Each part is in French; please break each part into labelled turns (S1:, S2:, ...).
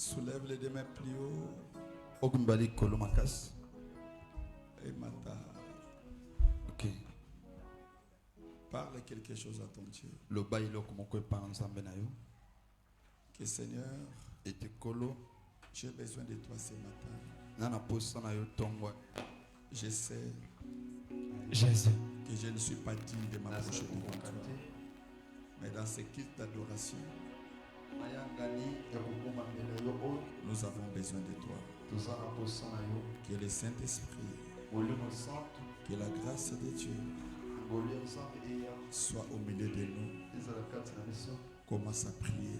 S1: Soulève les deux mains plus haut.
S2: Ogumbali kolomakas.
S1: Et Mata.
S2: Ok.
S1: Parle quelque chose à ton Dieu.
S2: Le bailo comme on parle ensemble nayo.
S1: Que Seigneur,
S2: Et te kolo.
S1: j'ai besoin de toi ce matin.
S2: Nana posa na yo tongwa.
S1: Je sais
S2: Jésus.
S1: que je ne suis pas digne de m'approcher de ton cœur. Mais dans ce culte d'adoration, nous avons besoin de toi. Que le Saint-Esprit, que la grâce de Dieu soit au milieu de nous. Commence à prier.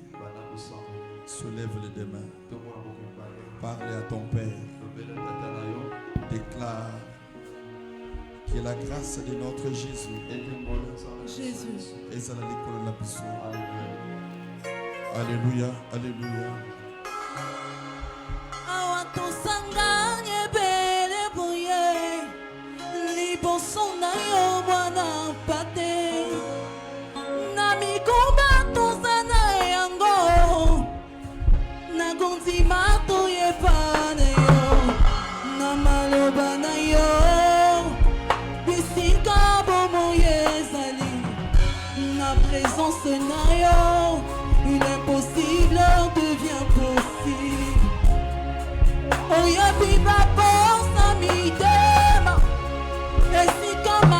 S1: Soulève les deux mains. Parle à ton Père. Déclare que la grâce de notre Jésus est à l'école de la puissance. Alléluia, alléluia.
S3: Présence nayo, une impossible devient possible. Oh ya viva posa mi tema, et si comme un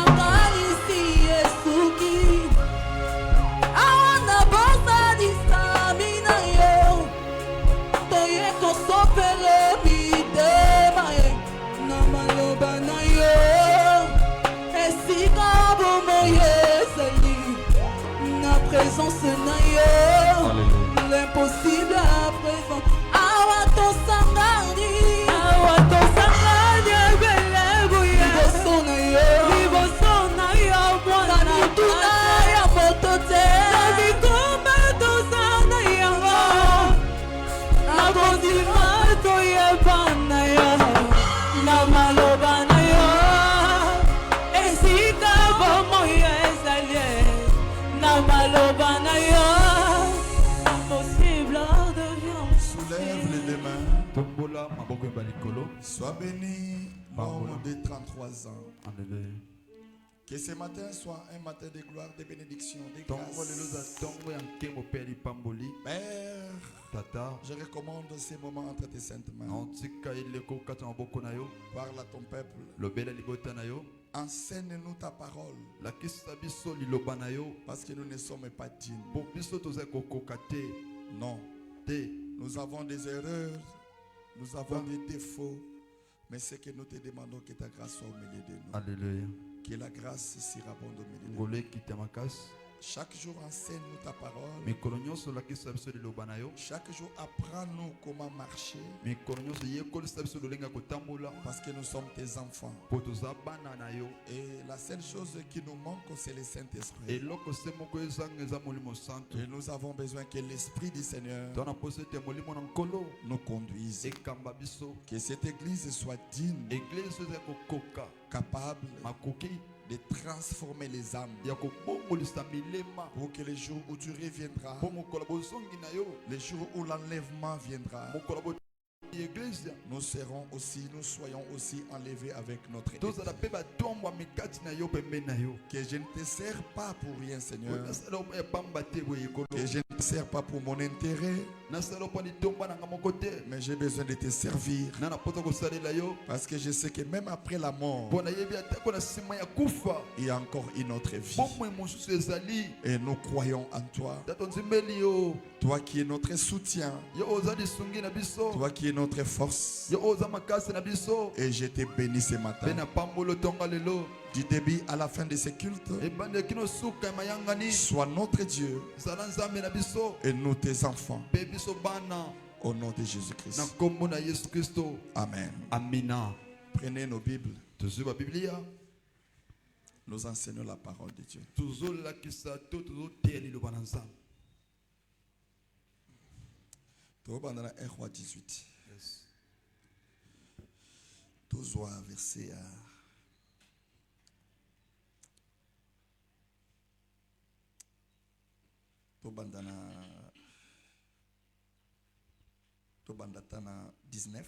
S3: ici et suki, awana posa di stamina yo, toye kosopele mi tema, na maloba na yo, et si comme moye présence nayo, l'impossible à présent. Awato sangani, belebuye. Liboso nayo, mwana na tuna ya motote. Nabikumba tosana yango, nakondima toyeba nayo, na maloba nayo, esika bomo ezali. Impossible devient.
S1: Soulève les deux mains. Sois béni, homme de 33 ans. Que ce matin soit un matin de gloire, de bénédiction, de grâce. Père, je recommande ces moments entre tes saintes mains. Parle à ton peuple. Enseigne-nous ta parole. Parce que nous ne sommes pas dignes. Non. Nous avons des erreurs. Nous avons des défauts. Mais c'est que nous te demandons que ta grâce soit au milieu de nous.
S2: Alléluia.
S1: Que la grâce surabonde au milieu de nous. Chaque jour, enseigne-nous ta parole. Chaque jour, apprends-nous comment marcher. Parce que nous sommes tes enfants. Et la seule chose qui nous manque, c'est le Saint-Esprit. Et nous avons besoin que l'Esprit du Seigneur nous conduise. Que cette église soit digne, capable de transformer les âmes. Pour que les jours où tu reviendras, les jours où l'enlèvement viendra, nous soyons aussi enlevés avec notre épée. Que je ne te sers pas pour rien, Seigneur. Que je ne te sers pas pour mon intérêt. Mais j'ai besoin de te servir. Parce que je sais que même après la mort, il y a encore une autre vie. Et nous croyons en toi. Toi qui es notre soutien. Toi qui es notre force. Et je te bénis ce matin. Du début à la fin de ce culte, sois notre Dieu et nous tes enfants. Au nom de Jésus-Christ. Amen. Prenez nos Bibles. Nous enseignons la parole de Dieu. Dans 1 Roi 18. Tous verset à tobandana Tobandatana 19.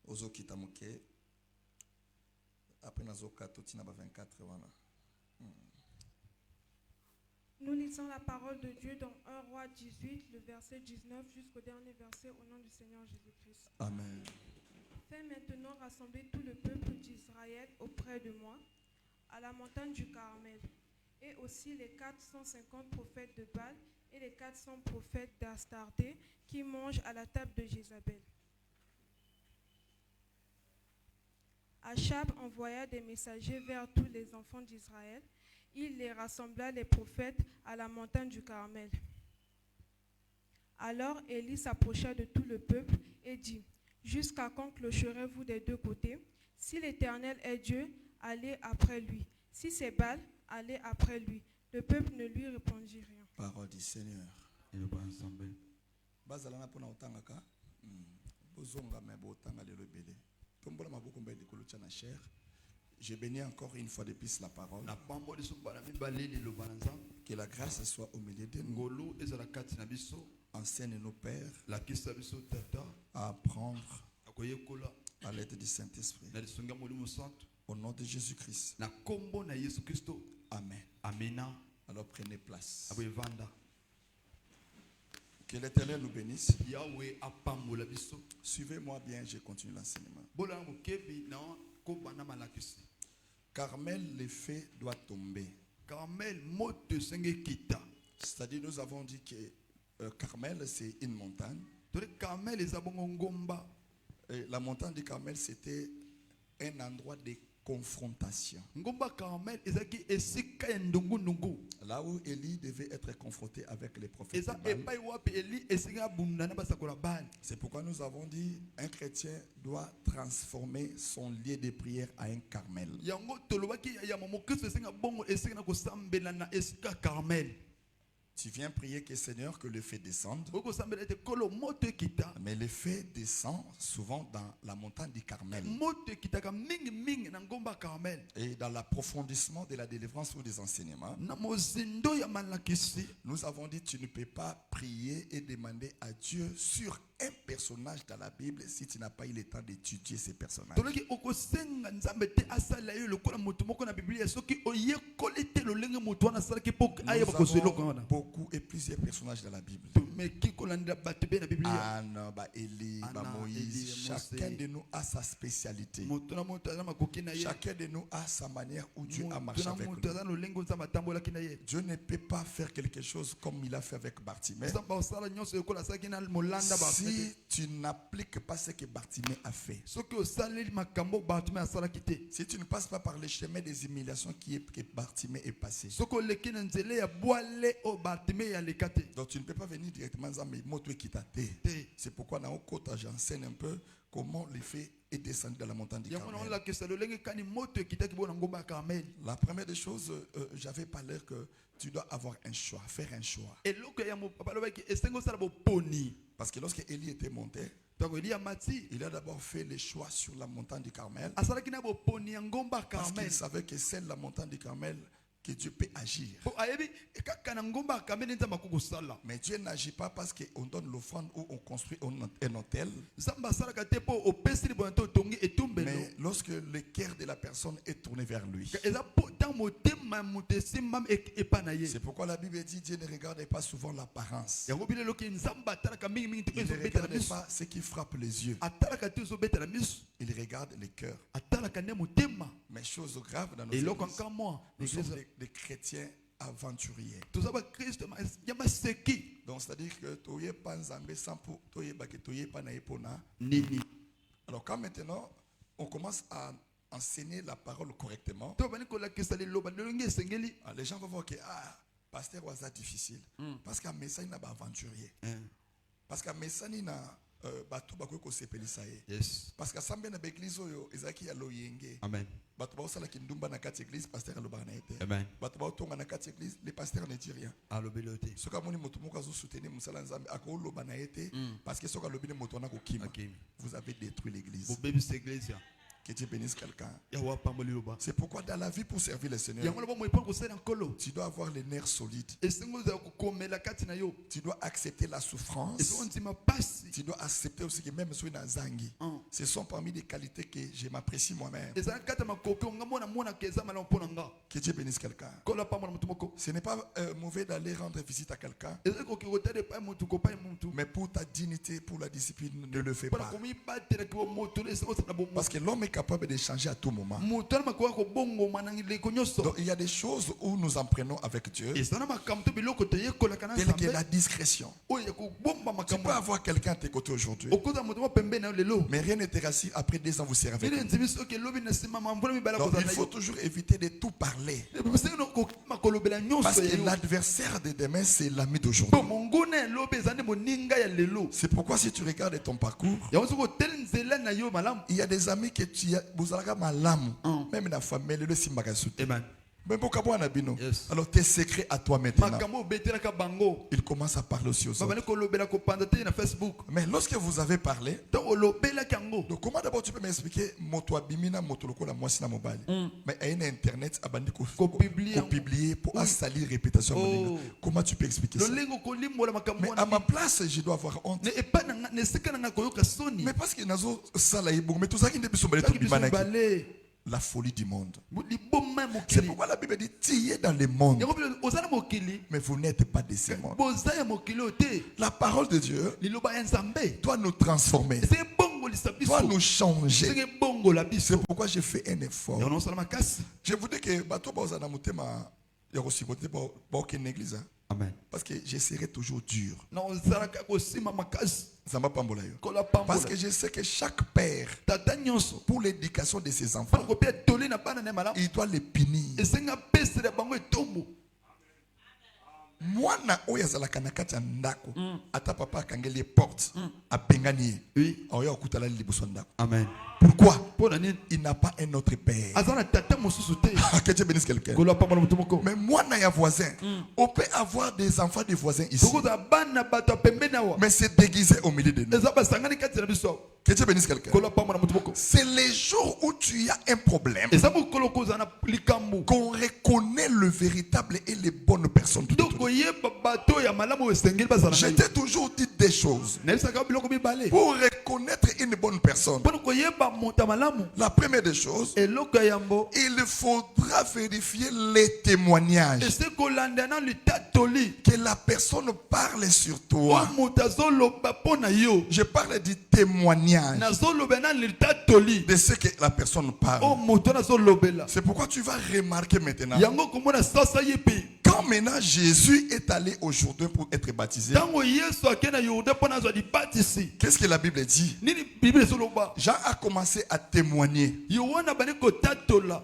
S1: Ozo kitamuke. Après nazoka totina ba 24 wana.
S4: Nous lisons la parole de Dieu dans 1 Roi 18, le verset 19 jusqu'au dernier verset au nom du Seigneur Jésus-Christ.
S1: Amen.
S4: Fais maintenant rassembler tout le peuple d'Israël auprès de moi, à la montagne du Carmel, et aussi les 450 prophètes de Baal et les 400 prophètes d'Astarté qui mangent à la table de Jézabel. Achab envoya des messagers vers tous les enfants d'Israël. Il les rassembla, les prophètes, à la montagne du Carmel. Alors Élie s'approcha de tout le peuple et dit, « Jusqu'à quand clocherez-vous des deux côtés? Si l'Éternel est Dieu, allez après lui. Si c'est Baal, allez après lui. » Le peuple ne lui répondit rien.
S1: Parole du Seigneur. Bazalana pona otangaka. Bozonga me botanga lelo bele. Tombola maboko mbele kolocha na cher. Je bénis encore une fois de plus la parole. Que la grâce soit au milieu de nous. Enseigne nos pères à apprendre à l'aide du Saint-Esprit. Au nom de Jésus-Christ. Amen. Alors prenez place. Que l'Éternel nous bénisse. Suivez-moi bien, je continue l'enseignement. Carmel, l'effet doit tomber. C'est-à-dire, nous avons dit que Carmel, c'est une montagne. Et la montagne du Carmel, c'était un endroit de confrontation. Là où Élie devait être confronté avec les prophètes. C'est pourquoi nous avons dit un chrétien doit transformer son lieu de prière à un Carmel. Tu viens prier que Seigneur, que le feu descende. Mais le feu descend souvent dans la montagne du Carmel. Et dans l'approfondissement de la délivrance ou des enseignements, nous avons dit tu ne peux pas prier et demander à Dieu sur un personnage dans la Bible si tu n'as pas eu le temps d'étudier ces personnages. Nous avons beaucoup et plusieurs personnages dans la Bible. Anne, Élie, Moïse. Chacun de nous a sa spécialité. Chacun de nous a sa manière où Dieu a marché avec nous. Dieu ne peut pas faire quelque chose comme il a fait avec Bartimée. Si tu n'appliques pas ce que Bartimée a fait, si tu ne passes pas par le chemin des humiliations que Bartimée est passé, donc tu ne peux pas venir directement dans mes mots qui t'a. C'est pourquoi dans Okota j'enseigne un peu comment l'effet est descendu dans la montagne du Carmel. La première des choses, j'avais parlé que tu dois avoir un choix, faire un choix. Parce que lorsque Élie était monté, il a d'abord fait le choix sur la montagne du Carmel. Parce qu'il savait que c'est la montagne du Carmel que Dieu peut agir. Mais Dieu n'agit pas parce qu'on donne l'offrande ou on construit un hôtel. Mais lorsque le cœur de la personne est tourné vers lui. C'est pourquoi la Bible dit Dieu ne regarde pas souvent l'apparence. Il ne regarde pas ce qui frappe les yeux. Il regarde le cœur. Mais chose grave dans nos églises, nous sommes des chrétiens aventuriers. Donc c'est-à-dire que toye pas nzambe sans pour toye ba que toye pas na epona. Alors quand maintenant on commence à enseigner la parole correctement, les gens vont voir que pasteur was difficile parce qu'un message n'a pas aventurier. Parce qu'un message n'a batu bakoko sepelisa ye. Parce que sambe na l'église oyo ezaki ya loyenge. Amen. Batu ba osala kindumba na kati église pasteur alobana na ete. Amen. Batu ba otonga na kati église le pasteur ne dit rien. Alobelote. Soka moni moto moko azo soutenir musala nzambe ako lobana ete parce que soka lobine moto na ko kima. Vous avez détruit l'église. Que Dieu bénisse quelqu'un.
S2: yawa pamboli loba
S1: C'est pourquoi dans la vie pour servir le Seigneur,
S2: yango loba moyepa kosala nkolo
S1: tu dois avoir les nerfs solides.
S2: esengo za kokomela kati na yo
S1: Tu dois accepter la souffrance.
S2: esengo ntima pasi
S1: Tu dois accepter aussi que même si dans Zangi, ce sont parmi les qualités que je m'apprécie moi-même.
S2: ezala kati ya makoki onga mona monaka eza malamu mpo na nga
S1: Que Dieu bénisse quelqu'un.
S2: kola pambola motu moko
S1: Ce n'est pas mauvais d'aller rendre visite à quelqu'un,
S2: ezali koki kotala epai motu kopai motu
S1: mais pour ta dignité, pour la discipline, ne le fais
S2: mpona
S1: pas.
S2: komibatelaki bo moto esengo osala bomo
S1: Parce que l'homme est capable de changer à tout moment.
S2: moto ana makoki kobongoma na leko nyonso
S1: Donc il y a des choses où nous en prenons avec Dieu,
S2: eza na makambo to biloko toyekolaka na
S1: telles que
S2: nzambe
S1: la discrétion.
S2: oyo ya kobomba
S1: Tu
S2: makambo
S1: peux avoir quelqu'un à tes côtés aujourd'hui,
S2: okoza moto mo pembeni na yo lelo
S1: mais rien ne te rassure après 2 ans vous servez.
S2: ndenge ndimi soki elobi na nsima mamvula mibale
S1: Donc
S2: akozala
S1: il
S2: na
S1: faut
S2: yo
S1: toujours éviter de tout parler.
S2: makolobela nyonso
S1: Parce
S2: ya
S1: que
S2: yo
S1: l'adversaire de demain, c'est l'ami
S2: to
S1: d'aujourd'hui.
S2: monguna elobi eza nde moninga ya lelo
S1: C'est pourquoi si tu regardes ton parcours,
S2: yango soki oteli nzela na yo malamu
S1: il y a des amis que tu as, vous avez malamu, même la famille, le simbaka soute.
S2: amen
S1: Mais pourquoi pas bino?
S2: Yes.
S1: Alors tes secrets à toi maintenant.
S2: makambo obetelaka bango
S1: Il commence à parler aussi aux autres.
S2: babali kolobela kopanda te na facebook
S1: Mais lorsque vous avez parlé,
S2: to olobelaki yango
S1: donc comment d'abord tu peux m'expliquer moto abimina moto lokola mwasi na mobali. Mais à une internet abandi publier pour salir réputation.
S2: Oh.
S1: Comment tu peux expliquer ça?
S2: lolengo kolimbola makambo
S1: Mais à ma place, je dois avoir honte.
S2: ne epai na nga na esika na nga koyoka soni
S1: Mais parce que nazo sala ibo mais tout ça qui ne peut pas
S2: soki biso mibale
S1: la folie du monde.
S2: liboma ya
S1: C'est
S2: mokili
S1: pourquoi la Bible dit tiez dans le monde,
S2: yango bilo oza na mokili
S1: mais vous n'êtes pas de ce monde.
S2: boza ya mokili oyo te
S1: La parole de Dieu
S2: liloba ya nzambe
S1: doit nous transformer,
S2: esenge ebongolisa biso
S1: doit nous changer.
S2: esenge ebongola
S1: C'est
S2: biso
S1: pourquoi j'ai fait un effort.
S2: yango naosala makasi
S1: Je vous dis que bato baza na mutema ya kosibote ba okende église, hein.
S2: amen
S1: Parce que je serai toujours dur.
S2: naozalaka kosima makasi
S1: Zamba pambola yo.
S2: kola
S1: Parce
S2: pambola
S1: que je sais que chaque père,
S2: tata nyonso
S1: pour l'éducation de ses
S2: mpona
S1: enfants,
S2: kopia toli na bana na ye malamu
S1: il doit les punir.
S2: esenga apesela bango etombo
S1: Mwana oyo azalaka na kati ya ndako, ata papa akangeli ye porte, abengani ye,
S2: oui
S1: oyo akutala liboso ya ndako.
S2: amen
S1: Pourquoi?
S2: mpona nini
S1: Il n'a pas un autre père.
S2: aza na tata mosusu te
S1: Que Dieu bénisse quelqu'un.
S2: kola pambola motu moko
S1: Mais moi, na ya voisin, on peut avoir des enfants des voisins ici,
S2: tokozala bana na bato ya pembeni awa
S1: mais c'est déguisé au milieu de nous.
S2: eza basangani kati na biso awa
S1: Que Dieu bénisse quelqu'un.
S2: kola pambola motu moko
S1: C'est les jours où tu as un problème
S2: eza mokolo kozala na likambo
S1: qu'on reconnaît le véritable et les bonnes personnes.
S2: nde koyeba bato ya malamu oyo esengeli bazala
S1: Je
S2: na yo
S1: t'ai toujours dit des choses.
S2: nayebisaka biloko mibale
S1: Pour reconnaître une bonne personne,
S2: mpona koyeba moto ya malamu
S1: la première des choses,
S2: eloko ya yambo
S1: il faudra vérifier les témoignages.
S2: ese kolanda na litatoli
S1: Que la personne parle sur
S2: oyo
S1: toi.
S2: moto azoloba mpo na yo
S1: Je parle du témoignage
S2: nazoloba na litatoli
S1: de ce que la personne parle.
S2: oyo moto nazolobela
S1: C'est pourquoi tu vas remarquer maintenant.
S2: yango komona sasa ye mpe
S1: Quand maintenant Jésus est allé au Jourdain pour être baptisé,
S2: ntango yesu ake na yordan mpo nazwa libatisi
S1: qu'est-ce que la Bible dit?
S2: nini biblia ezoloba
S1: Jean a commencé à témoigner.
S2: yohana bandi kotatola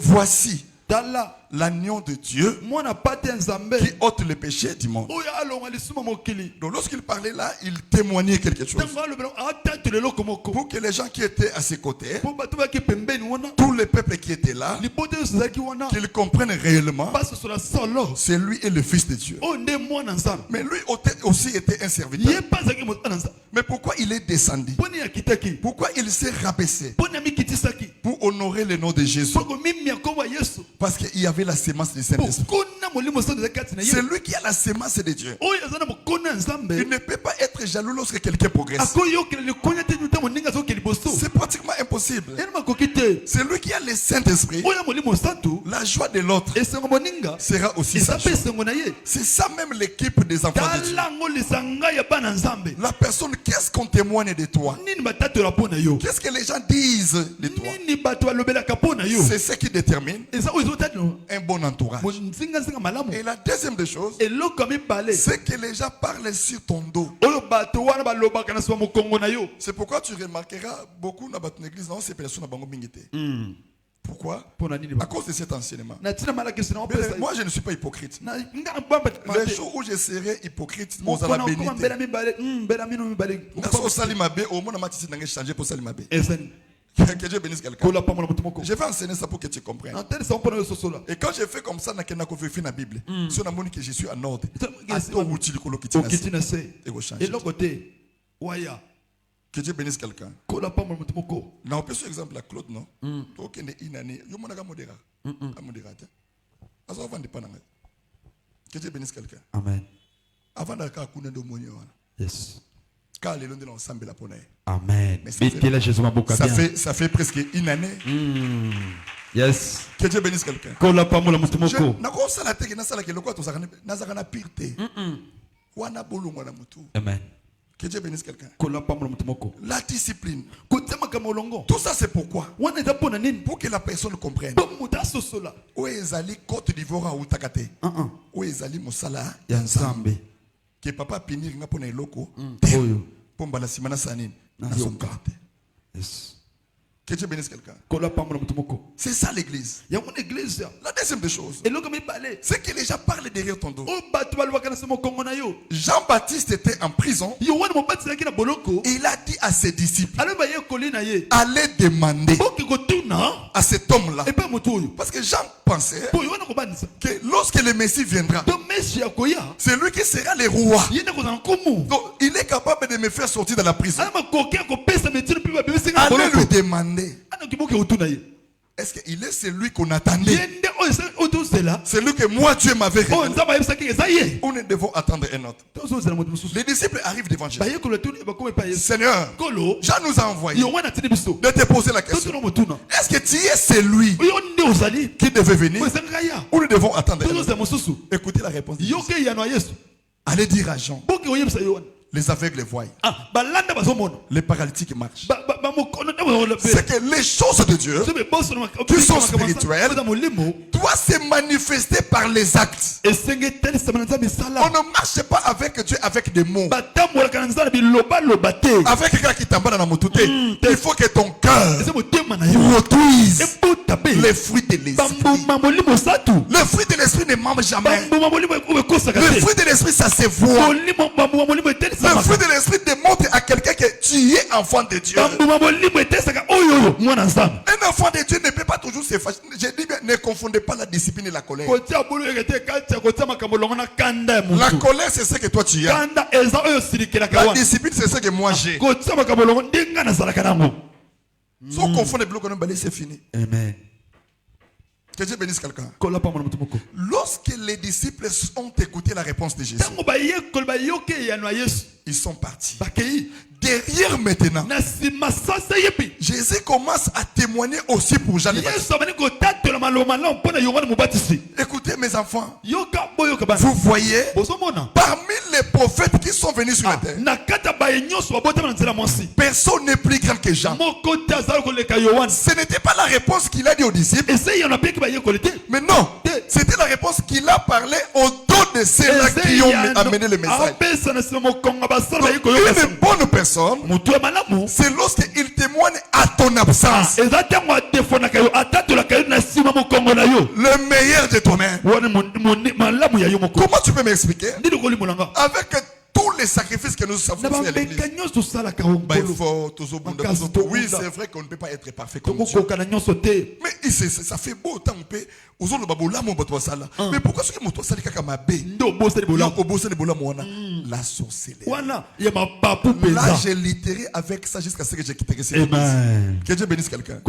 S1: Voici
S2: tala
S1: l'agneau de Dieu
S2: mwana pate ya nzambe
S1: qui ôte le péché du monde.
S2: oyo alonga lisuma mokili
S1: Donc lorsqu'il parlait là, il témoignait quelque chose.
S2: ntango alobela atatola eloko moko
S1: Pour que les gens qui étaient à ses côtés,
S2: mpo bato baki pembeni wana
S1: tous les peuples qui étaient là,
S2: libota nyonso ezalaki wana
S1: qu'ils comprennent réellement,
S2: basosola solo
S1: c'est lui et le Fils de Dieu.
S2: oyo nde mwana nzambe
S1: Mais lui aussi était un serviteur.
S2: ye mpe azalaki moto na nzambe
S1: Mais pourquoi il est descendu?
S2: mpo nini akitaki
S1: Pourquoi il s'est rabaissé?
S2: mpo nini amikitisaki
S1: Pour honorer le nom de Jésus.
S2: mpo komimia nkombo ya yesu
S1: Parce qu'il y avait la sémence du Saint-Esprit.
S2: mokona molimo santo ezalaki kati na ye
S1: C'est lui qui a la sémence de Dieu.
S2: oyo aza na mokona ya
S1: Il
S2: nzambe
S1: ne peut pas être jaloux lorsque quelqu'un progresse.
S2: akoyokela likonya te nta moninga azoke liboso
S1: C'est pratiquement impossible.
S2: eni makoki te
S1: C'est lui qui a le Saint-Esprit.
S2: oyo molimo santo
S1: La joie de l'autre
S2: esengo moninga
S1: sera aussi
S2: eza
S1: sa
S2: mpe
S1: joie.
S2: esengo na ye
S1: C'est ça même l'équipe des enfants de Dieu.
S2: tala ngo lisanga ya bana nzambe
S1: La personne, qu'est-ce qu'on témoigne de toi?
S2: nini batatola mpo na yo
S1: Qu'est-ce que les gens disent de toi?
S2: nini bato balobelaka mpo na yo
S1: C'est ce qui détermine
S2: eza oyo ezotatela
S1: un bon entourage.
S2: nzingazinga malamu
S1: Et la deuxième des choses,
S2: eloko ya mibale
S1: c'est que les gens parlent sur ton dos.
S2: oyo bato wana balobaka na nsima mokongo na yo
S1: C'est pourquoi tu remarqueras beaucoup dans votre église, non, c'est personne bango mingité. Pourquoi?
S2: mpo na nini
S1: À cause de cet enseignement.
S2: na ntina malakisi na
S1: Mais
S2: opesa
S1: moi, je ne suis pas hypocrite.
S2: nga na bamba
S1: Les jours où je serai hypocrite, mon
S2: mokona okoma
S1: bénité.
S2: mbela mibale mbela mino mibale
S1: Naso Salimabe, au moins, je vais changer pour Salimabe.
S2: ezani
S1: Que Dieu bénisse quelqu'un.
S2: kola pambola moto moko
S1: Je vais enseigner ça pour que tu comprennes.
S2: natalisa mpo na yo sosola
S1: Et quand je fais comme ça, je vais vérifier la Bible. Si on a montré que je suis en ordre,
S2: okiti na se
S1: et vous changez.
S2: eloko te waya
S1: Que Dieu bénisse quelqu'un.
S2: Kola pambola mutu moko.
S1: Non, on peut sur exemple la Claude, non? Ok, une année. Yo mon modérat. Un modérateur. Avant de pas. Que Dieu bénisse quelqu'un.
S2: Amen.
S1: Avant d'aller couler de mon
S2: Yes.
S1: car les lundis ensemble la poney.
S2: Amen.
S1: Mais ça
S2: Bétez la Jésus maboka bien.
S1: ça fait presque une année.
S2: Yes.
S1: Que Dieu bénisse quelqu'un.
S2: Kola pambola mutu moko.
S1: Nako sala teke na sala ke lokwa to zakana pirte. Wana bolunga na mutu.
S2: Amen.
S1: Que Dieu bénisse quelqu'un.
S2: Kola pambola mutu moko.
S1: La discipline.
S2: Kotema kama olongo.
S1: Tout ça c'est pourquoi?
S2: Wana ndapona nini?
S1: Pour que la personne comprenne.
S2: Bo muta sosola.
S1: O ezali Côte d'Ivoire ou takate. O ezali mosala
S2: Ya nzambe.
S1: que papa pinir nga pona eloko.
S2: Oyo.
S1: Pomba la simana sanine. Na
S2: Yoka.
S1: sonkate.
S2: Yes.
S1: Que Dieu bénisse quelqu'un.
S2: Kola pambola mutu moko.
S1: C'est ça l'église.
S2: Ya mon église.
S1: La deuxième des choses,
S2: Eloko mi balé.
S1: c'est que les gens parlent derrière ton dos.
S2: O batu balwaka na somo kongo na yo.
S1: Jean-Baptiste était en prison.
S2: Yo wana mobati na kina boloko.
S1: Et il a dit à ses disciples,
S2: Alors ba ye koli na ye.
S1: allez demander
S2: Boki kotuna.
S1: à cet homme-là.
S2: Et pas mutu oyo.
S1: Parce que Jean pensait
S2: Po yo wana kobanisa.
S1: que lorsque le Messie viendra,
S2: To meshi ya koya.
S1: c'est lui qui sera le roi.
S2: Yenda ko na nkumu.
S1: Donc il est capable de me faire sortir de la prison.
S2: Ala makoke ko pesa metino piba bebe singa
S1: Allez
S2: boloko.
S1: lui demander,
S2: Ana kiboke otuna ye.
S1: est-ce qu'il est celui qu'on attendait?
S2: Yende o se oto sela.
S1: C'est lui que moi Dieu m'avait
S2: O
S1: révélé.
S2: nzaba yebisa ke zaye.
S1: Ou nous devons attendre un autre.
S2: To so sela mutu mususu.
S1: Les disciples arrivent devant Jésus.
S2: Ba ye ko le tuni ba ko pa ye.
S1: Seigneur,
S2: Kolo.
S1: Jean nous a envoyé
S2: Yo wana tini biso.
S1: de te poser la
S2: To
S1: question.
S2: tuna mutuna.
S1: Est-ce que tu es celui
S2: Yo nde ozali.
S1: qui devait venir?
S2: Ko senga ya.
S1: Ou nous devons attendre un
S2: To so
S1: autre?
S2: sela mususu.
S1: Écoutez la réponse. de
S2: Yo
S1: Jésus.
S2: ke ya no Yesu.
S1: Allez dire à Jean,
S2: Boki oyebisa yo wana.
S1: les aveugles voient,
S2: Ah, balanda bazomona.
S1: les paralytiques marchent.
S2: Ba mokono na bazomona.
S1: C'est que les choses de Dieu qui sont spirituelles doivent se manifester par les actes. On ne marche pas avec Dieu avec des mots. Avec quelqu'un qui t'embête dans mon tout. Il faut que ton cœur produise les fruits de l'esprit. Le fruit de l'esprit ne manque jamais. Le fruit de l'esprit, ça se voit. Le fruit de l'esprit démontre à quelqu'un que tu es enfant de Dieu. Un enfant de Dieu ne peut pas toujours se fâcher. Je dis bien, ne confondez pas la discipline et la colère. La colère, c'est ce que toi tu as. La discipline, c'est ce que moi j'ai. Si on confond les blocs, c'est fini.
S2: Amen.
S1: Que Dieu bénisse quelqu'un. Lorsque les disciples ont écouté la réponse de Jésus, ils sont partis. Derrière maintenant, Jésus commence à témoigner aussi pour Jean le Baptiste. Écoutez mes enfants, vous voyez, parmi les prophètes qui sont venus sur la terre, personne n'est plus grand que Jean. Ce n'était pas la réponse qu'il a dit aux disciples, mais non, c'était la réponse qu'il a parlé au dos de ceux-là qui ont amené le message. Donc, une bonne personne, c'est lorsqu'il témoigne à ton absence le meilleur de toi-même. Comment tu peux m'expliquer? Avec tous les sacrifices que nous savons faire à l'église. Oui, c'est vrai qu'on ne peut pas être parfait comme Dieu. Mais ça fait beau tant on peut. Mais pourquoi ce que moi ça la sorcellerie. Là, j'ai littéré avec ça jusqu'à ce que j'ai quitté cette église. Que Dieu bénisse quelqu'un.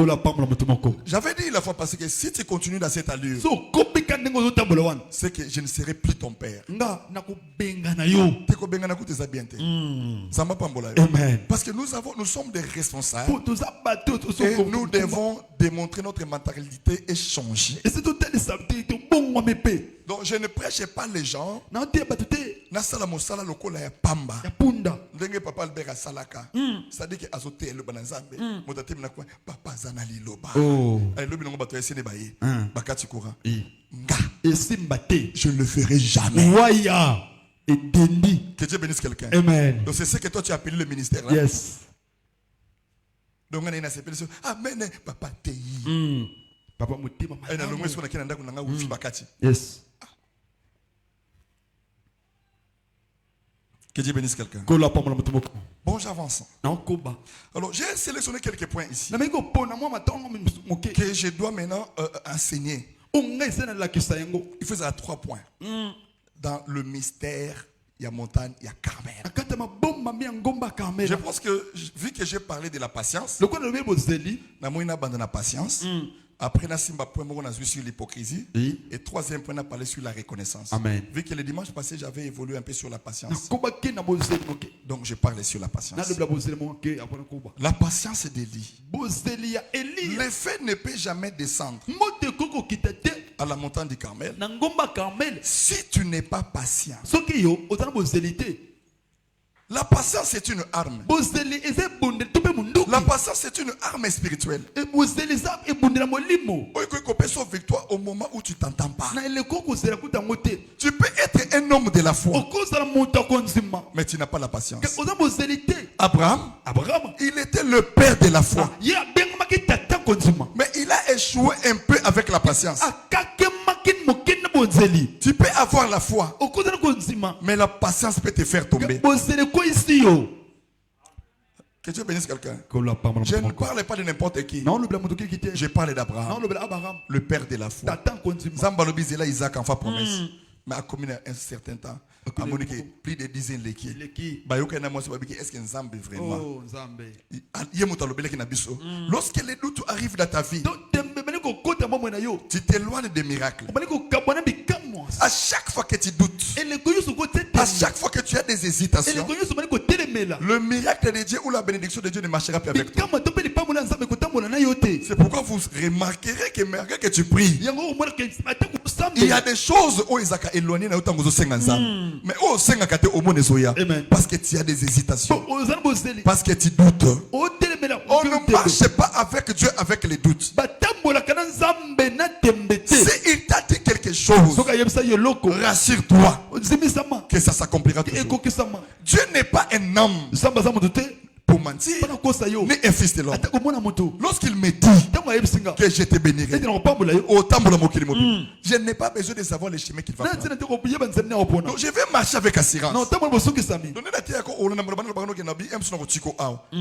S1: J'avais dit la fois passée que si tu continues dans cette allure, c'est que je ne serai plus ton père. Parce que nous sommes des responsables et nous devons démontrer notre mentalité et changer. Donc je ne prêche pas les gens. Nasala mosala lokola ya pamba. Ndenge papa Albert asalaka. C'est-à-dire que azote le banazambe. Motate mina kwa papa zana liloba. Ay lobi ngo bato esene baye. Bakati kura. Nga. Je ne le ferai jamais. Que Dieu bénisse quelqu'un.
S2: Amen.
S1: Donc c'est ce que toi tu as appelé le ministère là.
S2: Yes.
S1: Donc on a une appellation. Amen. Papa tei.
S2: Papa mutima.
S1: Ay na longwe sona kina ndaku nanga wifi bakati.
S2: Yes.
S1: Que Dieu bénisse quelqu'un. Bon, j'avance. Alors, j'ai sélectionné quelques points ici que je dois maintenant enseigner. Il faisait 3 points dans le mystère il y a montagne, il y a Carmel.
S2: akata mabomba mi ngomba Carmel.
S1: Je pense que, vu que j'ai parlé de la patience,
S2: Le quoi le bozeli?
S1: na moi na bande na patience. Après, na simba point on a vu sur l'hypocrisie.
S2: Oui.
S1: Et troisième point, on a parlé sur la reconnaissance.
S2: Amen.
S1: Vu que le dimanche passé, j'avais évolué un peu sur la patience.
S2: Nakoba ke na bozeli moke.
S1: Donc, je parlais sur la
S2: Na
S1: patience.
S2: le bla bozeli moke apona koba.
S1: La patience d'Élie.
S2: Bozeli ya Eli.
S1: L'effet ne peut jamais descendre
S2: Mote koko kitate
S1: à la montagne du Carmel
S2: na ngomba Carmel.
S1: si tu n'es pas patient.
S2: Soki yo otana bozeli te.
S1: La patience est une arme.
S2: Bozeli eze bonde tope munduki.
S1: La patience est une arme spirituelle.
S2: E bozeli za e bonde na molimo.
S1: Victoire au moment où tu t'entends pas.
S2: Na ele koko sera kutango te.
S1: Tu peux être un homme de la foi,
S2: Okozala monta konzima.
S1: mais tu n'as pas la patience.
S2: Ke oza bozeli te.
S1: Abraham,
S2: Abraham.
S1: il était le père de la foi,
S2: Ya bengamaki tata konzima.
S1: mais il a échoué un peu avec la patience.
S2: Akake makin moken na bozeli.
S1: Tu peux avoir la foi,
S2: Okozala konzima.
S1: mais la patience peut te faire tomber.
S2: Bozeli ko isi yo.
S1: Que Dieu bénisse quelqu'un.
S2: Je
S1: Je ne parle pas de n'importe qui.
S2: Non, le bla motoki kite.
S1: Je parle
S2: Non,
S1: d'Abraham,
S2: le bla Abraham.
S1: le père de la foi.
S2: Tata konzima.
S1: Zambalobi zela Isaac en fa promesse. Mais à commis un certain temps, à mon plus de 10 ans l'équipe.
S2: Leki.
S1: Bayoka na mwasi babiki est-ce que Nzambe vraiment?
S2: Oh, Nzambe.
S1: Ye mutalobeleki na biso. Lorsque les doutes arrivent dans ta vie,
S2: Donc tembe bani ko kota momo na yo.
S1: tu t'éloignes des miracles.
S2: Bani ko kabana bikamwa.
S1: À chaque fois que tu doutes,
S2: Ele ko yusu ko tete.
S1: à chaque fois que tu as des
S2: Ele
S1: hésitations,
S2: ko yusu bani ko telemela.
S1: le miracle de Dieu ou la bénédiction de Dieu ne marchera plus avec toi.
S2: Bikamwa to peli pamola Nzambe ko tambola na yo te.
S1: C'est pourquoi vous remarquerez que malgré que tu pries,
S2: Yango mwana ke ata ko sambe.
S1: il y a des choses où Isaac a éloigné na utango zo senga Nzambe. Mais oh senga kate omone zoya.
S2: Amen.
S1: Parce que tu as des hésitations,
S2: Ozana bozeli.
S1: parce que tu doutes.
S2: O telemela.
S1: On ne marche pas avec Dieu avec les doutes.
S2: Batambola kana Nzambe na tembe te.
S1: S'il t'a dit quelque chose,
S2: Soka yebisa yo loko.
S1: rassure-toi
S2: Zimisama.
S1: que ça s'accomplira toujours.
S2: Eko kisama.
S1: Dieu n'est pas un homme
S2: Samba za moto te.
S1: pour mentir,
S2: Pana kosa yo.
S1: ni un fils de l'homme.
S2: Ata ko mwana moto.
S1: Lorsqu'il me dit
S2: Tango yebisinga.
S1: que je te bénirai,
S2: Ete na pambola yo.
S1: autant pour le mot qu'il mobile, je n'ai pas besoin de savoir les chemins qu'il va
S2: Na
S1: prendre.
S2: tina te ko yeba nzambe na opona.
S1: Donc je vais marcher avec assurance.
S2: Non, tango bosoki sami.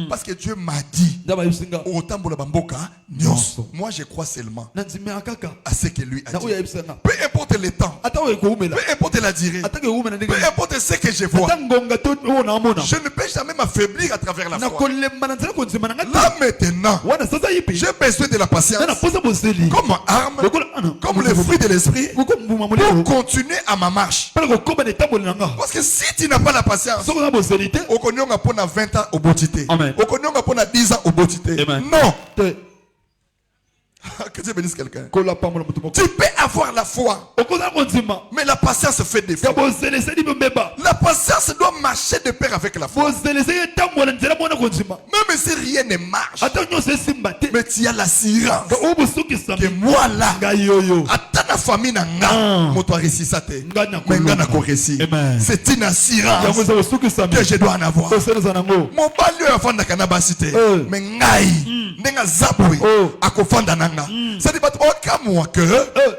S1: Parce que Dieu m'a dit,
S2: Ndaba yebisinga.
S1: autant pour le bamboka, nyonso. Moi je crois seulement
S2: Na nzime akaka.
S1: à ce que lui a
S2: Na
S1: dit.
S2: oya yebisanga.
S1: Peu importe le temps,
S2: Ata oya ko umela.
S1: peu importe la durée,
S2: Ata ke umela ndenge.
S1: peu importe ce que je vois,
S2: Ata ngonga to ona mona.
S1: je ne peux jamais m'affaiblir à travers la
S2: Na
S1: foi.
S2: kolemba na nzela ko nzima na ngata.
S1: Là maintenant,
S2: Wana sasa yipi.
S1: j'ai besoin de la patience
S2: Na posa boseli.
S1: comme arme,
S2: Lokola ana.
S1: comme le fruit de l'esprit,
S2: Ko mbuma
S1: pour
S2: mulio.
S1: continuer à ma marche.
S2: Pala ko koba ne tambola nanga.
S1: Parce que si tu n'as pas la patience,
S2: Soko na boseli te.
S1: okonyonga pona 20 ans au botité.
S2: Amen.
S1: Okonyonga pona 10 ans au botité.
S2: Amen.
S1: Non.
S2: Te.
S1: Que Dieu bénisse quelqu'un.
S2: Ko la pambola mutu moko.
S1: Tu peux avoir la foi,
S2: Okoza ko nzima.
S1: mais la patience fait
S2: Ya
S1: défaut.
S2: boseli sedi mbeba.
S1: La patience doit marcher de pair avec la foi.
S2: Boseli sedi tambola nzela mona ko nzima.
S1: Même si rien ne marche,
S2: Ata nyose simba te.
S1: mais tu as l'assurance
S2: O bosoki
S1: que
S2: sami.
S1: moi là,
S2: Nga yoyo.
S1: ata na famille na nga, moto a réussi ça te.
S2: Nga na
S1: Mais nga
S2: kolonga.
S1: na ko réussi.
S2: Amen.
S1: C'est une assurance
S2: Yango za bosoki sami.
S1: que je dois en avoir.
S2: Boseli za nango.
S1: Mobali oyo afandaka na basi te, mais ngai ndenge aza boye akofanda na nga. C'est-à-dire bato bakamwa ke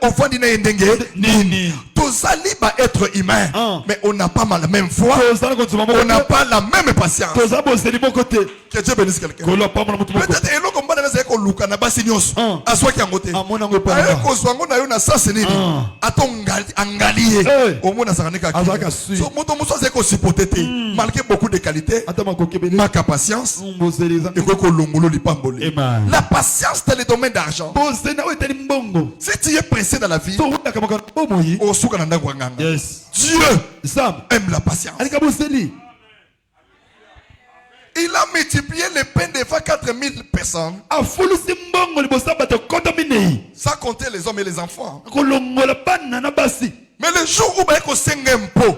S1: ofandi na ye ndenge nini. Tozali ba être humain, mais on n'a pas la même foi,
S2: Tozala ko nzima
S1: on
S2: moko.
S1: n'a pas la même patience.
S2: Toza boseli moko te.
S1: Que Dieu bénisse quelqu'un.
S2: Ko la pambola mutu moko.
S1: Peut-être eloko mbana na zeko luka na basi nyonso aswaki yango te.
S2: Amona ngo pa.
S1: Aye kozwa ngo na yo na sens nini ato angali ye omona sakanika
S2: Azalaka sui.
S1: so moto moso azeko supporter te malgré beaucoup de qualités
S2: Ata makoki bele.
S1: ma patience
S2: Boseli za.
S1: et que longolo lipamboli.
S2: Amen.
S1: La patience dans le domaine d'argent.
S2: Boseli na weteli mbongo.
S1: Si tu es pressé dans la vie,
S2: So wunda kama kana bomoyi.
S1: osuka na ndako nganga.
S2: Yes.
S1: Dieu
S2: Sam.
S1: aime la patience.
S2: Alika boseli.
S1: Il a multiplié les pains devant 4000 personnes,
S2: Afulusi mbongo libosa bato kota minei.
S1: sans compter les hommes et les enfants.
S2: Kolongola bana na basi.
S1: Mais le jour où Baeko Sengempo,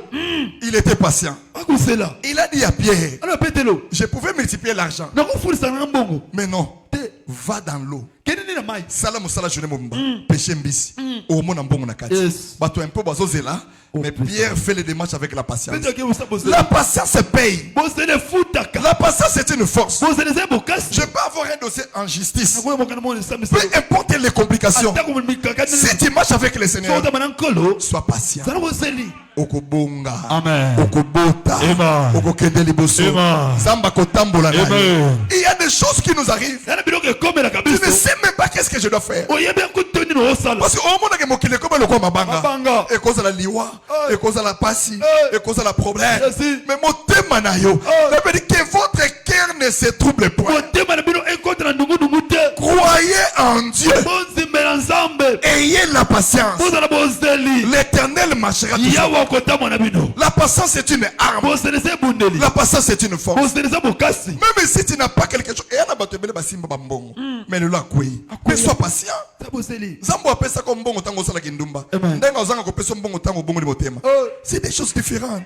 S1: il était patient.
S2: Akusela.
S1: Il a dit à Pierre,
S2: Ana petelo.
S1: je pouvais multiplier l'argent.
S2: Na kufulisa na mbongo.
S1: Mais non,
S2: Te.
S1: va dans l'eau.
S2: Kenini na mai.
S1: Sala musala jone mumba. Péché mbisi. Au mon ambongo na kati.
S2: Yes.
S1: Bato un peu bazozela. Mais
S2: putain.
S1: Pierre fait les démarches avec la patience.
S2: Pete ke usa boseli.
S1: La patience se paye.
S2: Boseli futa
S1: La patience c'est une force.
S2: bozela eza bokasi
S1: Je peux avoir un dossier en justice.
S2: nakoya mokana mona
S1: Peu
S2: esambisa
S1: importe les complications.
S2: atako mikakati
S1: Si tu marches avec le Seigneur,
S2: sotama na nkolo
S1: sois patient.
S2: zala bozeli
S1: Okobonga.
S2: Amen.
S1: Okobota.
S2: Amen.
S1: Okokende liboso.
S2: Amen.
S1: Zamba kotambola na yo.
S2: Amen.
S1: Il y a des choses qui nous arrivent.
S2: yana biloko ekomelaka
S1: Tu ne
S2: biso
S1: sais même pas qu'est-ce que je dois faire.
S2: oyebi yankuto nini osala
S1: Parce que au monde que mokile comme le kwa mabanga.
S2: Mabanga.
S1: Et cause la liwa, et cause la passi, et cause la problème.
S2: Merci.
S1: Mais mon thème na yo, ça veut dire que votre cœur ne se trouble point.
S2: motema na bino enkote na ndungunungu te
S1: Croyez en Dieu.
S2: bonzimela nzambe
S1: Ayez la patience.
S2: bozala bozeli
S1: L'Éternel marchera toujours.
S2: yawe akotama na bino
S1: La patience c'est une arme.
S2: bozelisa ebundeli
S1: La patience c'est une force.
S2: bozelisa bokasi
S1: Même si tu n'as pas quelque chose, et y a batebele basimba bambongo. Mais le lakwe. Mais sois patient.
S2: ta bozeli
S1: Zambo apesa comme bongo tango sala kindumba.
S2: Amen.
S1: Ndenga ozanga ko pesa bongo tango bongo libotema. C'est des choses différentes.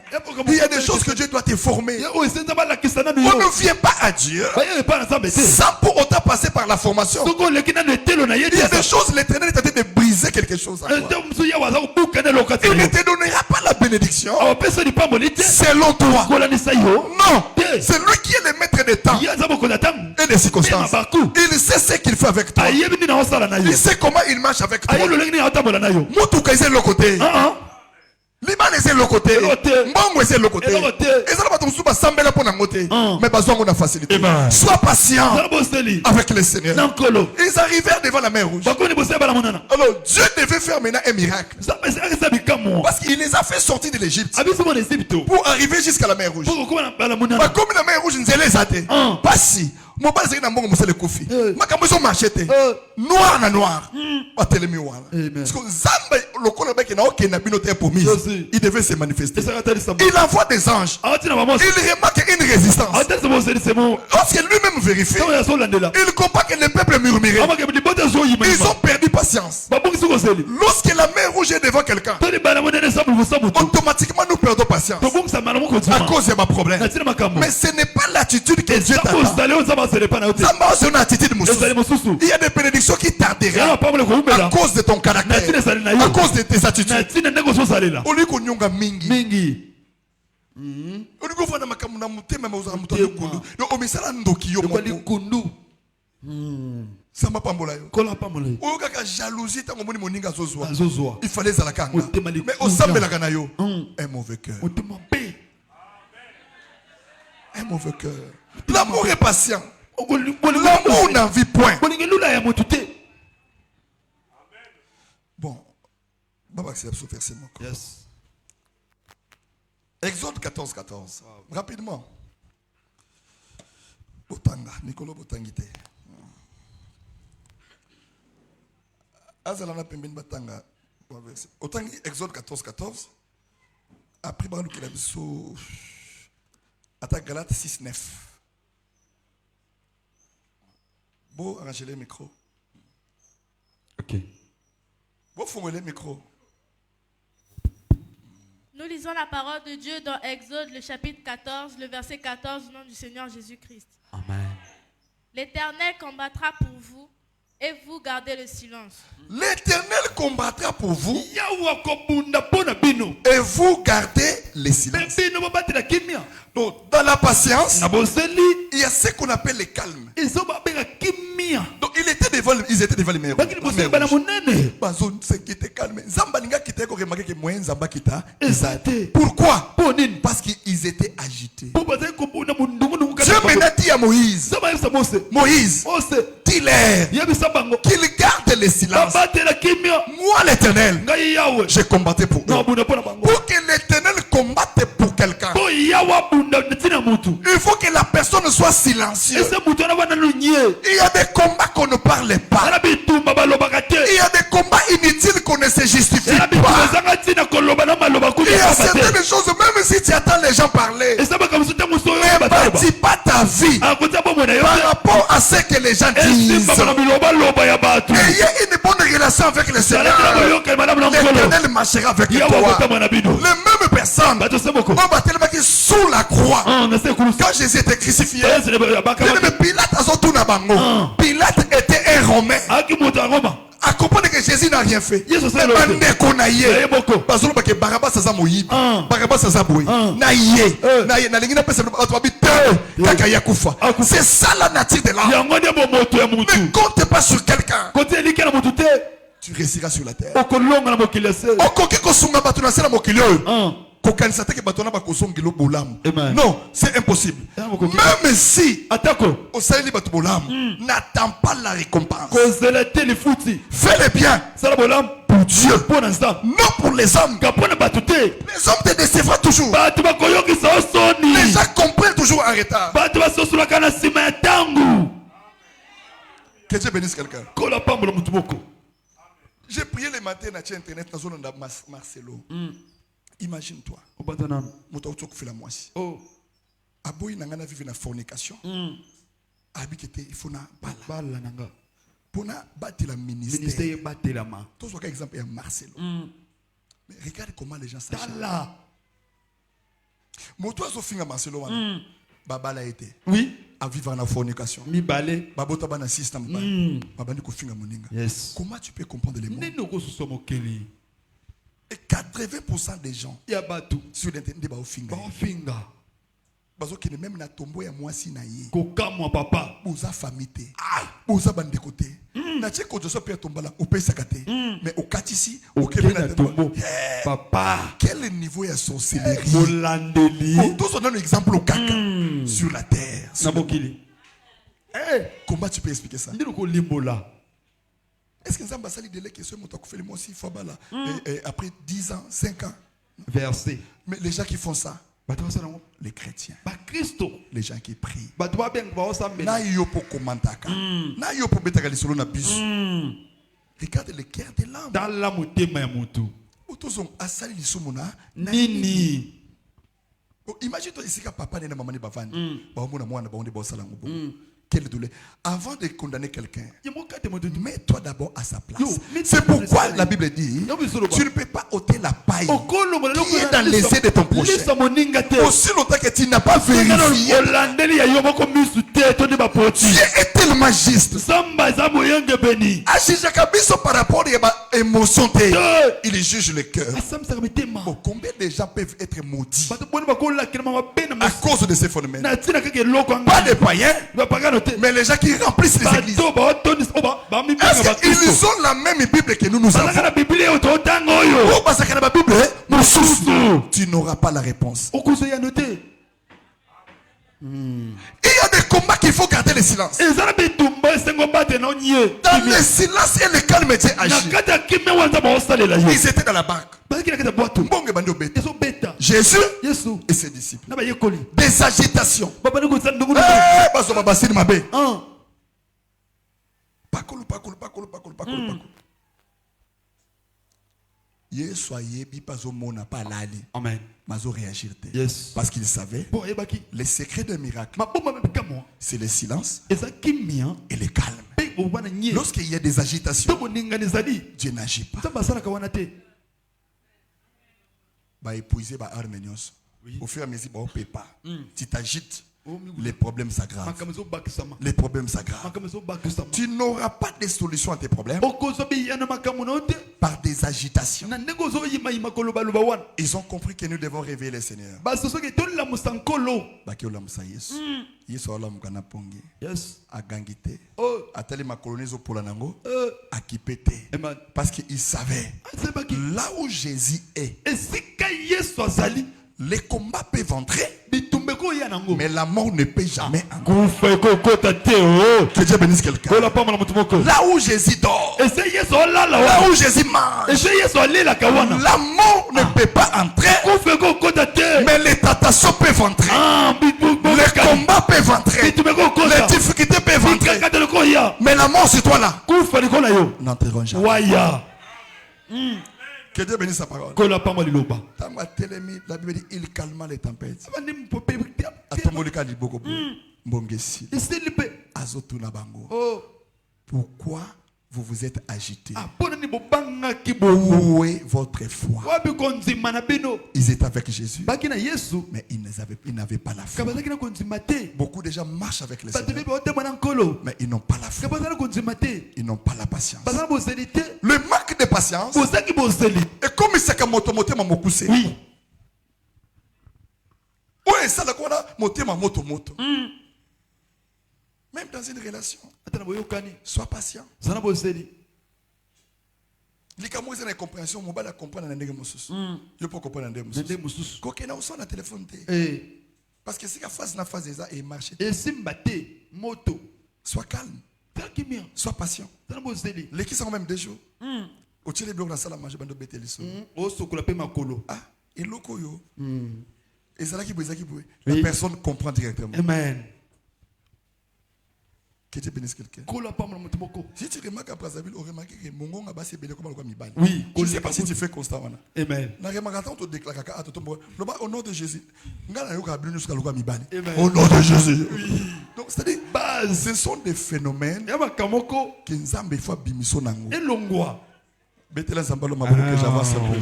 S1: Il y a des choses que Dieu doit te former.
S2: ye oyo esenza balakisa nanu
S1: On
S2: yo
S1: ne vient pas à Dieu
S2: baye epa na nzambe te
S1: sans pour autant passer par la formation.
S2: soki oleki nanu etelo na ye
S1: Il y a des choses, l'Éternel est en train de briser quelque chose à toi.
S2: te mosusu yawe aza kobuka na elokati
S1: Il
S2: na
S1: ne
S2: yo
S1: te donnera pas la bénédiction
S2: awapesa lipamboli te
S1: selon toi.
S2: kolanisa yo
S1: Non,
S2: Yes.
S1: c'est lui qui est le maître des temps
S2: ye aza bokonzi ntango
S1: et des circonstances.
S2: mabaku
S1: Il sait ce qu'il fait avec toi.
S2: ayebi nini aosala na yo
S1: Il sait comment il marche avec toi.
S2: aye lolenge nini aotambola na yo
S1: Mutuka eza le côté. Liban eza le côté.
S2: Eloko te.
S1: Mbongo eza le côté.
S2: Eloko te.
S1: Eza bato mususu basambela pona ngote.
S2: Ah.
S1: Mais bazwango na facilité.
S2: Amen.
S1: Sois patient
S2: zala boseli
S1: avec le Seigneur.
S2: na nkolo
S1: Ils arrivèrent devant la mer rouge.
S2: bakoni boseli bala monana
S1: Alors Dieu devait faire maintenant un miracle.
S2: nzambe esekakisa bikamwa
S1: Parce qu'il les a fait sortir de l'Égypte
S2: abiso mona esipito
S1: pour arriver jusqu'à la mer rouge.
S2: mpo kokoma na bala monana
S1: Comme la mer rouge nzela eza te.
S2: Ah.
S1: Pasi. Mobali ezali na mbongo mosala ekufi. Makambo ezomarche te.
S2: Eh.
S1: Noir na noir. Batelemi wana.
S2: Amen.
S1: Parce que Nzambe lokola baki na okenda bino te promise.
S2: Yes.
S1: Il devait se manifester.
S2: esaka talisa
S1: Il envoie des anges.
S2: awatina bamosi
S1: Il remarque une résistance.
S2: awatalisa boselisemo
S1: Lorsque lui-même vérifie,
S2: ntango ya solandela
S1: il comprend que le peuple murmurait.
S2: amake libota ezoyima
S1: Ils ont perdu patience.
S2: babongisi koseli
S1: Lorsque la mer rouge est devant quelqu'un,
S2: toni bala monene esabu busabutu
S1: automatiquement nous perdons patience.
S2: tobongisa mala moko
S1: À
S2: nsima
S1: cause de ma problème.
S2: natina makambo
S1: Mais ce n'est pas l'attitude que Dieu
S2: eza
S1: t'attend.
S2: bozali oyo nzambe aselepa na yo te
S1: Zamba c'est une attitude mosusu.
S2: ezali mosusu
S1: Il y a des bénédictions qui
S2: yana
S1: tardera
S2: pamole
S1: à
S2: koumela
S1: cause de ton caractère,
S2: natina ezali na
S1: à
S2: yo
S1: cause de tes attitudes.
S2: natina ndenge ozosalela
S1: Au lieu qu'on nyonga mingi,
S2: mingi
S1: au lieu qu'on voit na makambo na mutema mais aux amuto
S2: Motema.
S1: kundu. Donc au misala ndoki yo
S2: ekwali
S1: moko.
S2: kundu
S1: Samba pambola yo.
S2: kola pamole
S1: Oyo kaka jalousie tango moni moninga zozwa.
S2: azozwa
S1: Il fallait zala kanga.
S2: Motema li
S1: Mais au
S2: kunga.
S1: sambela kana yo, un mauvais cœur.
S2: motema mpe
S1: Un mauvais cœur. L'amour est patient.
S2: L'amour
S1: L'amour n'en vit point.
S2: bolingi lula ya motu te
S1: Bon. Baba c'est le verset moko.
S2: yes
S1: Exode 14, 14. Rapidement. Botanga. Nicolo Botangite. Azalana Pembin Batanga. Otangi, Exode 14, 14. Après, Banou Kilabiso. Attaque Galate 6, 9. Bon, arrangez les micros.
S2: ok
S1: Bon, fongez les micros.
S5: Nous lisons la parole de Dieu dans Exode, le chapitre 14, le verset 14, au nom du Seigneur Jésus-Christ.
S2: amen
S5: L'Éternel combattra pour vous et vous gardez le silence.
S1: L'Éternel combattra pour vous
S2: yawe akobunda mpo na bino
S1: et vous gardez les silences.
S2: mpe bino bobatela kimia
S1: Donc, dans la patience,
S2: na bozeli
S1: il y a ce qu'on appelle le calme.
S2: ezo babenga kimia
S1: Donc, ils étaient devant les mers.
S2: bakili bozeli bana monene
S1: Bazone se quitte calme. Zamba linga quitte ko remarquer que moyen Zamba kita.
S2: eza te
S1: Pourquoi?
S2: mpo nini
S1: Parce qu'ils étaient agités.
S2: mpo bazali kobunda mondungunungu
S1: Dieu maintenant dit à Moïse,
S2: zamba yebisa mose
S1: Moïse,
S2: mose
S1: dis-leur
S2: yebisa bango
S1: qu'ils gardent le silence.
S2: babatela kimia
S1: Moi l'Éternel,
S2: ngai yawe
S1: j'ai combatté pour eux.
S2: nabunda mpo na bango
S1: Pour que l'Éternel combatte pour quelqu'un,
S2: mpo yawe abunda ntina mutu
S1: il faut que la personne soit silencieuse.
S2: ese mutu ana bana lunye
S1: Il y a des combats qu'on ne parle pas.
S2: ana bitumba balobaka te
S1: Il y a des combats inutiles qu'on ne se justifie
S2: eza bitumba
S1: pas.
S2: ezanga ntina koloba na maloba
S1: Il y a
S2: kuliaka te
S1: certaines choses, même si tu attends les gens parler,
S2: eza makambo ntango mosu oyo
S1: ne
S2: bataloba
S1: bâtis pas ta vie
S2: akotia bomoi na yo
S1: par
S2: te
S1: rapport à ce que les gens disent.
S2: esimba baka bilobaloba ya bato
S1: Ayez une bonne relation avec le
S2: zalakela
S1: Seigneur.
S2: boyokani malamu na nkolo
S1: L'Éternel marchera avec
S2: yawe
S1: toi.
S2: akotama na bino
S1: Les mêmes personnes,
S2: bato se moko
S1: on va tellement que sous la croix,
S2: na se kulusa
S1: quand Jésus était crucifié,
S2: bakaba
S1: Pilate a son tour na bango. Pilate était un Romain.
S2: aki moto ya roma
S1: À comprendre que que Jésus n'a rien fait.
S2: Yesu
S1: Mais
S2: asala
S1: bande konaye.
S2: Naye boko.
S1: Bazolo ba ke Barabas aza moyibi.
S2: Ah.
S1: Barabas aza boy.
S2: Ah.
S1: Na ye.
S2: Eh.
S1: Na ye na lingi na pesa bato babite. Kaka yakufa.
S2: Akufa.
S1: C'est ça la nature de l'homme.
S2: yango nde bomoto ya
S1: Ne
S2: mutu
S1: compte pas sur quelqu'un.
S2: kote eliki na mutu te
S1: Tu réussiras sur la terre.
S2: okolonga na mokili ya se
S1: Okoki kosunga bato na se na mokili oyo.
S2: Ah.
S1: Kokanisa te ke bato na bakozongela bolamu.
S2: Amen.
S1: Non, c'est impossible.
S2: Ah, okoki.
S1: Même si
S2: atako
S1: osaleli bato bolamu, n'attends pas la récompense.
S2: kozela te lifuti
S1: Fais le bien
S2: sala bolamu
S1: pour Dieu,
S2: mpo na nzambe
S1: non pour les hommes.
S2: ka mpo na bato te
S1: Les hommes te décevront toujours.
S2: bato bakoyokisa yo soni
S1: Les gens comprennent toujours en retard.
S2: bato basosolaka na nsima ya ntango
S1: Que Dieu bénisse quelqu'un.
S2: kola pambola mutu moko
S1: J'ai prié le matin na internet dans zone de Marcelo. Imagine-toi.
S2: obata nanu
S1: Moto auto fila mwasi.
S2: oh
S1: Aboyi nangana vivre na fornication. Habite il faut na bala.
S2: bala nanga
S1: Pona battre la
S2: ministère
S1: ministère.
S2: ebatelama
S1: Tous par exemple un Marcelo. Mais regarde comment les gens s'acharnent.
S2: tala
S1: Moto azo finga Marcelo wana. Babala été.
S2: oui
S1: À vivre en fornication.
S2: mibale
S1: Babota bana system ba. Babandi ko finga moninga.
S2: yes
S1: Comment tu peux comprendre les mots?
S2: nini okosusa mokili
S1: Et 80% des gens
S2: ya bato
S1: sur l'internet ba finga.
S2: baofinga
S1: Bazo qui même na tombo ya mwasi na ye.
S2: kokamwa papa
S1: Boza famité. Boza bande côté. Na tcheko je sois tombala au pesa kate. Mais au katisi au
S2: oke
S1: kebe
S2: na
S1: na
S2: tombo
S1: tombo.
S2: papa
S1: Quel niveau ya sorcellerie.
S2: molandeli
S1: Tous on donne un exemple au caca sur la terre.
S2: na mokili
S1: Comment tu peux expliquer ça?
S2: ndini kolimbola
S1: Est-ce que Nzamba sali de la question mon fait moi aussi fabala et après 10 ans, 5 ans.
S2: verset
S1: Mais les gens qui font ça,
S2: bato basala yango
S1: les chrétiens,
S2: bakristo
S1: les gens qui prient.
S2: bato babenga baosambela
S1: Na yo po komandaka. Na yo po betaka lisolo na biso. Regarde le cœur de l'âme.
S2: tala motema ya motu
S1: Otozong asali lisomona.
S2: nini
S1: Imagine toi ici que papa n'est maman n'est pas fan. Bah on a moi on a bon des bons Quelle douleur. Avant de condamner quelqu'un,
S2: yemokate motu
S1: mets-toi d'abord à sa place.
S2: Yo, mets-toi
S1: C'est
S2: dans
S1: pourquoi
S2: le
S1: la Bible dit
S2: Yo, bisolo ba.
S1: tu ne peux pas ôter la paille
S2: okolongola
S1: qui est dans les yeux de ton prochain.
S2: lisa moninga te
S1: Aussi longtemps que tu n'as pas vérifié.
S2: olandeli ya yo moko misu te to nde bapoti
S1: Dieu est tellement juste.
S2: samba eza moyenge beni
S1: Ajijaka biso par rapport à émotion.
S2: Te.
S1: Il juge le cœur.
S2: asambisaka mitema
S1: Bon, combien de gens peuvent être maudits
S2: bato boni bakolakela mabe
S1: à cause de ces phénomènes?
S2: na ntina kaka eloko
S1: Pas des païens,
S2: bapagano te
S1: mais les gens qui remplissent les églises.
S2: bato baotondisa bamibanga
S1: Est-ce qu'ils
S2: bakristo
S1: ont la même Bible que nous
S2: bazaka
S1: avons?
S2: na biblia oyo tootanga oyo
S1: Oh, parce que dans la Bible,
S2: mosusu
S1: tu n'auras pas la réponse.
S2: okozoyano te
S1: Il y a des combats qu'il faut garder le silence.
S2: eza na bitumba esengo bate na onye
S1: Dans le silence et le calme, Dieu
S2: na
S1: agit.
S2: kati ya kimia wanza baosalela yo
S1: Ils étaient dans la barque.
S2: bazaki na kati ya bwato
S1: Mbonge bandi obeta.
S2: ezobeta
S1: Jésus
S2: yesu
S1: et ses disciples.
S2: na bayekoli
S1: Des agitations.
S2: babandi kozala ndungu
S1: Eh, bazo babasini mabe. Pakolo. Yesu ayebi bazo mona pa lali.
S2: amen
S1: Mazo réagir te.
S2: yes
S1: Parce qu'il savait
S2: po oyebaki
S1: le secret d'un miracle,
S2: maboma mepekamwa
S1: c'est le silence
S2: eza kimia
S1: et le calme.
S2: mpe obana nye
S1: Lorsqu'il y a des agitations,
S2: to boningani ezali
S1: Dieu n'agit pas.
S2: nzambe asalaka wana te
S1: Bah épuiser bah arme nyonso. Au fur et à mesure bah on peut pas. Tu t'agites,
S2: Oh,
S1: les problèmes s'aggravent.
S2: makambo ezobakisama
S1: Les problèmes s'aggravent.
S2: makambo ezobakisama
S1: Tu n'auras pas de solution à tes problèmes
S2: okozwa biyana makambo na yo te
S1: par des agitations.
S2: na ndenge ozoyimayima kolobaloba wana
S1: Ils ont compris que nous devons réveiller le Seigneur.
S2: basi soki tolamusa nkolo
S1: Baki olamusa Yesu. Yesu olamuka na pongi.
S2: yes
S1: Agangi te.
S2: oh
S1: Atali makolonie ezopola nango.
S2: euh
S1: Akipe te.
S2: amen
S1: Parce qu'il savait.
S2: asebaki
S1: Là où Jésus est,
S2: esika yesu azali
S1: les combats peuvent entrer,
S2: bitumbeko oya nango
S1: mais la mort ne peut jamais entrer.
S2: kufa ekokota te o
S1: Que Dieu bénisse quelqu'un.
S2: kola pamba na motu moko
S1: Là où Jésus dort,
S2: ese yesu olala
S1: là
S2: wana
S1: où Jésus mange,
S2: ese yesu alelaka wana
S1: la mort ne peut pas entrer,
S2: kufa ekokota te
S1: mais les tentations peuvent entrer. Les
S2: bitumbeko
S1: combats peuvent entrer. Les
S2: okota
S1: difficultés peuvent entrer.
S2: bikakateleko oya
S1: Mais la mort sur toi là,
S2: kufa likolo yo
S1: n'entreront jamais.
S2: waya
S1: Que Dieu bénisse sa parole.
S2: kola pamba liloba
S1: Tant que Télémi, la Bible dit il calma les tempêtes.
S2: abandi mpope
S1: Atombolika liboko bo. Mbongesi.
S2: esili mpe
S1: Azotuna bango.
S2: oh
S1: Pourquoi vous vous êtes agité.
S2: Pona ni bobanga ki bo.
S1: Où est votre foi?
S2: Wapi konzima na bino.
S1: Ils étaient avec Jésus,
S2: Baki na Yesu.
S1: mais ils n'avaient pas la foi.
S2: Kabazaki na konzima te.
S1: Beaucoup de gens marchent avec les
S2: Bato
S1: Seigneur,
S2: bebe ote mwana nkolo.
S1: mais ils n'ont pas la foi.
S2: Kabazaki na konzima te.
S1: Ils n'ont pas la patience.
S2: Bazana bozeli te.
S1: Le manque de patience
S2: Bozaki bozeli.
S1: est comme ça que motema mokuse.
S2: Oui.
S1: Ouais, ça là quoi là, motema moto. Même dans une relation,
S2: Atana boyokani.
S1: sois patient.
S2: Zana bozeli.
S1: Likambo eza na compréhension, mobala comprendre na ndenge mosusu. Yo pas comprendre na ndenge
S2: Nende
S1: mosusu.
S2: mususu.
S1: Koke na uso na téléphone te. Parce que si la phase na phase eza et marcher,
S2: Esimba te. Moto.
S1: sois calme,
S2: Taki mia.
S1: sois patient.
S2: Zana bozeli.
S1: Les qui sont même des jours. Au télé bloc dans la salle à manger bando beteli so.
S2: Osokola pe makolo.
S1: Ah, et loko yo. Et ça là qui bouge.
S2: Oui.
S1: La personne comprend directement.
S2: Amen.
S1: Que Dieu bénisse quelqu'un.
S2: Kola pa mwana moko.
S1: Si tu remarques à Brazzaville, on remarque que mongonga basi belé comme le mibali.
S2: Oui.
S1: Je ne sais pas si tu fais constat wana.
S2: Amen.
S1: Na remarque quand on déclare à tout tombe. Au nom de Jésus. Ngana yo ka blinu ska loka mibali.
S2: Amen.
S1: Au nom de Jésus.
S2: Oui.
S1: Donc c'est-à-dire
S2: Base.
S1: ce sont des phénomènes
S2: Yaba kamoko.
S1: que nzambe fois bimiso nango.
S2: Elongwa.
S1: Betela nzambalo maboko que j'avance un peu.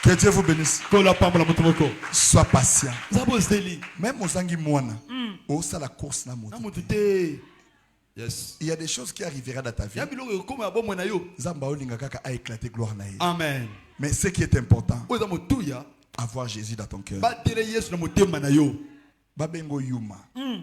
S1: Que Dieu vous bénisse.
S2: Kola pa mwana moko.
S1: Sois patient.
S2: Zana bozeli.
S1: Même aux angi mwana. Au ça la course na
S2: Na
S1: moto.
S2: mutu te. Yes.
S1: Il y a des choses qui arriveront dans ta vie.
S2: Ya biloko ekoma bomo na yo.
S1: Zamba olinga kaka a éclaté gloire na ye.
S2: Amen.
S1: Mais ce qui est important,
S2: Oza motuya.
S1: avoir Jésus dans ton cœur.
S2: Batele Yesu na motema na yo.
S1: Babengo yuma.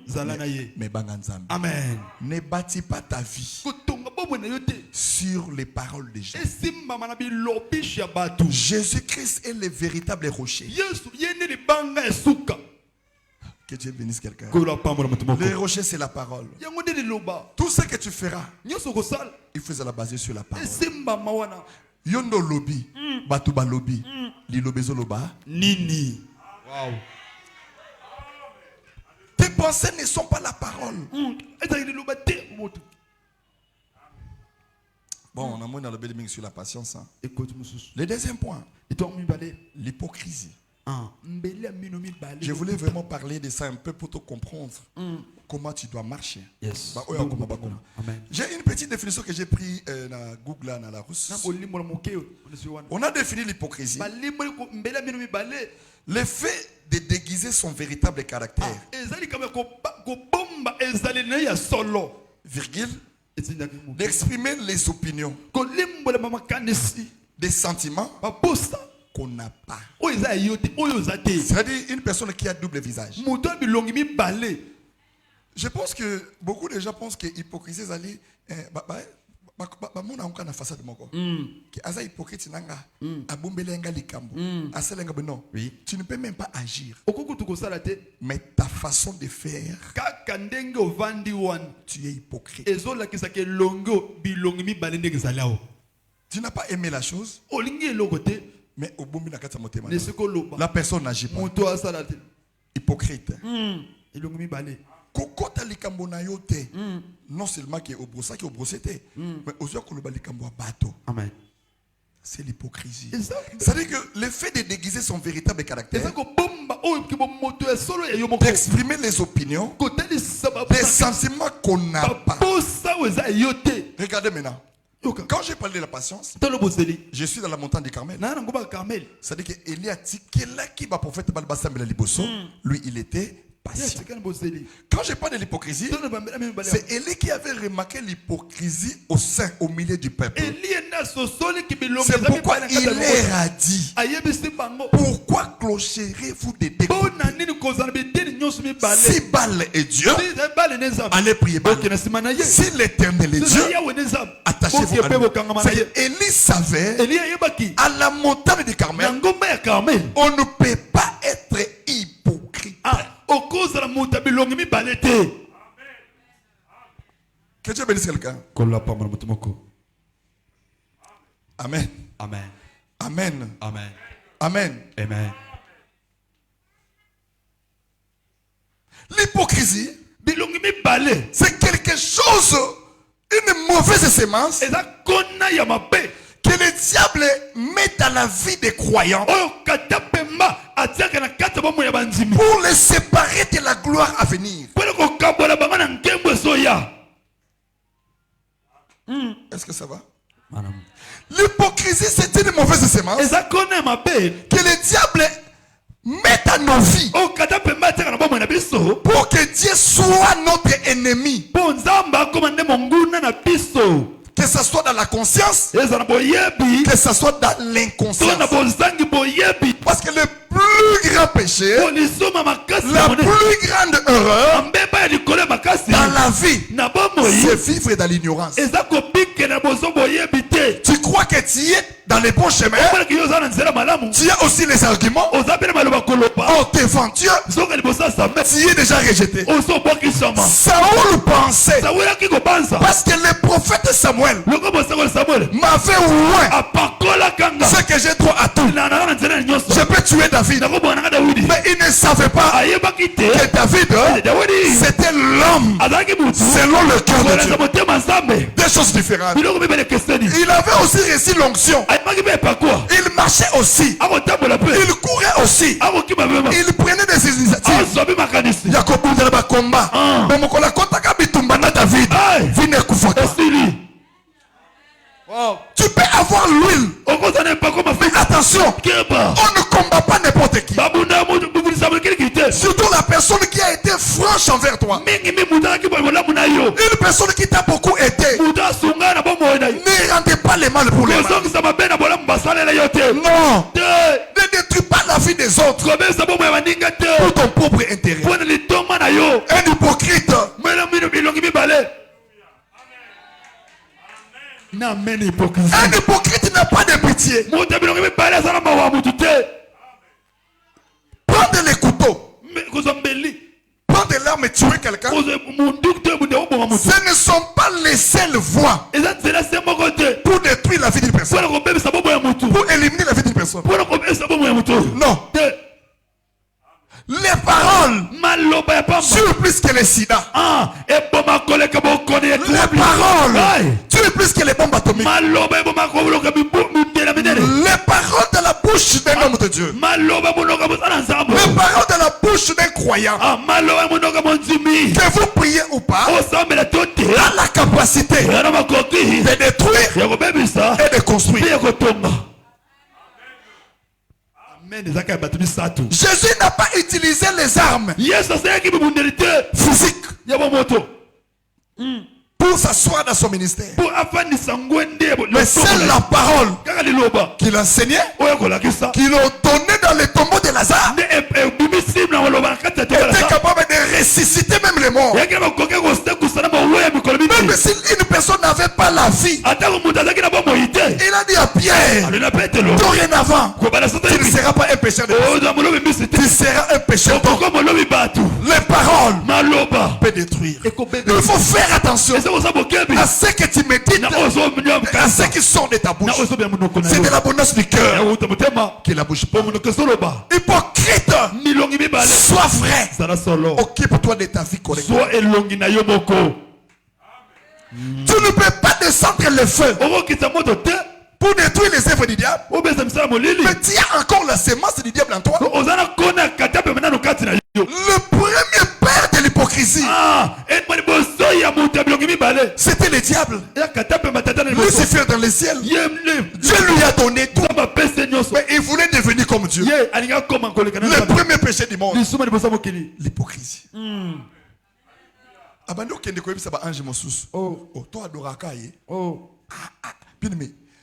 S2: Zala na ye.
S1: Mais banga nzambe.
S2: Amen.
S1: Ne bâtis pas ta vie
S2: Kotonga bomo na yo te.
S1: sur les paroles des gens.
S2: Esimba mana bilobishi ya batu.
S1: Jésus-Christ est le véritable rocher.
S2: Yesu yene libanga esuka.
S1: Que Dieu bénisse quelqu'un.
S2: Kola pa mwana moko.
S1: Le rocher, c'est la parole.
S2: Yango nde liloba.
S1: Tout ce que tu feras,
S2: Nyoso kosala.
S1: il faut la baser sur la parole.
S2: Esimba mawana.
S1: Yondo lobby, batuba lobby, lilobezo loba.
S2: Nini. Wow.
S1: Tes pensées ne sont pas la parole.
S2: Ezali liloba te moto.
S1: Bon, on a moins dans le bel sur la patience. Hein.
S2: Écoute mususu.
S1: Le deuxième point,
S2: Ito mibale.
S1: l'hypocrisie.
S2: Mbele ya mino mibale.
S1: Je voulais vraiment parler de ça un peu pour te comprendre comment tu dois marcher.
S2: Yes.
S1: Bah, oya koma bakoma.
S2: Amen.
S1: J'ai une petite définition que j'ai pris dans Google, là, dans la Rousse.
S2: Na bolimo la moke onesi wana.
S1: On a défini l'hypocrisie.
S2: Balimo ko mbele ya mino mibale.
S1: Le fait de déguiser son véritable caractère,
S2: Ezali kama ko bomba ezali na ya solo.
S1: virgule,
S2: Ezindaki mo.
S1: d'exprimer les opinions,
S2: Ko limbo la mama kanesi.
S1: des sentiments
S2: Ba posta.
S1: qu'on n'a pas.
S2: Oyo eza yote, oyo zate.
S1: C'est-à-dire une personne qui a double visage.
S2: Moto bilongi mibale.
S1: Je pense que beaucoup de gens pensent que l'hypocrisie, mon onka na façade moko qui aza hypocrite nanga abombele nga likambo asalenga non
S2: Oui.
S1: tu ne peux même pas agir
S2: Okukutu kosala te.
S1: mais ta façon de faire
S2: Kaka ndenge ovandi wan.
S1: tu es hypocrite
S2: Ezolakisa ke longo bilongi mibale ndenge ezali awo.
S1: tu n'as pas aimé la chose
S2: Olingi eloko te.
S1: mais au bombi na kati ya motema
S2: Nesiko loba.
S1: la personne n'agit pas
S2: Moto asala te.
S1: hypocrite
S2: Elongi mibale.
S1: kokota likambo na yo te non seulement que obrosaki obrosé te mais ozwa koloba likambo ya bato
S2: Amen.
S1: c'est l'hypocrisie
S2: Exact.
S1: c'est-à-dire que le fait de déguiser son véritable caractère
S2: Ezako bomba oyo ki moto ya solo ya yo moko.
S1: d'exprimer les opinions
S2: Kotalisa ba
S1: des sentiments qu'on n'a pas.
S2: posa weza yote.
S1: Regardez maintenant.
S2: Yoka.
S1: Quand j'ai parlé de la patience,
S2: Tolo boseli.
S1: je suis dans la montagne du Carmel.
S2: Na ngoba Carmel.
S1: C'est-à-dire que Élie a dit qu'il a qui va prophète Balbasambela Liboso. Lui, il était patient.
S2: Yes, kan boseli.
S1: Quand je parle de l'hypocrisie,
S2: Tolo bambela mibale.
S1: c'est Élie qui avait remarqué l'hypocrisie au milieu du peuple.
S2: Elie na sosoli ki bilongi.
S1: C'est pourquoi il leur a dit,
S2: Ayebisi bango.
S1: pourquoi clocherez-vous des décors?
S2: Bona nini kozana biteni nyonso mibale.
S1: Si Baal est Dieu,
S2: Si bale nezam.
S1: allez prier Baal.
S2: Ok na simana ye.
S1: Si l'Éternel est Dieu,
S2: Yawe nezam.
S1: attachez-vous à lui.
S2: lui.
S1: C'est Élie savait,
S2: Elie ayebaki.
S1: à la montagne du
S2: Na
S1: Carmel,
S2: ngomba ya Carmel.
S1: on ne peut pas être hypocrite.
S2: Okozala moto ya bilongi mibale te.
S1: Que Dieu bénisse quelqu'un.
S2: Kola pa moto moko.
S1: Amen.
S2: Amen.
S1: Amen.
S2: Amen.
S1: Amen.
S2: Amen.
S1: L'hypocrisie,
S2: Bilongi mibale.
S1: c'est quelque chose, une mauvaise sémence
S2: Eza kona ya mabe.
S1: que le diable met dans la vie des croyants
S2: Oyo kata pemba atiaka na kata bomo ya banzimi.
S1: pour les séparer de la gloire à venir.
S2: Pwele kokambola bango na nkembo ezoya.
S1: Est-ce que ça va? L'hypocrisie, c'est une mauvaise sémence que le diable met à nos vies pour que Dieu soit notre ennemi. Que ce soit dans la conscience, que ce soit dans l'inconscience. Parce que le plus grand péché, la plus grande erreur dans la vie, c'est vivre dans l'ignorance. Tu crois que tu es dans les bons chemins, tu as aussi les arguments. On te vend Dieu, tu es déjà rejeté. Saoul pensait, parce que le prophète Samuel m'avait oint ce que j'ai droit à tout. Je peux tuer David, mais il ne savait pas que David c'était l'homme selon le cœur de Dieu. Des choses différentes. Il avait aussi reçu l'onction. Il marchait aussi. Il courait aussi. Il prenait des initiatives. Il y a un combat. Mais mon David. Tu peux avoir l'huile. Mais attention, on ne combat pas n'importe qui. Surtout la personne qui a été franche envers toi. Une personne qui t'a beaucoup aidé. Ne rendez pas les mal pour les mal. Non. Ne détruis pas la vie des autres pour ton propre intérêt. Un hypocrite. Un hypocrite n'a pas de pitié. Prendre les couteaux, prendre des larmes et tuer quelqu'un, ce ne sont pas les seules voies pour détruire la vie d'une personne, pour éliminer la vie d'une personne. Non. Les paroles tuent plus que les sida. Les paroles tuent plus que les bombes atomiques. Les paroles de la bouche d'un homme de Dieu, les paroles de la bouche d'un croyant, que vous priez ou pas, a la capacité de détruire et de construire. Jésus n'a pas utilisé les armes physiques pour s'asseoir dans son ministère. Mais c'est la parole qu'il enseignait, qu'il a donnée dans les tombeaux de Lazare. Il était capable de ressusciter même les morts. Même si une personne n'avait pas la vie, il a dit à Pierre, dorénavant, tu ne seras pas un pécheur de personne. Tu seras un pécheur d'homme. Les paroles peuvent détruire. Il faut faire attention à ce que tu médites, à ce qui sort de ta bouche. C'est de l'abondance du cœur que la bouche parle. Hypocrite, sois vrai. Occupe-toi de ta vie correctement. Tu ne peux pas descendre le feu pour détruire les œuvres du diable. Mais tu as encore la sémence du diable en toi. Le premier père de l'hypocrisie, c'était le diable. Lucifer dans le ciel, Dieu lui a donné tout, mais il voulait devenir comme Dieu. Le premier péché du monde, l'hypocrisie.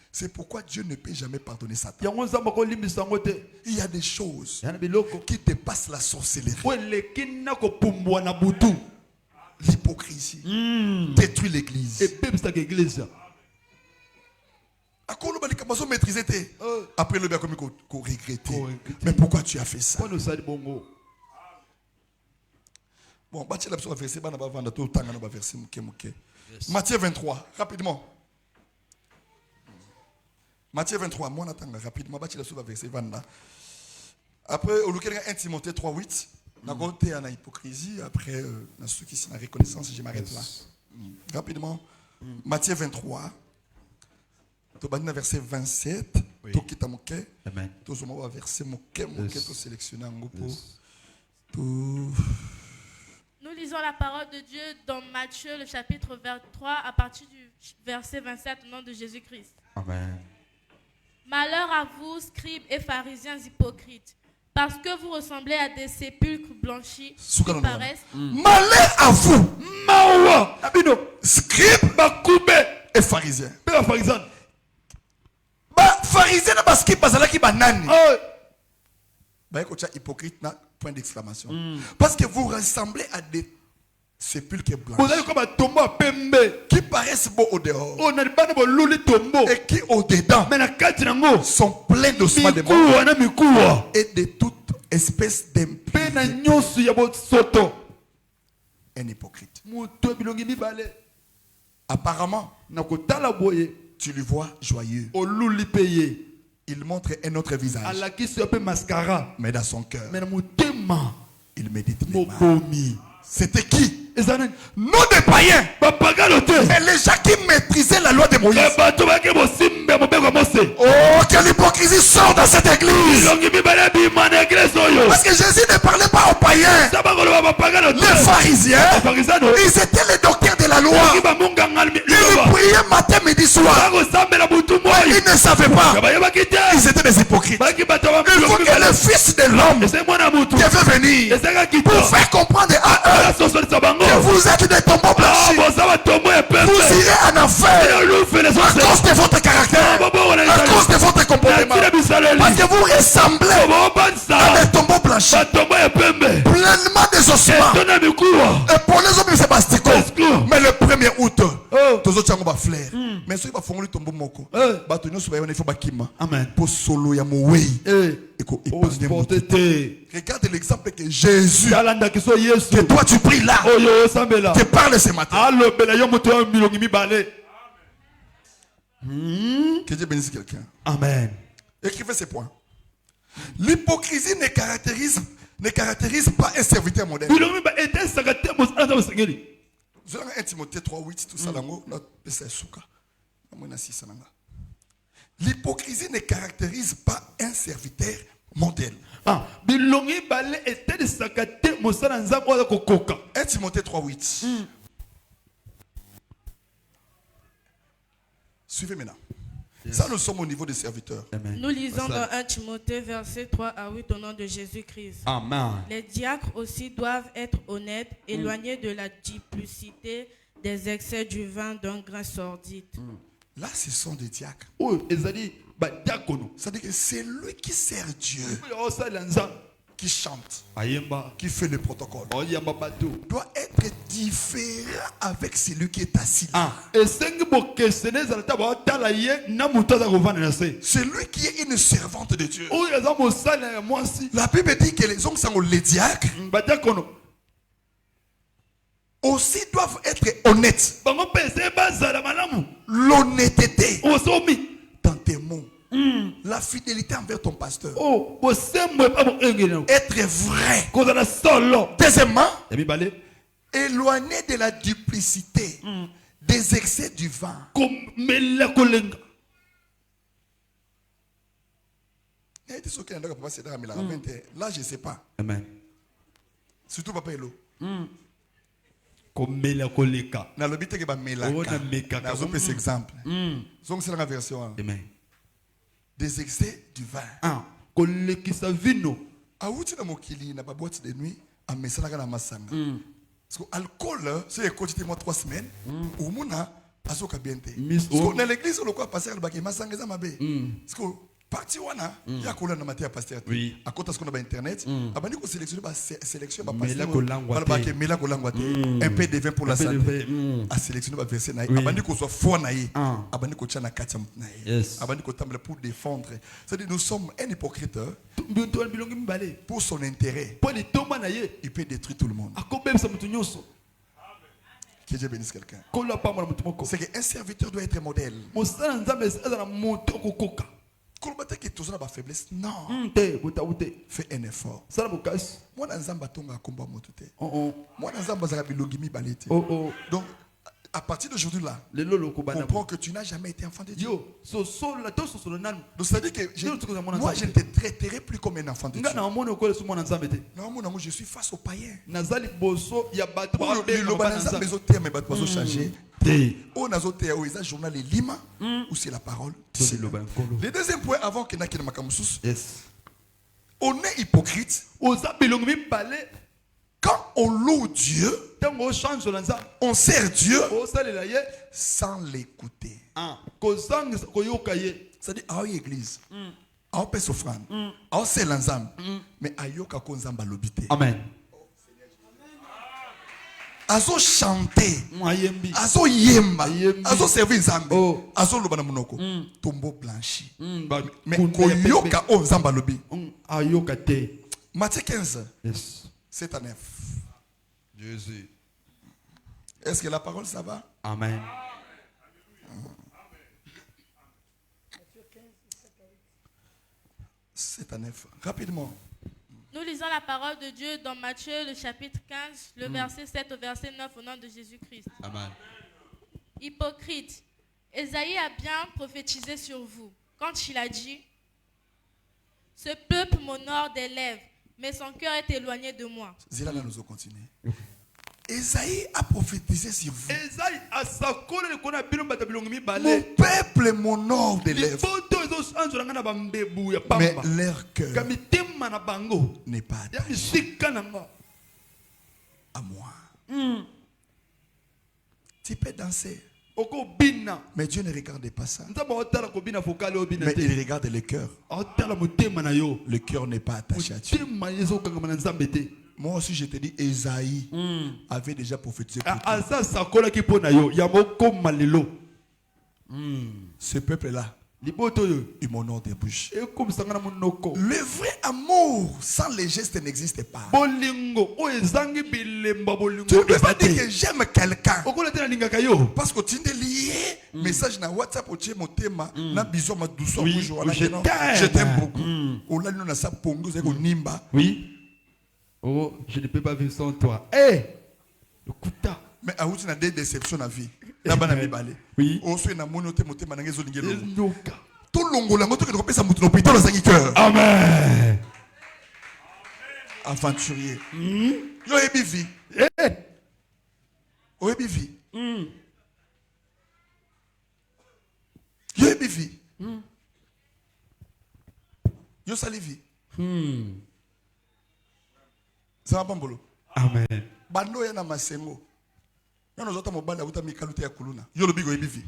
S1: C'est pourquoi Dieu ne peut jamais pardonner Satan. Il y a des choses qui dépassent la sorcellerie. L'hypocrisie détruit l'église. Après le bien comme qu'on regrettait. Mais pourquoi tu as fait ça? Bon, Matthieu 23, rapidement. Matthieu 23, moi j'attends rapidement. Après, au lieu de 1 Timothée 3, 8, on a la hypocrisie. Après, ceux qui sont en reconnaissance, je m'arrête là. Rapidement. Matthieu 23, verset 27. Amen. Verset sélectionné en groupe.
S5: Nous lisons la parole de Dieu dans Matthieu, le chapitre 23, à partir du verset 27 au nom de Jésus-Christ.
S2: Amen.
S5: Malheur à vous, scribes et pharisiens hypocrites, parce que vous ressemblez à des sépulcres blanchis qui paraissent.
S1: Malheur à vous,
S2: Mawa. Abino.
S1: scribes
S2: Bakube.
S1: et pharisiens.
S2: Père pharisien.
S1: Pharisiens na bascribes bazalaki banani.
S2: Oh.
S1: Bah écoute, hypocrite na point d'exclamation. Parce que vous ressemblez à des sépulcres
S2: Vous allez
S1: blanches
S2: comme un tombeau à pembe.
S1: qui paraissent beaux au dehors
S2: On a pas de loli tombeau.
S1: et qui au dedans
S2: Mais la carte nango.
S1: sont pleins d'ossements de mort
S2: Mikuwa na mikuwa.
S1: et de toute espèce
S2: Pe na
S1: d'impureté.
S2: nyosu ya bo soto.
S1: Un hypocrite.
S2: Muto bilongi mibale.
S1: Apparemment,
S2: Na kotala boye.
S1: tu le vois joyeux.
S2: Oluli peye.
S1: Il montre un autre visage.
S2: Alakisi un peu mascara.
S1: Mais dans son cœur,
S2: Mais na mutema.
S1: il médite le mal.
S2: Mokomi.
S1: C'était qui?
S2: Ezana.
S1: Non des païens.
S2: Papagalo te.
S1: Et les gens qui maîtrisaient la loi de Moïse.
S2: Bato bake bosimbe mobeko mose.
S1: Oh, quelle hypocrisie sort dans cette église.
S2: Bilongi mibale bimana église oyo.
S1: Parce que Jésus ne parlait pas aux païens.
S2: Sabagolo papagalo te.
S1: Les pharisiens,
S2: Pharisano.
S1: ils étaient les docteurs de la loi.
S2: Kiba munga ngalmi.
S1: Ils priaient matin, midi, soir.
S2: Bago sambela butu
S1: Mais
S2: moyi.
S1: ils ne savaient pas.
S2: Kabaya bakite.
S1: Ils étaient des hypocrites.
S2: Baki bato ba
S1: Il faut
S2: bilongi
S1: que le
S2: mibale.
S1: Fils de l'homme
S2: C'est moi na mutu.
S1: devait venir
S2: Ezaka kito.
S1: pour faire comprendre à eux
S2: La soso de sabango.
S1: que vous êtes des tombeaux
S2: Ah,
S1: blanchis.
S2: bon ça va tomber un peu.
S1: Vous irez en enfer à cause de votre caractère, à cause de votre comportement. Parce que vous ressemblez à des tombeaux blanchis, pleinement des ossements. Et pour les hommes, c'est bastico. Mais le 1er août, tous autres ont flair. Mais ceux qui font le tombeau moko, bato nyonso ba yona il faut bakima.
S2: Amen.
S1: Pour solo ya mowei. Regarde l'exemple que Jésus, que toi tu pries là, te parle ce matin. Que Dieu bénisse quelqu'un.
S2: Amen.
S1: Écrivez ces points. L'hypocrisie ne caractérise pas un serviteur modèle. Vous avez 1 Timothée 3:8, tout ça là, l'hypocrisie ne caractérise pas un serviteur modèle. 1 Timothée 3:8. Suivez maintenant. Ça, nous sommes au niveau des serviteurs.
S5: Nous lisons dans 1 Timothée, verset 3 à 8, au nom de Jésus-Christ.
S2: Amen.
S5: Les diacres aussi doivent être honnêtes, éloignés de la duplicité, des excès du vin, d'un grain sordide.
S1: Là, ce sont des diacres. C'est-à-dire que c'est lui qui sert Dieu, qui chante, qui fait le protocole, doit être différent avec celui qui est assis là. C'est lui qui est une servante de Dieu. La Bible dit que les hommes sont les diacres aussi doivent être honnêtes. L'honnêteté dans tes mots. La fidélité envers ton pasteur. Être vrai. Deuxièmement, éloigné de la duplicité, des excès du vin. Là, je ne sais pas.
S2: Amen.
S1: Surtout Papa Elo.
S2: Amen.
S1: Des excès du vin. Aouti na mokili na boîte de nuit à mesana na masanga. Parce que alcool c'est côté moi 3 semaines au mona azoka biente. Parce que dans l'église le quoi passer le baké masanga za mabe. Parce que parti wana ya kola na maté pasteur. À côté ce qu'on a ba internet, abandi ko sélectionner ba sélection ba pasteur. Ba baké mela ko langwa un peu de vin pour la santé. À sélectionner ba verset na abandi ko soit fort na ye. Abandi ko tchana katia na ye. Abandi ko tamble pour défendre. C'est-à-dire nous sommes un hypocrite. Pour son intérêt, il peut détruire tout le monde. Que Dieu bénisse quelqu'un. C'est qu'un serviteur doit être modèle. Faiblesse. Non. Fais un effort. Donc, à partir d'aujourd'hui là, comprends que tu n'as jamais été enfant de Dieu. Donc c'est-à-dire que moi je ne te traiterai plus comme un enfant de Dieu. Non, moi je suis face aux païens. On a zoté au journal les Lima ou c'est la parole. Le deuxième point avant que n'a makamusus.
S2: Yes.
S1: On est hypocrite. Quand on loue Dieu, on sert Dieu sans l'écouter. C'est-à-dire, à l'église, à paix offrande, à c'est l'ensemble, mais à yoka konzamba lobité.
S2: Amen.
S1: Azo chanter, azo yemba, azo servir nzambe, azo loba na munoko, tombeau blanchi. Mais koyoka o nzamba lobi.
S2: Ayoka te.
S1: Matthieu 15,
S2: Yes.
S1: 7 à 9.
S2: Jésus.
S1: Est-ce que la parole ça va?
S2: Amen.
S1: C'est à 9. Rapidement.
S5: Nous lisons la parole de Dieu dans Matthieu, le chapitre 15, le verset 7 au verset 9, au nom de Jésus-Christ.
S2: Amen.
S5: Hypocrite, Ésaïe a bien prophétisé sur vous quand il a dit « Ce peuple m'honore des lèvres, mais son cœur est éloigné de moi. »
S1: Zilana nous a continué. Esaïe a prophétisé sur vous. Mon peuple m'honore des lèvres, mais leur cœur n'est pas attaché à moi. Tu peux danser, mais Dieu ne regarde pas ça. Mais il regarde le cœur. Le cœur n'est pas attaché à Dieu. Moi aussi, je te dis, Esaïe avait déjà prophétisé pour toi. Ce peuple-là, il m'honore des bouches. Le vrai amour sans les gestes n'existe pas. Tu ne peux pas dire que j'aime quelqu'un parce que tu es lié. Message na WhatsApp, tu es mon thème, na bisou ma douceur, je t'aime beaucoup.
S2: Oui. Oh, je ne peux pas vivre sans toi. Eh, le kuta.
S1: Mais à où tu as des déceptions à vie.
S2: Oui.
S1: Amen. Aventurier. Yo ebi vie. Yo ebi vie. Yo ebi vie. Yo sali vie. Ça va bambolo.
S2: Amen.
S1: Bando ya na masengo. Yo no zota mobala uta mikalute ya kuluna. Yo lobi go ebi vie.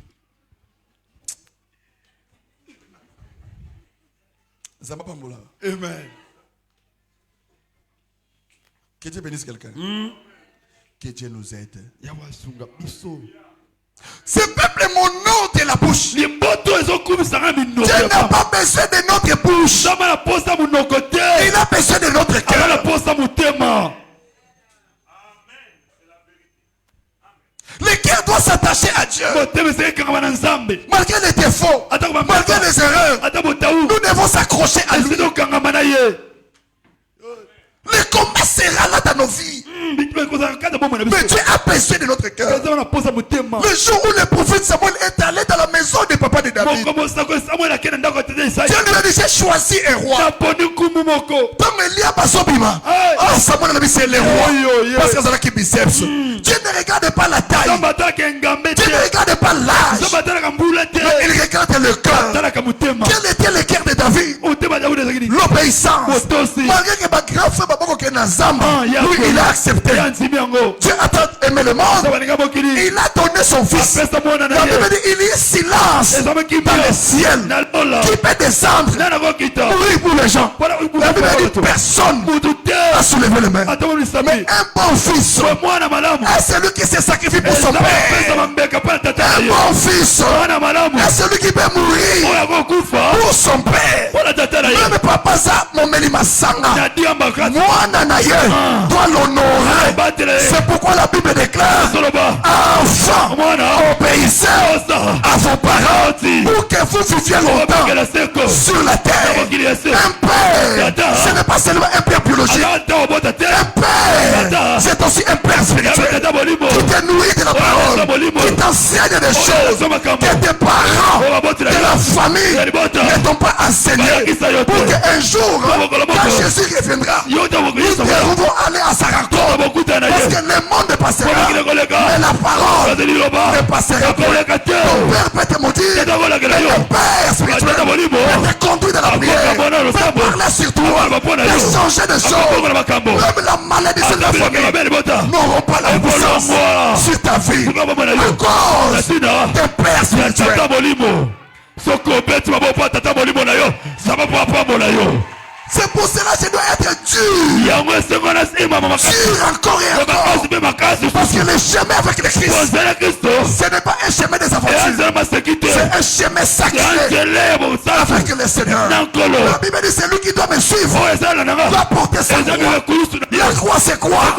S1: Ça va bambolo.
S2: Amen.
S1: Que Dieu bénisse quelqu'un. Que Dieu nous aide.
S2: Yawasunga biso.
S1: Ce peuple est mon nom de la bouche. Dieu n'a pas besoin de notre bouche. Il a besoin de notre cœur. Le cœur doit s'attacher à Dieu. Malgré les défauts, malgré les erreurs, nous devons s'accrocher à lui. Le combat sera là dans nos vies. Mais Dieu a besoin de notre cœur. Le jour où le prophète Samuel est allé dans la maison de papa de David, Dieu lui a dit, j'ai choisi un roi. Comme Elia Basobima, Samuel a dit, c'est le roi. Parce que c'est là qui biceps. Dieu ne regarde pas la taille. Dieu ne regarde pas l'âge. Mais il regarde le cœur. Quel était le cœur de David? L'obéissance. Malgré que ma grand frère lui, il a accepté. Dieu a aimé le monde. Il a donné son fils. La Bible dit, il y a silence dans le ciel qui peut descendre mourir pour les gens. La Bible dit, personne n'a soulevé les mains. Mais un bon fils est celui qui s'est sacrifié pour son père. Un bon fils est celui qui peut mourir pour son père. Même papa ça, mon Melima Sanga, moi Nanaye doit l'honorer. C'est pourquoi la Bible déclare, enfants, obéissez à vos parents pour que vous viviez longtemps sur la terre. Un père, ce n'est pas seulement un père biologique. Un père, c'est aussi un père spirituel qui te nourrit de la parole, qui t'enseigne des choses que tes parents de la famille ne t'ont pas enseigné, pour qu'un jour, quand Jésus reviendra, nous devons aller à sa rencontre, parce que le monde passera, mais la parole ne passerait plus. Ton père peut te maudire. Ton père spirituel peut te conduire dans la prière. Peut parler sur toi. Peut changer de choses. Même la malédiction de la famille n'auront pas la puissance sur ta vie. À cause des pères spirituels. C'est pour cela que je dois être dur. Dur encore et encore. Parce que le chemin avec le Christ, ce n'est pas un chemin des aventures. C'est un chemin sacré avec le Seigneur. La Bible dit c'est lui qui doit me suivre. Doit porter sa croix. La croix c'est quoi?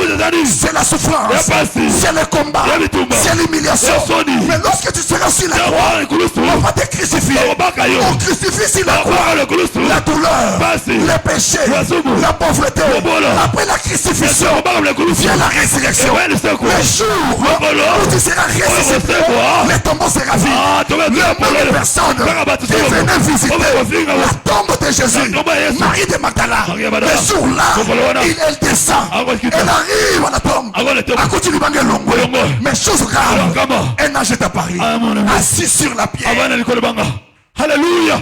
S1: C'est la souffrance. C'est le combat. C'est l'humiliation. Mais lorsque tu seras sur la croix, on va te crucifier. On crucifie sur la croix la douleur, le péché, la pauvreté. Après la crucifixion vient la résurrection. Le jour où tu seras ressuscité, le tombeau sera vide. Le nombre de personnes qui venaient visiter la tombe de Jésus, Marie de Magdala, le jour-là, elle descend, elle arrive à la tombe. À côté du banque longo. Mais chose grave, un ange est apparu, assis sur la pierre.
S2: Alléluia.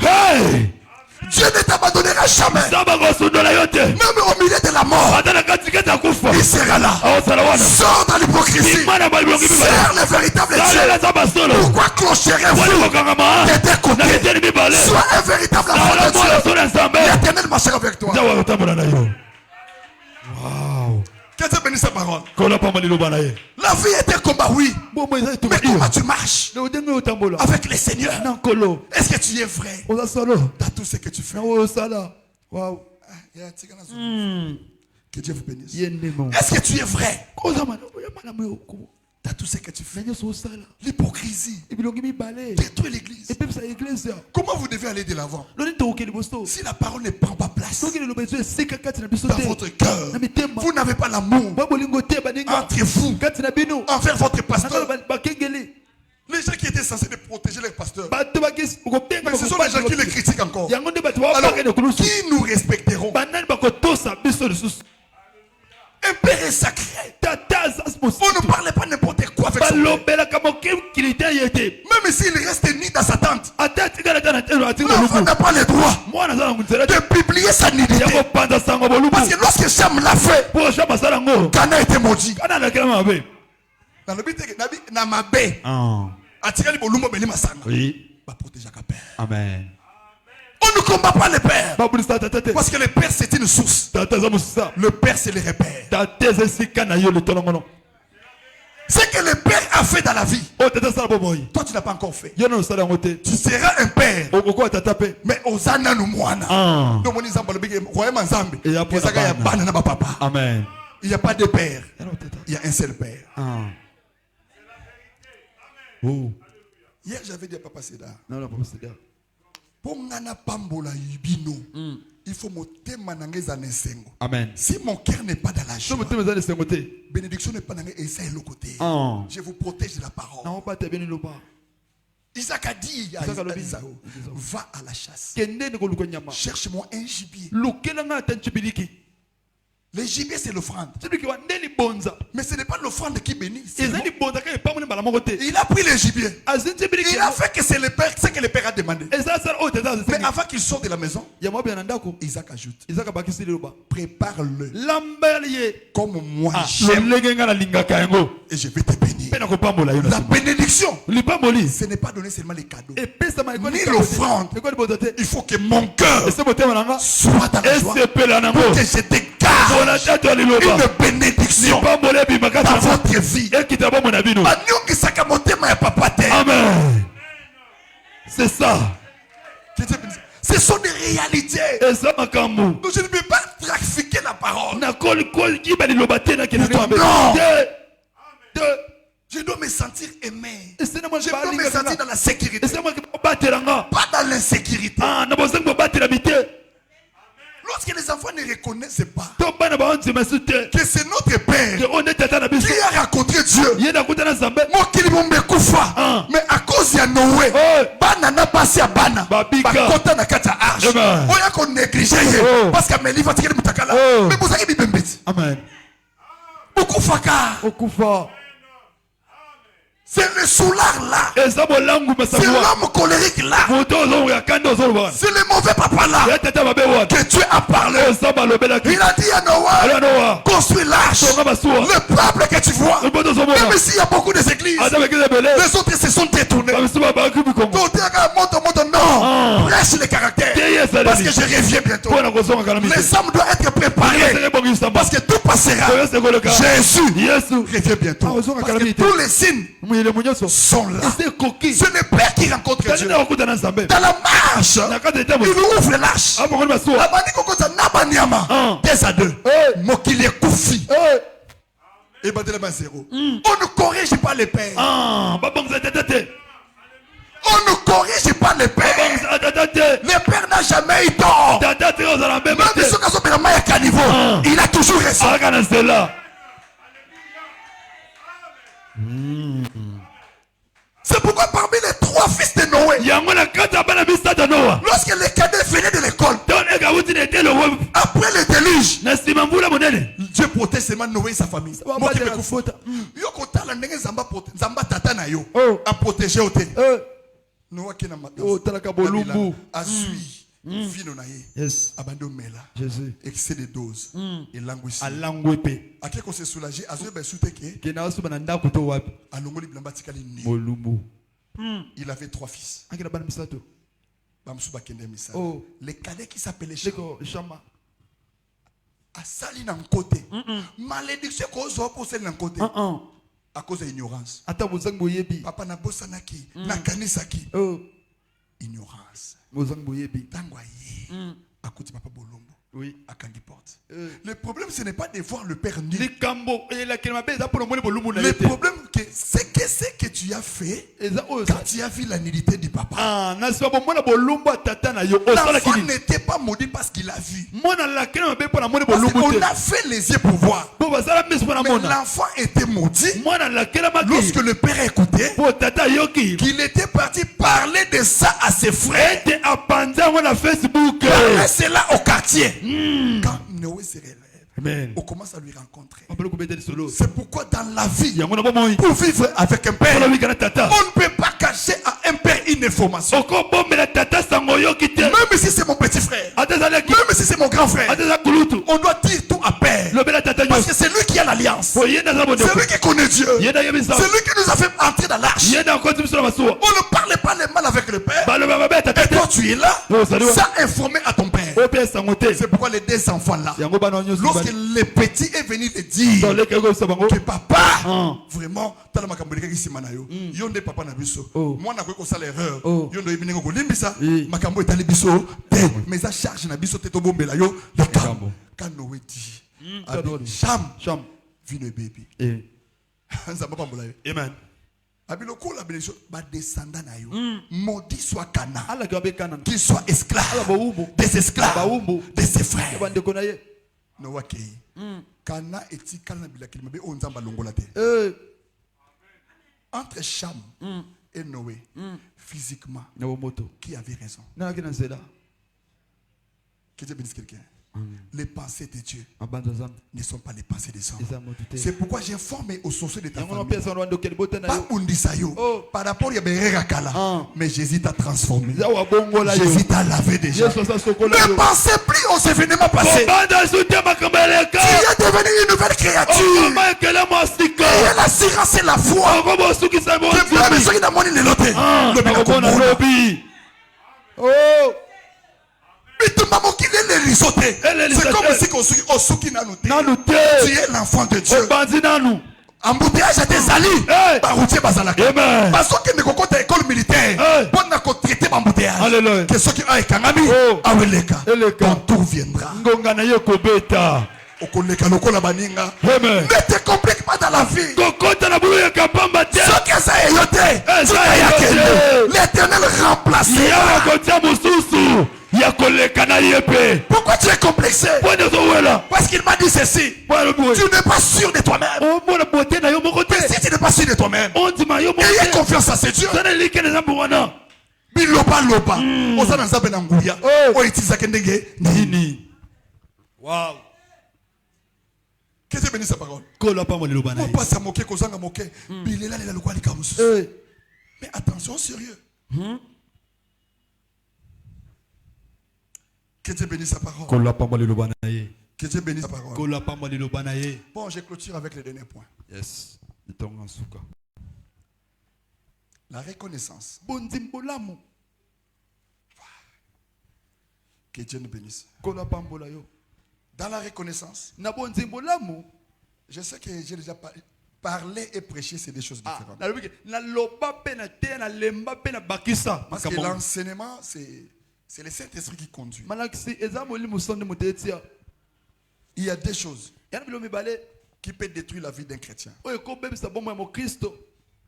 S2: Hey!
S1: Dieu ne t'abandonnera jamais. Même au milieu de la mort, il sera là. Sors dans l'hypocrisie. Sers le véritable Dieu. Pourquoi clocherez-vous de tes côtés? Sois un véritable enfant de Dieu. L'Éternel marchera avec toi.
S2: Wow.
S1: Que Dieu bénisse sa parole. La vie est un combat, oui. Mais comment tu marches avec le Seigneur? Est-ce que tu es vrai dans tout ce que tu fais? Que Dieu vous bénisse. Est-ce que tu es vrai dans tout ce que tu fais? L'hypocrisie détruit l'église. Comment vous devez aller de l'avant si la parole ne prend pas place dans votre cœur? Vous n'avez pas l'amour entre vous, envers votre pasteur. Les gens qui étaient censés protéger les pasteurs, mais ce sont les gens qui les critiquent encore. Alors, qui nous respecteront? Un père est sacré. On ne parle pas n'importe quoi avec son père. Même s'il reste ni dans sa tente, l'enfant n'a pas le droit de publier sa nudité. Parce que lorsque Cham l'a fait, Cana était maudit. Dans le but,
S2: Amen.
S1: on ne combat pas le père. Parce que le père c'est une source. Le père c'est le repère. Ce que le père a fait dans la vie, toi tu n'as pas encore fait. Tu seras un père. Mais Osana nous moana.
S2: Amen.
S1: Il n'y a pas de père. Il y a un seul père. Hier j'avais dit à Papa Seda. Pongana pambola yibino. Il faut monter manangeza nesengo.
S2: Amen.
S1: Si mon cœur n'est pas dans la joie, bénédiction n'est pas dans le côté. Je vous protège de la parole. Isaac a dit à Isaïe, va à la chasse. Cherche-moi un gibier. Le gibier c'est l'offrande. Mais ce n'est pas l'offrande qui bénit. Il a pris le gibier. Il a fait que c'est le père, ce que le père a demandé. Mais avant qu'il sorte de la maison, Isaac ajoute, prépare-le comme moi j'aime et je vais te bénir. La bénédiction, ce n'est pas donner seulement les cadeaux ni l'offrande. Il faut que mon cœur soit dans la joie pour que je te garde une bénédiction dans votre vie.
S2: Amen. C'est ça.
S1: Ce sont des réalités. Donc je ne peux pas trafiquer la parole. Non. Je dois me sentir aimé. Je dois me sentir dans la sécurité. Pas dans l'insécurité. Lorsque les enfants ne reconnaissent pas que c'est notre Père qui a rencontré Dieu, mais à cause de Noé, banana passe à bana, bakota na kata arche. Oya qu'on néglige parce que mes livres tirent mutakala. Mais vous avez dit bembeti.
S2: Amen.
S1: Beaucoup faka. C'est le soulard là.
S2: eza bolangu
S1: C'est
S2: masawa
S1: l'homme colérique là.
S2: moto ozonga kanda ozoloba
S1: C'est le mauvais papa là
S2: ya tata mabe wana
S1: que Dieu a parlé.
S2: eza balobelaki
S1: Il a dit à Noah,
S2: ala noa
S1: construis l'arche.
S2: tonga masuwa
S1: Le peuple que tu vois,
S2: moto ozomona
S1: même s'il y a beaucoup d'églises,
S2: ata bekile bele
S1: les autres se sont détournés.
S2: bamisuba baki bikongo
S1: Donc, non, prêche les caractères. Parce que je reviens bientôt. Les âmes doivent être préparées. Parce que tout passera. Jésus revient bientôt. Parce que tous les signes sont là. Ce n'est pas qui rencontre Dieu. Dans la marche, il ouvre l'arche. Deux à deux. Mokili Koufi. Et Badelema zéro. On ne corrige pas les pères. On ne corrige pas les pères. Le père n'a jamais eu tort. Même si il a toujours raison. C'est pourquoi parmi les trois fils de Noé, lorsque les cadets venaient de l'école, après le déluge, Dieu protège seulement Noé et sa famille. Zamba tata na yo a protégé oté. Noé qui n'a pas a suivi fino na ye.
S2: Yes.
S1: Abando mela.
S2: Jésus.
S1: Excès de dose. Et languisse.
S2: A languepe.
S1: A qui qu'on s'est soulagé, a zoé soute ke.
S2: Kena osu bananda kuto wapi.
S1: A longoli blamba tikali ni.
S2: Molumbu.
S1: Il avait trois fils.
S2: Akina bana misato.
S1: Bamsuba kende misa.
S2: Oh.
S1: Les cadets qui s'appelaient
S2: Shama.
S1: A sali nan côté. Malédiction cause pour celle nan côté. À cause de l'ignorance.
S2: Ata bozang boyebi.
S1: Papa na bosanaki, na kanisaki.
S2: Oh.
S1: Ignorance.
S2: Bozang boyebi.
S1: Tangwaye. À côté de papa Bolombo.
S2: Oui.
S1: À Kangi Porte. Le problème, ce n'est pas de voir le père nu.
S2: Le
S1: problème, c'est que tu as fait quand tu as vu la nudité du papa. L'enfant n'était pas maudit parce qu'il a vu. Parce qu'on a fait les yeux pour voir. Mais l'enfant était maudit lorsque le père a écouté qu'il était parti parler de ça à ses frères. C'est là au quartier. Quand Noé se relève, on commence à lui rencontrer. C'est pourquoi dans la vie, pour vivre avec un père, on ne peut pas cacher à un père une information. Même si c'est mon petit frère, même si c'est mon grand frère, on doit dire tout à père. Parce que c'est lui qui a l'alliance. C'est lui qui connaît Dieu. C'est lui qui nous a fait entrer dans l'arche. On ne parle pas les mal avec le père. Et toi tu es là, sans informer à ton père. C'est pourquoi les deux enfants là, lorsque le petit est venu te dire que papa, vraiment, yonde papa na biso, moi na ko sala erreur, yondo ebinengo ko limbisa, makambo etali biso, mais ça charge na biso teto bombela yo, le cambo. Quand Noé dit, Cham, vino baby. Amen. Abiloko la bénédiction va descendre na yo. Maudit soit Cana. Qu'il soit esclave. Des esclaves. De ses frères. Noé kei. Cana et Tikana bilakili mabe onzamba longola te. Entre Cham et Noé, physiquement, qui avait raison? Que Dieu bénisse quelqu'un. Les pensées de Dieu ne sont pas les pensées des hommes. C'est pourquoi j'ai formé au sorcier de ta famille. Pas Undisayo. Par rapport à Berera Kala. Mais Jésus t'a transformé. Jésus t'a lavé déjà. Ne pensez plus aux événements passés. Tu es devenu une nouvelle créature. Et l'assurance et la foi. C'est comme si on souki nanuté. Tu es l'enfant de Dieu. Embouteillage à tes alliés. Baroutier Bazalaka. Parce que nous avons école militaire. Pour nous traiter d'embouteillage. Que ceux qui ont Kangami, Aweleka. Ton tour viendra. Ne te complique pas dans la vie. Ce que ça est l'éternel remplacera. Pourquoi tu es complexé? Parce qu'il m'a dit ceci. Tu n'es pas sûr de toi-même. Mais si tu n'es pas sûr de toi-même, ayez confiance à ce Dieu. Biloba. Wow. Que Dieu bénisse sa parole.
S2: Kola pa molelo
S1: On
S2: bana.
S1: passe à moquer, kozanga moquer. Bilela lela lokwa likamusu. Mais attention, sérieux. Que Dieu bénisse sa parole.
S2: Kola pa molelo bana ye.
S1: Que Dieu bénisse sa parole.
S2: Kola pa molelo bana ye.
S1: Bon, je clôture avec le dernier point.
S2: Yes. Itonga nsuka.
S1: La reconnaissance.
S2: Bondimbolamu.
S1: Que Dieu nous bénisse.
S2: Kola pa mbola yo.
S1: Dans la reconnaissance,
S2: Na bondimbolamu.
S1: je sais que j'ai déjà parlé et prêché, c'est des choses différentes.
S2: Na lobi ke na loba pe na te na lemba pe na bakisa.
S1: Parce que l'enseignement, c'est le Saint-Esprit qui conduit.
S2: Malakisi eza molimo sonde motetia.
S1: Il y a des choses
S2: Yana bilo mibale.
S1: qui peuvent détruire la vie d'un chrétien.
S2: Oyo ko bebisa bomo ya mo Kristo.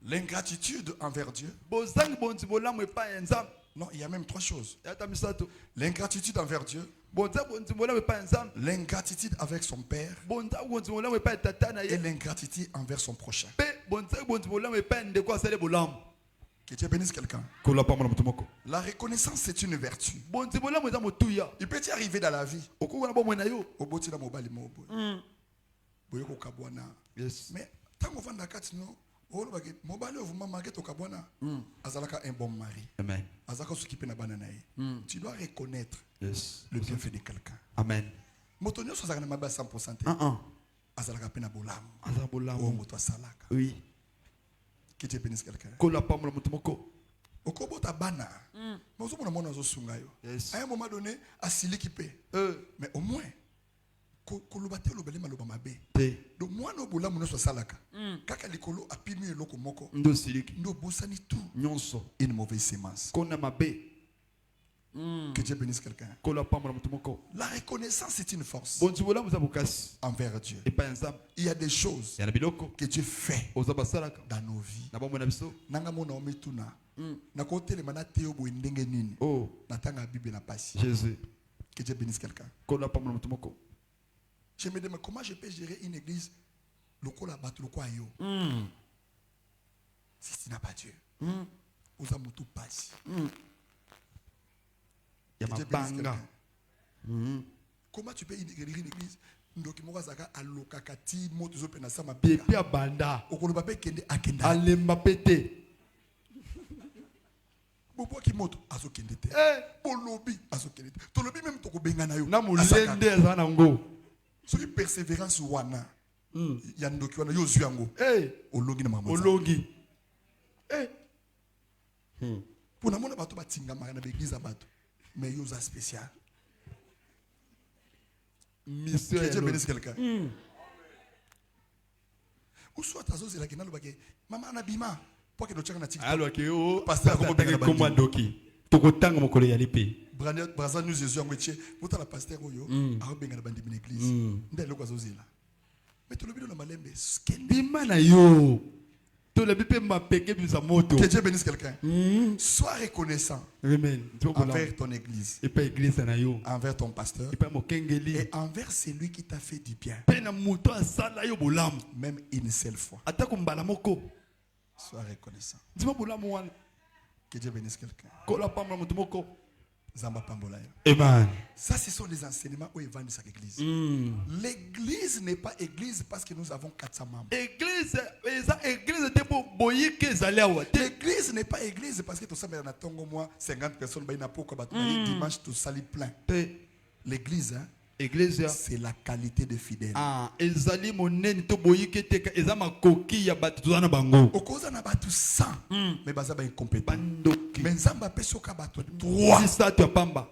S1: L'ingratitude envers Dieu.
S2: Bozangi bondimbolamu epa enzam.
S1: Non, il y a même trois choses.
S2: Yata misato.
S1: L'ingratitude envers Dieu.
S2: Bonza bondimbolamu epa enzam.
S1: L'ingratitude avec son père.
S2: Bonza bondimbolamu epa tata na
S1: Et
S2: ye.
S1: l'ingratitude envers son prochain.
S2: Pe bonza bondimbolamu epa ndeko asale bolamu.
S1: Que Dieu bénisse quelqu'un.
S2: Kola pa mona mutumoko.
S1: La reconnaissance, c'est une vertu.
S2: Bondimbolamu eza motuya.
S1: Il peut y arriver dans la vie.
S2: Okoko na bomwe na yo.
S1: Oboti na mobali mobo. Boyoko kabwana.
S2: Yes.
S1: Mais tant qu'on va dans la carte, non, mobali ovuma market okabwana. Azalaka un bon mari.
S2: Amen.
S1: Azalaka s'occuper na banana. Tu dois reconnaître
S2: Yes.
S1: le bienfait de quelqu'un.
S2: Amen.
S1: Motonyo so zakana maba 100%. Azalaka pena bolamu.
S2: Aza
S1: Oh
S2: bolamu.
S1: moto asalaka.
S2: Oui.
S1: Que Dieu bénisse quelqu'un.
S2: Kola pa mona mutumoko.
S1: Okobota bana. Mais ozomona mwana azosunga yo.
S2: Yes.
S1: À un moment donné, asiliki pe. Mais au moins koloba te lobele maloba mabe.
S2: Te.
S1: Donc mwana obolamu no so salaka. Kaka likolo apimi eloko moko.
S2: Ndo siliki.
S1: Ndo bosani tout
S2: Nyonso.
S1: une mauvaise sémence.
S2: Kona mabe.
S1: Que Dieu bénisse quelqu'un.
S2: Kola pa mona mutumoko.
S1: La reconnaissance c'est une force
S2: Bondimbolamu za bukasi.
S1: envers Dieu.
S2: Epa enzam.
S1: Il y a des choses
S2: Yana biloko.
S1: que Dieu fait
S2: Oza basalaka.
S1: dans nos vies.
S2: Na bomwe na biso.
S1: Nanga mona ometuna. Na kotelema na teo bo ndenge nini.
S2: Oh.
S1: Na tanga Bible na pasi.
S2: Jésus.
S1: Que Dieu bénisse quelqu'un.
S2: Kola pa mona mutumoko.
S1: Je me demande comment je peux gérer une église lokola batu lokwa yo. Si tu n'as pas Dieu. Oza mutu pasi.
S2: Ya
S1: Que Dieu bénisse
S2: mabanga.
S1: quelqu'un. Comment tu peux gérer une église ndoki moko azaka alokakati moto zo pena sama
S2: Pepe
S1: pia.
S2: abanda.
S1: Okoloba pe kende akenda.
S2: Alemba pete.
S1: Bobo ki moto azokende te. Bolobi azokende te. Tolobi même toko bengana yo.
S2: Na mulende eza nango.
S1: Soki persévérance wana. Ya ndoki wana yo zwango. Olongi na mama.
S2: Olongi.
S1: Pona mona bato batinga maka na l'église ya bato. Mais yo za spécial.
S2: Mission
S1: Que
S2: ya
S1: Dieu
S2: lo-
S1: bénisse quelqu'un. Ou soit azozela kina lobake mama na bima. Pour que dochaka na TikTok.
S2: Alors que yo
S1: Pasteur
S2: pasteur
S1: Kombo
S2: ko
S1: Benga
S2: komba doki. Tokotanga mokolo ya lipe.
S1: Braza nous Jésus en moitié. Muta la pasteur oyo. A benga na bandi bin église. Ndé loko azozela. Mais to lobido na malembe. Skende.
S2: Bima na yo. To la bipe mapeke bisa moto.
S1: Que Dieu bénisse quelqu'un. Sois reconnaissant
S2: Amen.
S1: envers ton église,
S2: Et pas église na yo.
S1: envers ton pasteur
S2: Et pas mokengeli.
S1: et envers celui qui t'a fait du bien,
S2: Pe na moto asala yo bolamu.
S1: même une seule fois.
S2: Ata kumbala moko.
S1: Sois reconnaissant.
S2: Dima bolamu wana.
S1: Que Dieu bénisse quelqu'un.
S2: Kola pamba moto moko.
S1: Zamba pambola yo.
S2: Amen.
S1: Ça, ce sont les enseignements où ils vendent cette église. L'église n'est pas église parce que nous avons 400 membres.
S2: Église eza église te bo boyike ezali awa te.
S1: L'église n'est pas église parce que tout ça, mais on a tongo moi 50 personnes, bah, il n'a pas quoi battre. Dimanche, tout ça, il plein.
S2: Te
S1: L'église, hein,
S2: église ya
S1: c'est la qualité de fidèles.
S2: ezali monene to boyike te ka eza makoki ya bato tozana bango.
S1: Okoza na batu 100, mais baza ba incompétent.
S2: Bandoki.
S1: Mais nzamba pesoka batu 3.
S2: Lisatu ya pamba.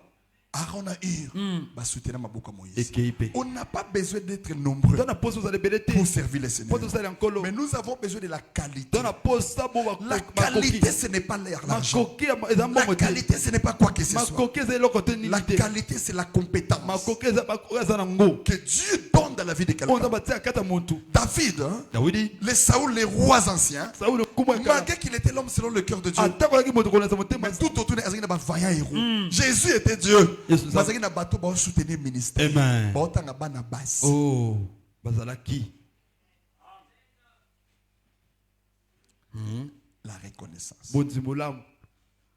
S1: Aaron a Hur, ba soutenir Maboka Moïse.
S2: Ekeipe.
S1: On n'a pas besoin d'être nombreux
S2: Dans la pose vous allez belete.
S1: pour servir le Seigneur.
S2: Pour ça encore.
S1: Mais nous avons besoin de la qualité.
S2: Dans la pose ça bo
S1: La qualité, ce n'est pas l'argent.
S2: makoki eza
S1: La
S2: mbongo te.
S1: qualité, ce n'est pas quoi que ce soit.
S2: Makoki eza eloko te
S1: La
S2: nini te.
S1: qualité, c'est la compétence
S2: Makoki eza nango.
S1: que Dieu donne dans la vie de
S2: On
S1: quelqu'un.
S2: va batia kata muntu.
S1: David, hein,
S2: Dawidi.
S1: les Saoul, les rois anciens,
S2: Saoul kuma kala.
S1: malgré qu'il était l'homme selon le cœur de Dieu,
S2: Atako ki moto kona sa motema.
S1: mais tout autour de Azaki n'a pas vaillant héros. Jésus était Dieu.
S2: Jésus, ça-
S1: Azaki n'a pas tout pour soutenir le ministère.
S2: Amen.
S1: Baotanga bana basi.
S2: Oh, bazalaki.
S1: La reconnaissance.
S2: Bonzimolamu.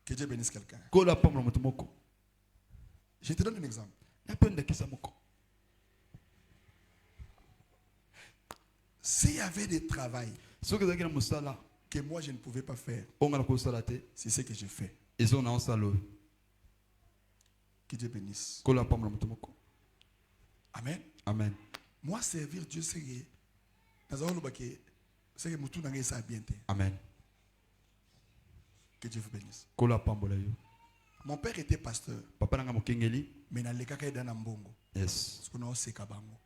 S1: Que Dieu bénisse quelqu'un.
S2: Kola pamba moto moko.
S1: Je te donne un exemple.
S2: Napenda kisa moko.
S1: S'il y avait des travail
S2: soki ezalaki na mosala
S1: que moi je ne pouvais pas faire,
S2: onga na kosala te
S1: c'est ce que j'ai fait.
S2: ezo na osala oyo
S1: Que Dieu bénisse.
S2: kola pambola moto moko.
S1: Amen.
S2: Amen.
S1: Moi, servir Dieu, c'est que ça bien.
S2: Amen.
S1: Que Dieu vous bénisse.
S2: Kola pambola yo.
S1: Mon père était pasteur.
S2: Papa nanga mokengeli.
S1: Mais dans les cas il dans mbongo.
S2: Yes.
S1: Parce qu'on a aussi kabango.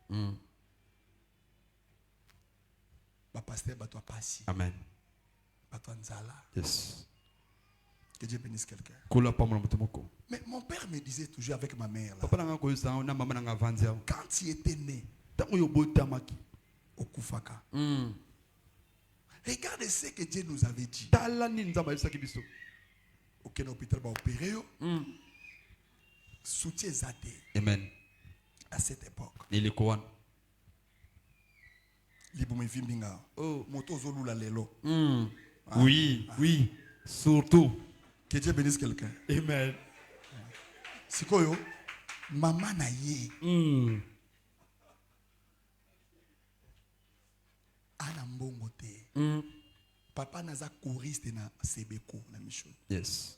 S1: Ba pasteur ba toi passi.
S2: Amen.
S1: Ba toi nzala.
S2: Yes.
S1: Que Dieu bénisse quelqu'un.
S2: Kola pambola moto moko.
S1: Mais mon père me disait toujours avec ma mère là.
S2: Papa nanga ko yesa na mama nanga vanzia.
S1: Quand il était né,
S2: Tango yo botamaki.
S1: au Koufaka. Regardez ce que Dieu nous avait dit.
S2: Tala ni nzamba yesa kibiso.
S1: Aucun hôpital va opérer. Soutien zate.
S2: Amen.
S1: À cette époque.
S2: Nilikuwa.
S1: Liboumé vimbinga. Oh, moto zolula lelo.
S2: Oui, oui. Surtout.
S1: Que Dieu bénisse quelqu'un.
S2: Amen.
S1: Sikoyo, maman na ye. Ana mbongo te. Papa naza choriste na Sebeko na mission.
S2: Yes.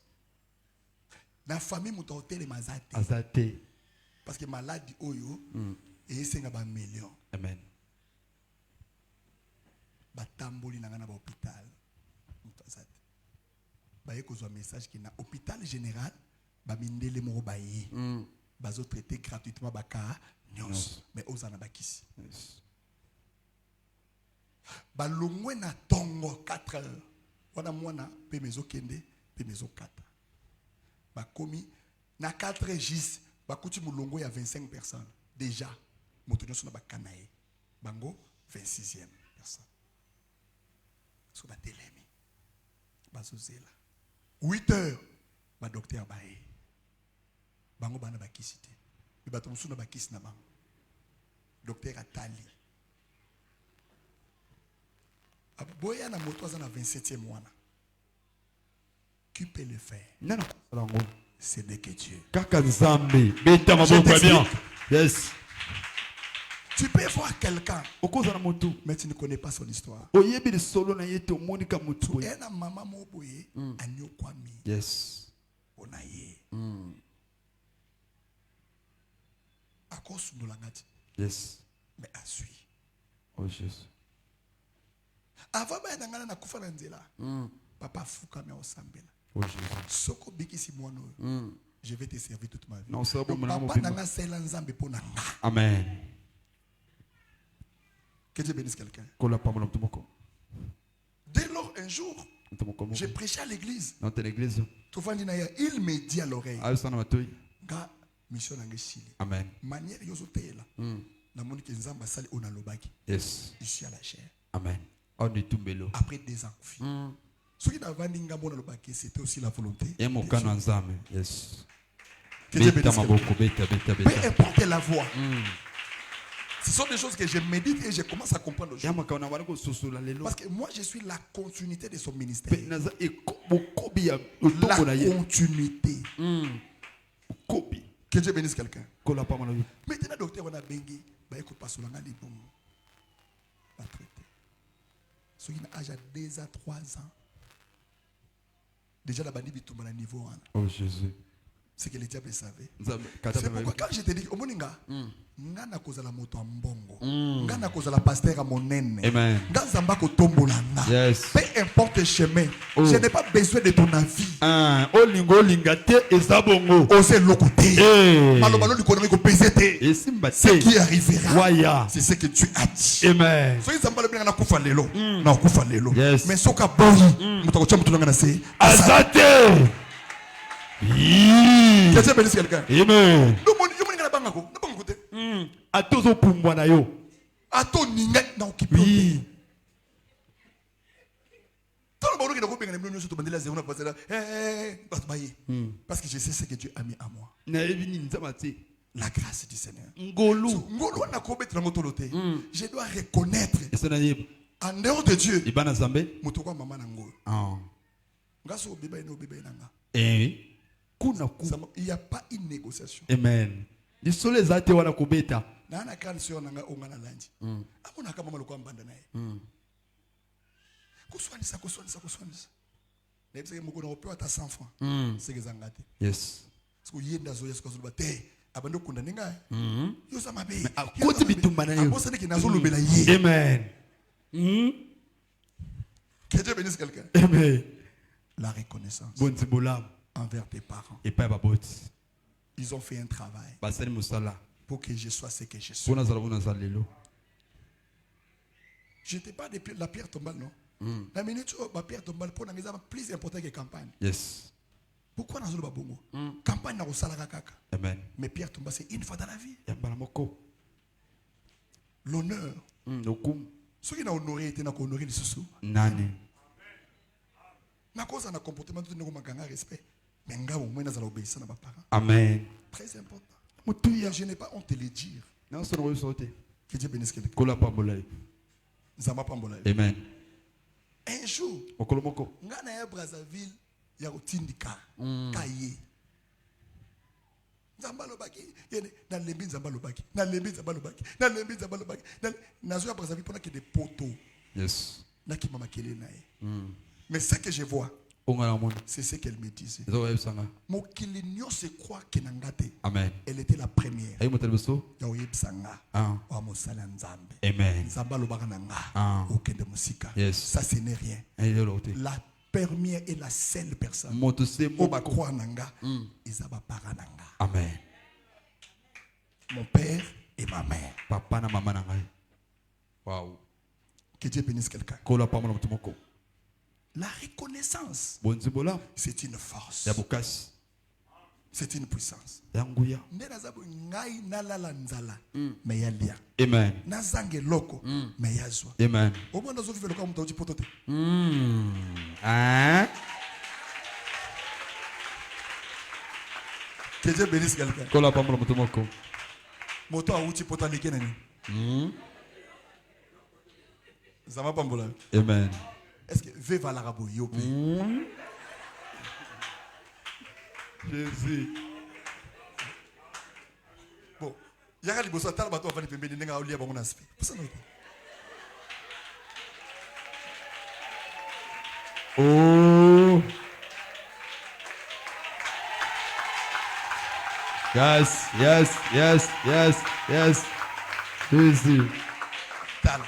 S1: Na famille muto hotel mazate.
S2: Azate.
S1: Parce que maladie oyo et c'est ba million.
S2: Amen.
S1: Ba tamboli na ngana ba hôpital. Muto azate. Ba ye kozwa message ki na hôpital général ba mindele mo ba ye. Bazo traiter gratuitement ba ka nyos. Mais ozana ba kisi.
S2: Yes.
S1: Balongwe na tongo 4 heures. Wana mwana pe mezo kende pe mezo 4. Ba komi na 4 heures ba kuti mulongo ya 25 personnes déjà moto nyoso na ba kanaye. Bango 26e personne. So ba telemi. Bazo zela. 8 heures ba docteur bae. Bango bana ba kisite. Bi bato musu na ba kisi na bango. Docteur atali. Boya na moto na 27e mois. Qui peut le faire?
S2: Non, non.
S1: C'est de que Dieu.
S2: Kaka nzambe. Beta maboko bien. Yes.
S1: Tu peux voir quelqu'un,
S2: Okoza na moto.
S1: mais tu ne connais pas son histoire.
S2: Oyebi de solo na yeto monika moto.
S1: Et na maman moboye anyo kwami
S2: Yes.
S1: onaye. Akos ndolangati.
S2: Yes.
S1: Mais a suit.
S2: Oh Jésus.
S1: Avant ba ngana na kufa na nzela. Papa fuka me osambela.
S2: Oh Jésus.
S1: Soko bikisi mwana. Je vais te servir toute ma vie.
S2: Non, ça va mon
S1: Papa nanga sela nzambe pona nga.
S2: Amen.
S1: Que Dieu bénisse quelqu'un.
S2: Kola pamola mtomoko.
S1: Dès lors un jour,
S2: Mtomoko.
S1: j'ai prêché à l'église.
S2: Dans ton église.
S1: Il me dit à l'oreille.
S2: Ah, ça na matoi.
S1: Ga mission nanga sili.
S2: Amen.
S1: Manière yozo tela. Na moni ke nzamba sali ona lobaki.
S2: Yes.
S1: Ici à la chair.
S2: Amen. On est tumbelo.
S1: Après 2 ans confi. Ce qui n'a vandi ngambo na lobaki, c'était aussi la volonté.
S2: Et mon canon nzambe. Yes.
S1: Que Dieu
S2: Beta
S1: bénisse
S2: maboko,
S1: quelqu'un.
S2: beta.
S1: Peu importe la voix. Ce sont des choses que je médite et je commence à comprendre aujourd'hui.
S2: Yama kaona wana ko sosola lelo.
S1: Parce que moi, je suis la continuité de son ministère.
S2: Naza ekobi ya
S1: La
S2: otongo na ye.
S1: continuité.
S2: Kobi.
S1: Que Dieu bénisse quelqu'un.
S2: Kola pamola yo.
S1: Maintenant, docteur, on a bengi. Bah, écoute, pas sur la galerie. Pas traité. Ceux qui ont âge à 2 à 3 ans. Déjà, la bandit tombe à niveau 1.
S2: Oh Jésus.
S1: C'est que le diable savait.
S2: Nzambe
S1: C'est
S2: kata
S1: pourquoi quand je te dis, Omoninga, ngana koza la moto ambongo, ngana koza la pasteur à mon nene,
S2: Amen.
S1: ngazamba ko tombolanga.
S2: Yes.
S1: Peu importe le chemin, je n'ai pas besoin de ton avis.
S2: Olinga te ezabongo.
S1: Osez le côté. Malobalo du konomi ko pesete.
S2: Esimba
S1: Ce
S2: te.
S1: qui arrivera,
S2: Waya.
S1: c'est ce que tu as dit.
S2: Amen.
S1: Soki zamba le bien na kufa lelo, na kufa lelo.
S2: Yes.
S1: Mais soka boyi, mutako cha mutu ngana se.
S2: Azate.
S1: Que Dieu bénisse quelqu'un.
S2: Amen.
S1: Nous moni ngana banga ko, na banga ko te.
S2: Atozo pumbwa na yo.
S1: Ato ninga na okipe.
S2: Oui.
S1: Parce que je sais ce que Dieu a mis à moi.
S2: Nayebi ni nzamba te.
S1: La grâce du Seigneur.
S2: Ngolu.
S1: Je dois reconnaître
S2: Esa na yeba.
S1: en dehors de Dieu.
S2: Ibana zambe.
S1: Mutoko mama na ngolo.
S2: Ah.
S1: Ngaso beba ino beba inanga.
S2: Kuna ku.
S1: Il n'y a pas une négociation.
S2: Amen. Lisole zate wana kubeta.
S1: Na ana kan sur nanga onga na landi. Amona kama maloko ambanda naye. koswanisa. Nayebi seke moko na opewa ata 100 francs. Seke ezanga te.
S2: Yes.
S1: Parce que yenda zo yesu kozoloba te. Abando kunda ninga. Yo za mabe.
S2: Akoti bitumba na yo.
S1: Abosani ki nazolobela ye.
S2: Amen.
S1: Que Dieu bénisse quelqu'un.
S2: Amen.
S1: La reconnaissance
S2: Bonzi bolam.
S1: envers tes parents.
S2: Et pas baboti.
S1: Ils ont fait un travail
S2: Basali musala.
S1: pour que je sois ce que je suis.
S2: Pona zala zala lelo.
S1: Je n'étais pas depuis la pierre tombale, non? La minute où la pierre tombale, pour nous, plus important que campagne.
S2: Yes.
S1: Pourquoi nous avons bongo? Campagne n'a pas de kaka.
S2: Amen.
S1: Mais pierre tombale, c'est une fois dans la vie.
S2: Yambala moko.
S1: L'honneur.
S2: Nokum.
S1: Ceux qui n'ont honoré étaient n'a honoré les sous.
S2: Nani.
S1: Na cause d'un comportement tout nous manque respect. Mais nga au moins nous allons obéir à nos parents.
S2: Amen.
S1: Très important. Je n'ai pas honte de le dire.
S2: Non, c'est le sauter.
S1: Que Dieu bénisse quelqu'un.
S2: Kola pambolai.
S1: Zama pambola.
S2: Amen.
S1: Un jour,
S2: Mokolo moko.
S1: nga na ya Brazzaville ya otindika kaye. Nzamba lobaki, yene na lembi nzamba lobaki. Na lembi nzamba lobaki. Na lembi nzamba lobaki. Na zo ya Brazzaville pendant que des poteaux.
S2: Yes.
S1: Na ki mama kele na ye. Mais ce que je vois, c'est ce qu'elle me disait. Mokili nyo se croit que nangate.
S2: Amen.
S1: Elle était la première.
S2: Aïe motel beso.
S1: Ya oyebsanga. Wa mosala nzambe.
S2: Amen.
S1: Nzamba lobaka nanga. Okende musika.
S2: Yes.
S1: Ça ce n'est rien. La première et la seule personne. Au croire nanga. Izaba para nanga.
S2: Amen.
S1: Mon père et ma mère.
S2: Papa na maman nanga. Wow.
S1: Que Dieu bénisse quelqu'un.
S2: Kola pamola mtumoko.
S1: La reconnaissance, c'est une force. C'est une puissance. Amen.
S2: Amen.
S1: Que Dieu bénisse quelqu'un.
S2: Amen.
S1: Est-ce que V va la raboyer au pays?
S2: Jésus.
S1: Bon, il y a des choses à faire, mais on va les faire, mais on va les faire, on va les faire.
S2: Oh. Yes, yes, yes, yes, yes. Jésus.
S1: Talent.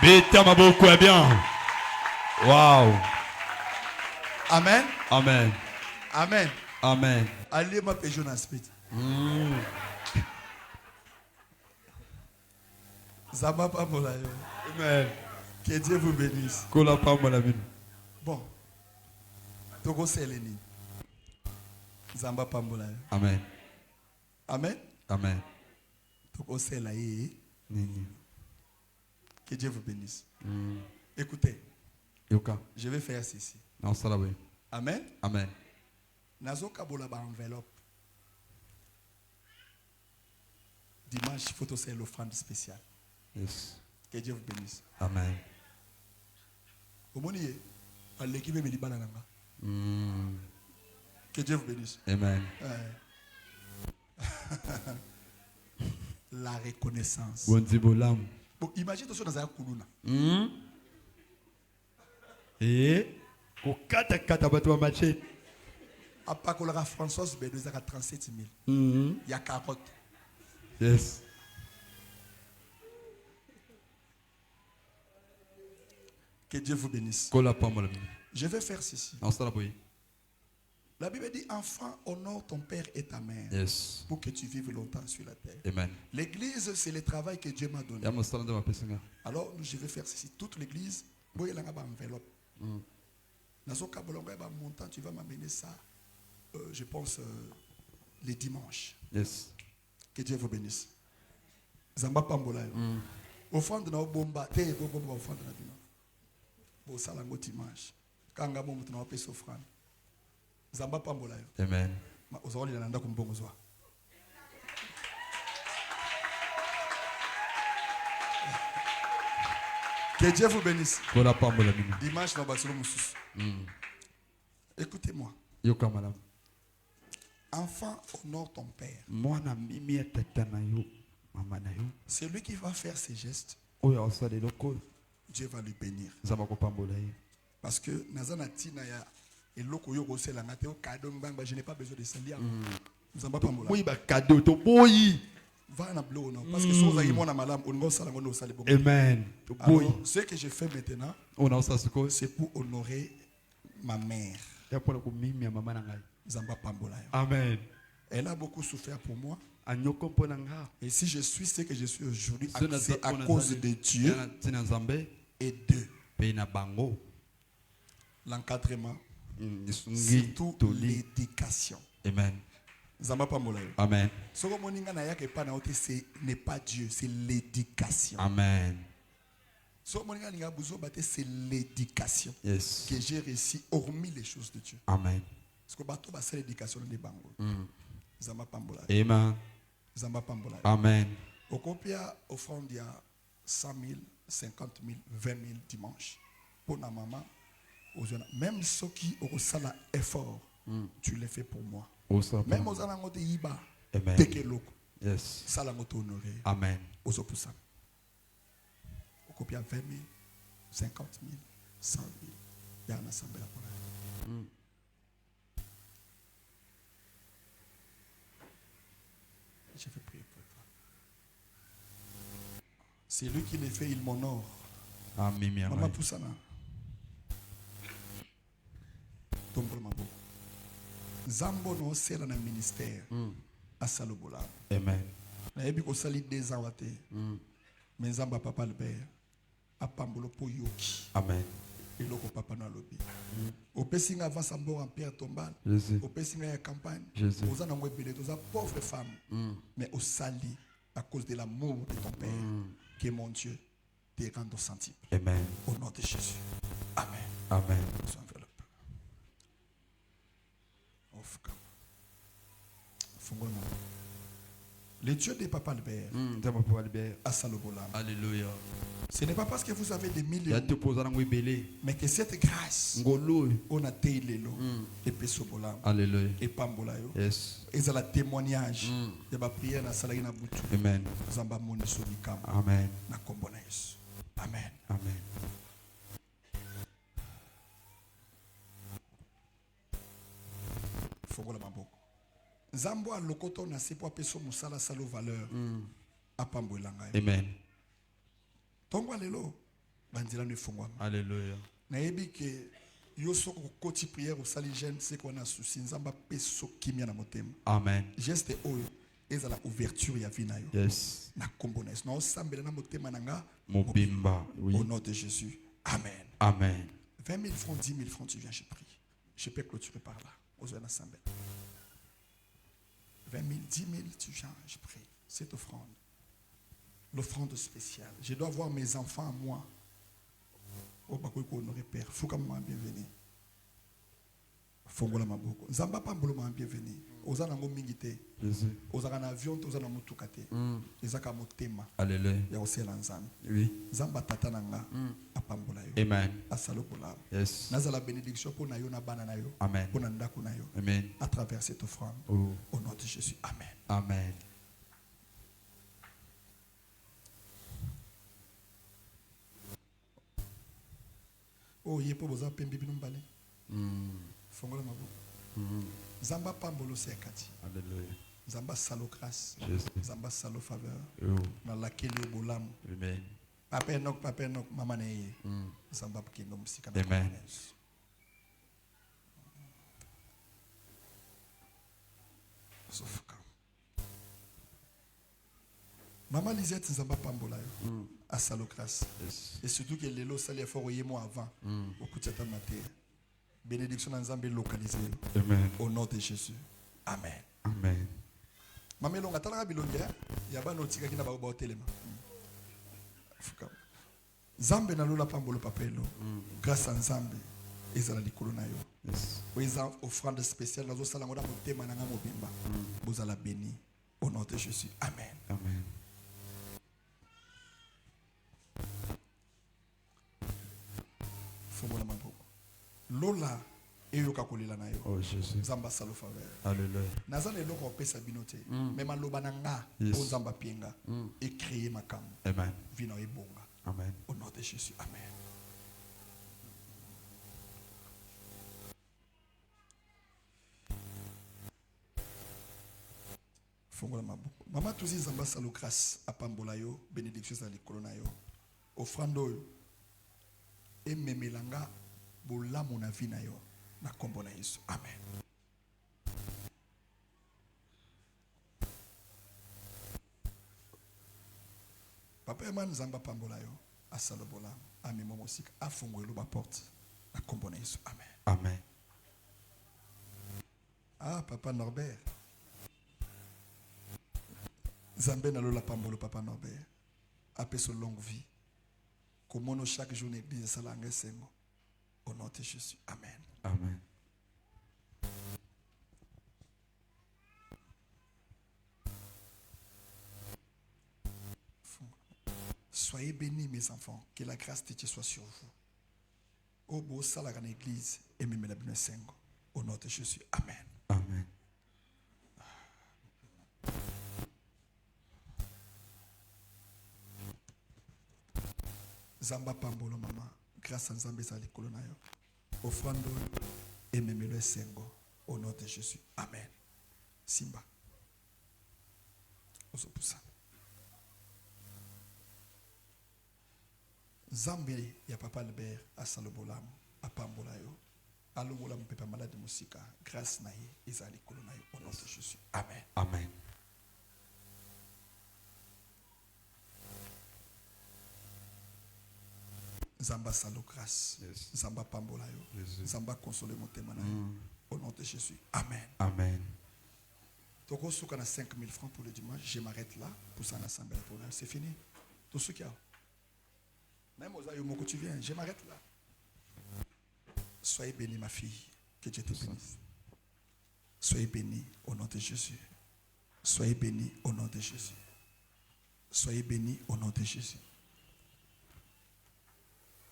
S2: Beta maboko est bien. Wow.
S1: Amen.
S2: Amen.
S1: Amen.
S2: Amen.
S1: Allez ma péjon en spirit. Zama pa mola.
S2: Amen.
S1: Que Dieu vous bénisse.
S2: Kola pa mola bin.
S1: Bon. Toko seleni. Zamba pa mola.
S2: Amen.
S1: Amen.
S2: Amen.
S1: Toko selaye.
S2: Nini.
S1: Que Dieu vous bénisse. Écoutez,
S2: Yoka.
S1: Je vais faire ceci.
S2: Non, ça là, oui.
S1: Amen.
S2: Amen.
S1: Nazo kabola ba enveloppe. Dimanche, il faut aussi l'offrande spéciale.
S2: Yes.
S1: Que Dieu vous bénisse.
S2: Amen.
S1: Que Dieu vous bénisse.
S2: Amen.
S1: La reconnaissance.
S2: Bon,
S1: imagine toi dans un kuluna.
S2: Et kokata kata bato matché.
S1: Apa kolara Françoise Bédouza à 37 000. Il y a 40.
S2: Yes.
S1: Que Dieu vous bénisse. Je vais faire ceci. La Bible dit, enfant, honore ton père et ta mère.
S2: Yes.
S1: Pour que tu vives longtemps sur la terre.
S2: Amen.
S1: L'église, c'est le travail que Dieu m'a donné. Alors, je vais faire ceci. Toute l'église, il y a une enveloppe. Montant, tu vas m'amener ça, je pense, les dimanches.
S2: Yes.
S1: Que Dieu vous bénisse. Zamba Pambola. Offrande na bomba, te bomba offrande na bino. Bo salango dimanche. Kanga bomba tuna wapesa offrande. Zamba Pambola.
S2: Amen.
S1: Ma ozoli na ndako mbongo zwa. Que Dieu vous bénisse. Dimanche na basolo mususu. Écoutez-moi.
S2: Yoka madame.
S1: Enfant, honore ton père.
S2: C'est
S1: lui qui va faire ses gestes. Dieu va le bénir.
S2: Nzamba kopambola ye.
S1: Parce que Nazana Tina ya et loko yo c'est la ngate cadeau mbanga, je n'ai pas besoin de salir. Nzamba pambola.
S2: Boyi ba cadeau to boyi.
S1: Va na blo non parce que si vous avez mon malam on va sala ngono sala bon.
S2: Amen. To boyi.
S1: Alors, ce que je fais maintenant,
S2: On a osa suko.
S1: c'est pour honorer ma mère.
S2: Ya pona ko mimi ya mama na ngai.
S1: Nzamba pambola.
S2: Amen.
S1: Elle a beaucoup souffert pour moi.
S2: Anyoko mpona nga.
S1: Et si je suis ce que je suis aujourd'hui,
S2: Zona
S1: c'est à
S2: za-
S1: cause de Dieu
S2: Tina Nzambe
S1: et de
S2: pe na bango.
S1: l'encadrement,
S2: Nisungi
S1: surtout
S2: toli.
S1: l'éducation.
S2: Amen.
S1: Nzamba pambola.
S2: Amen.
S1: Ce que moninga na yake pa na ote, ce n'est pas Dieu, c'est l'éducation.
S2: Amen.
S1: Ce que moninga ninga buzo bate, c'est l'éducation
S2: Yes.
S1: que j'ai réussi hormis les choses de Dieu.
S2: Amen.
S1: Parce que bato ba c'est l'éducation de bango. Nzamba pambola.
S2: Amen.
S1: Nzamba pambola.
S2: Amen.
S1: Au copia offrande il y a 100 000, 50 000, 20 000 dimanche. Pour la maman, même ceux qui ont ça effort, tu les fais pour moi.
S2: Osa.
S1: Même aux alango de Iba,
S2: Amen.
S1: teke loko,
S2: Yes.
S1: ça l'ango honoré.
S2: Amen.
S1: Aux opposants. Au copia 20 000, 50 000, 100 000. Il y a un assemblée pour elle. Je vais prier pour toi. C'est lui qui les fait, il m'honore.
S2: Amen.
S1: Maman Poussana. Tombolo mabo. Zambo no sela na ministère. Asalo bola.
S2: Amen.
S1: Na yebi ko sali 2 ans wate. Mais Zamba papa le père. Apambolo po yoki.
S2: Amen.
S1: Eloko papa na lobi. Opesinga avant sambo en pierre tombale.
S2: Jésus.
S1: Opesinga ya campagne.
S2: Jésus.
S1: Oza na mwebele toza pauvre femme. Mais au sali à cause de l'amour de ton père. Que mon Dieu te rende sensible.
S2: Amen.
S1: Au nom de Jésus. Amen.
S2: Amen.
S1: Le Dieu de Papa Albert
S2: Nzamba po Albert.
S1: à Salobola.
S2: Alléluia.
S1: Ce n'est pas parce que vous avez des
S2: Ya
S1: millions,
S2: te poza nango ebele.
S1: mais que cette grâce,
S2: Ngolo.
S1: on a teilelo, et pesobola,
S2: Alléluia.
S1: et pambola yo.
S2: Yes.
S1: Et ça la témoignage. Il y a prière na salagi na butu.
S2: Amen.
S1: Zamba moni solikam
S2: Amen.
S1: na kombona Yesu. Amen.
S2: Amen.
S1: Fongola maboko. Zambo a lokoto na sepo apeso musala salo valeur. Apambo elanga.
S2: Amen.
S1: Tongwa lelo bandila ne fongwa.
S2: Alléluia.
S1: Na yebi ke yo soko koti prière au sali jeune c'est qu'on a souci nzamba peso kimia na motema.
S2: Amen.
S1: Geste oyo ezala ouverture ya vie na yo.
S2: Yes.
S1: Na kombona Yesu. Na osambela na motema nanga
S2: Mobimba. Oui.
S1: au nom de Jésus. Amen.
S2: Amen.
S1: 20 000 francs, 10 000 francs, tu viens, je prie. Je peux clôturer par là. Aux zones assemblées. 20 000, 10 000, tu viens, je prie. Cette offrande. L'offrande spéciale. Je dois voir mes enfants à moi. Au bakoui ko honoré père. Fouka maman bienvenue. Fongola maboko. Zamba pambolo maman bienvenue. Ozana ngo mingite.
S2: Jésus.
S1: Ozana na avion, ozana mutukate. Ezaka motema.
S2: Alléluia.
S1: Ya osela nzambe.
S2: Oui.
S1: Zamba tata nanga. Apambola yo.
S2: Amen.
S1: Asalo bola.
S2: Yes.
S1: Nazala bénédiction pour nayo na bana nayo.
S2: Amen.
S1: Pour nandako nayo.
S2: Amen.
S1: À travers cette offrande.
S2: Oh.
S1: Au nom de Jésus. Amen.
S2: Amen.
S1: Oh, yepo boza pembi bino mbale. Fongola mabo. Zamba pambolo sekati.
S2: Alléluia.
S1: Zamba salo grâce.
S2: Jésus.
S1: Zamba salo faveur.
S2: Oh.
S1: Na lakeli bolam.
S2: Amen.
S1: Papa nok mama na ye. Zamba kendo musika na
S2: Amen.
S1: Yesu. Sofuka. Maman Lisette Zamba pambola yo. Asalo grâce.
S2: Yes.
S1: Et surtout que les lots sali fort moi avant. Au coup de matin. Bénédiction en Zambie localisée.
S2: Amen.
S1: Au nom de Jésus. Amen.
S2: Amen.
S1: Mamelonga talaka bilongia yaba notika kina ba hotelema. Fuka. Zambe na lola pambolo papelo. Grâce à Nzambe ezala likolo na yo.
S2: Yes.
S1: Oza offrande spéciale nazo sala ngoda motema na nga mobimba. Bozala béni au nom de Jésus. Amen.
S2: Amen.
S1: Fongola maboko. Lola eyoka kolela na yo.
S2: Oh Jésus.
S1: Zamba salo faveur.
S2: Alléluia.
S1: Nazana eloko opesa bino te. Mais maloba na nga
S2: Yes.
S1: o Nzamba pienga et créer makambo.
S2: Amen.
S1: Vino ebonga.
S2: Amen.
S1: Au nom de Jésus. Amen. Fongola maboko. Mama tuzi zamba salo grâce apambola yo, bénédiction za likolo na yo. Offrande oyo ememelanga bolamu na vie na yo na kombo na Yesu. Amen. Papa Eman zamba pambola yo asalo bolamu amemo mosika afungwelo ba porte na kombo na Yesu. Amen.
S2: Amen.
S1: Ah, Papa Norbert. Zambé na lola pambolo Papa Norbert. Apé son longue vie. Comme chaque jour l'église salange sengo. Au nom de Jésus. Amen.
S2: Amen.
S1: Soyez bénis mes enfants. Que la grâce de Dieu soit sur vous. Au beau salang en église et même la bien sengo. Au nom de Jésus. Amen.
S2: Amen.
S1: Zamba pambolo mama, grâce à Nzambe za likolo na yo. Offrande et même le sengo au nom de Jésus. Amen. Simba. Osopusa. Zambe ya Papa Albert a salobolam a pambola yo. Alongola mpepa malade musika. Grâce na ye eza likolo na yo au nom de Jésus. Amen.
S2: Amen.
S1: Zamba salo grâce.
S2: Yes.
S1: Zamba pambola yo.
S2: Yes.
S1: Zamba consoler mon témoin au nom de Jésus. Amen.
S2: Amen.
S1: Toko souka na 5 000 francs pour le dimanche. Je m'arrête là pour ça l'assemblée. C'est fini. Tout ce qu'il y a. Même aux aïeux que tu viens, je m'arrête là. Soyez bénie ma fille. Que Dieu te bénisse. Soyez bénie au nom de Jésus. Soyez bénie au nom de Jésus. Soyez bénie au nom de Jésus.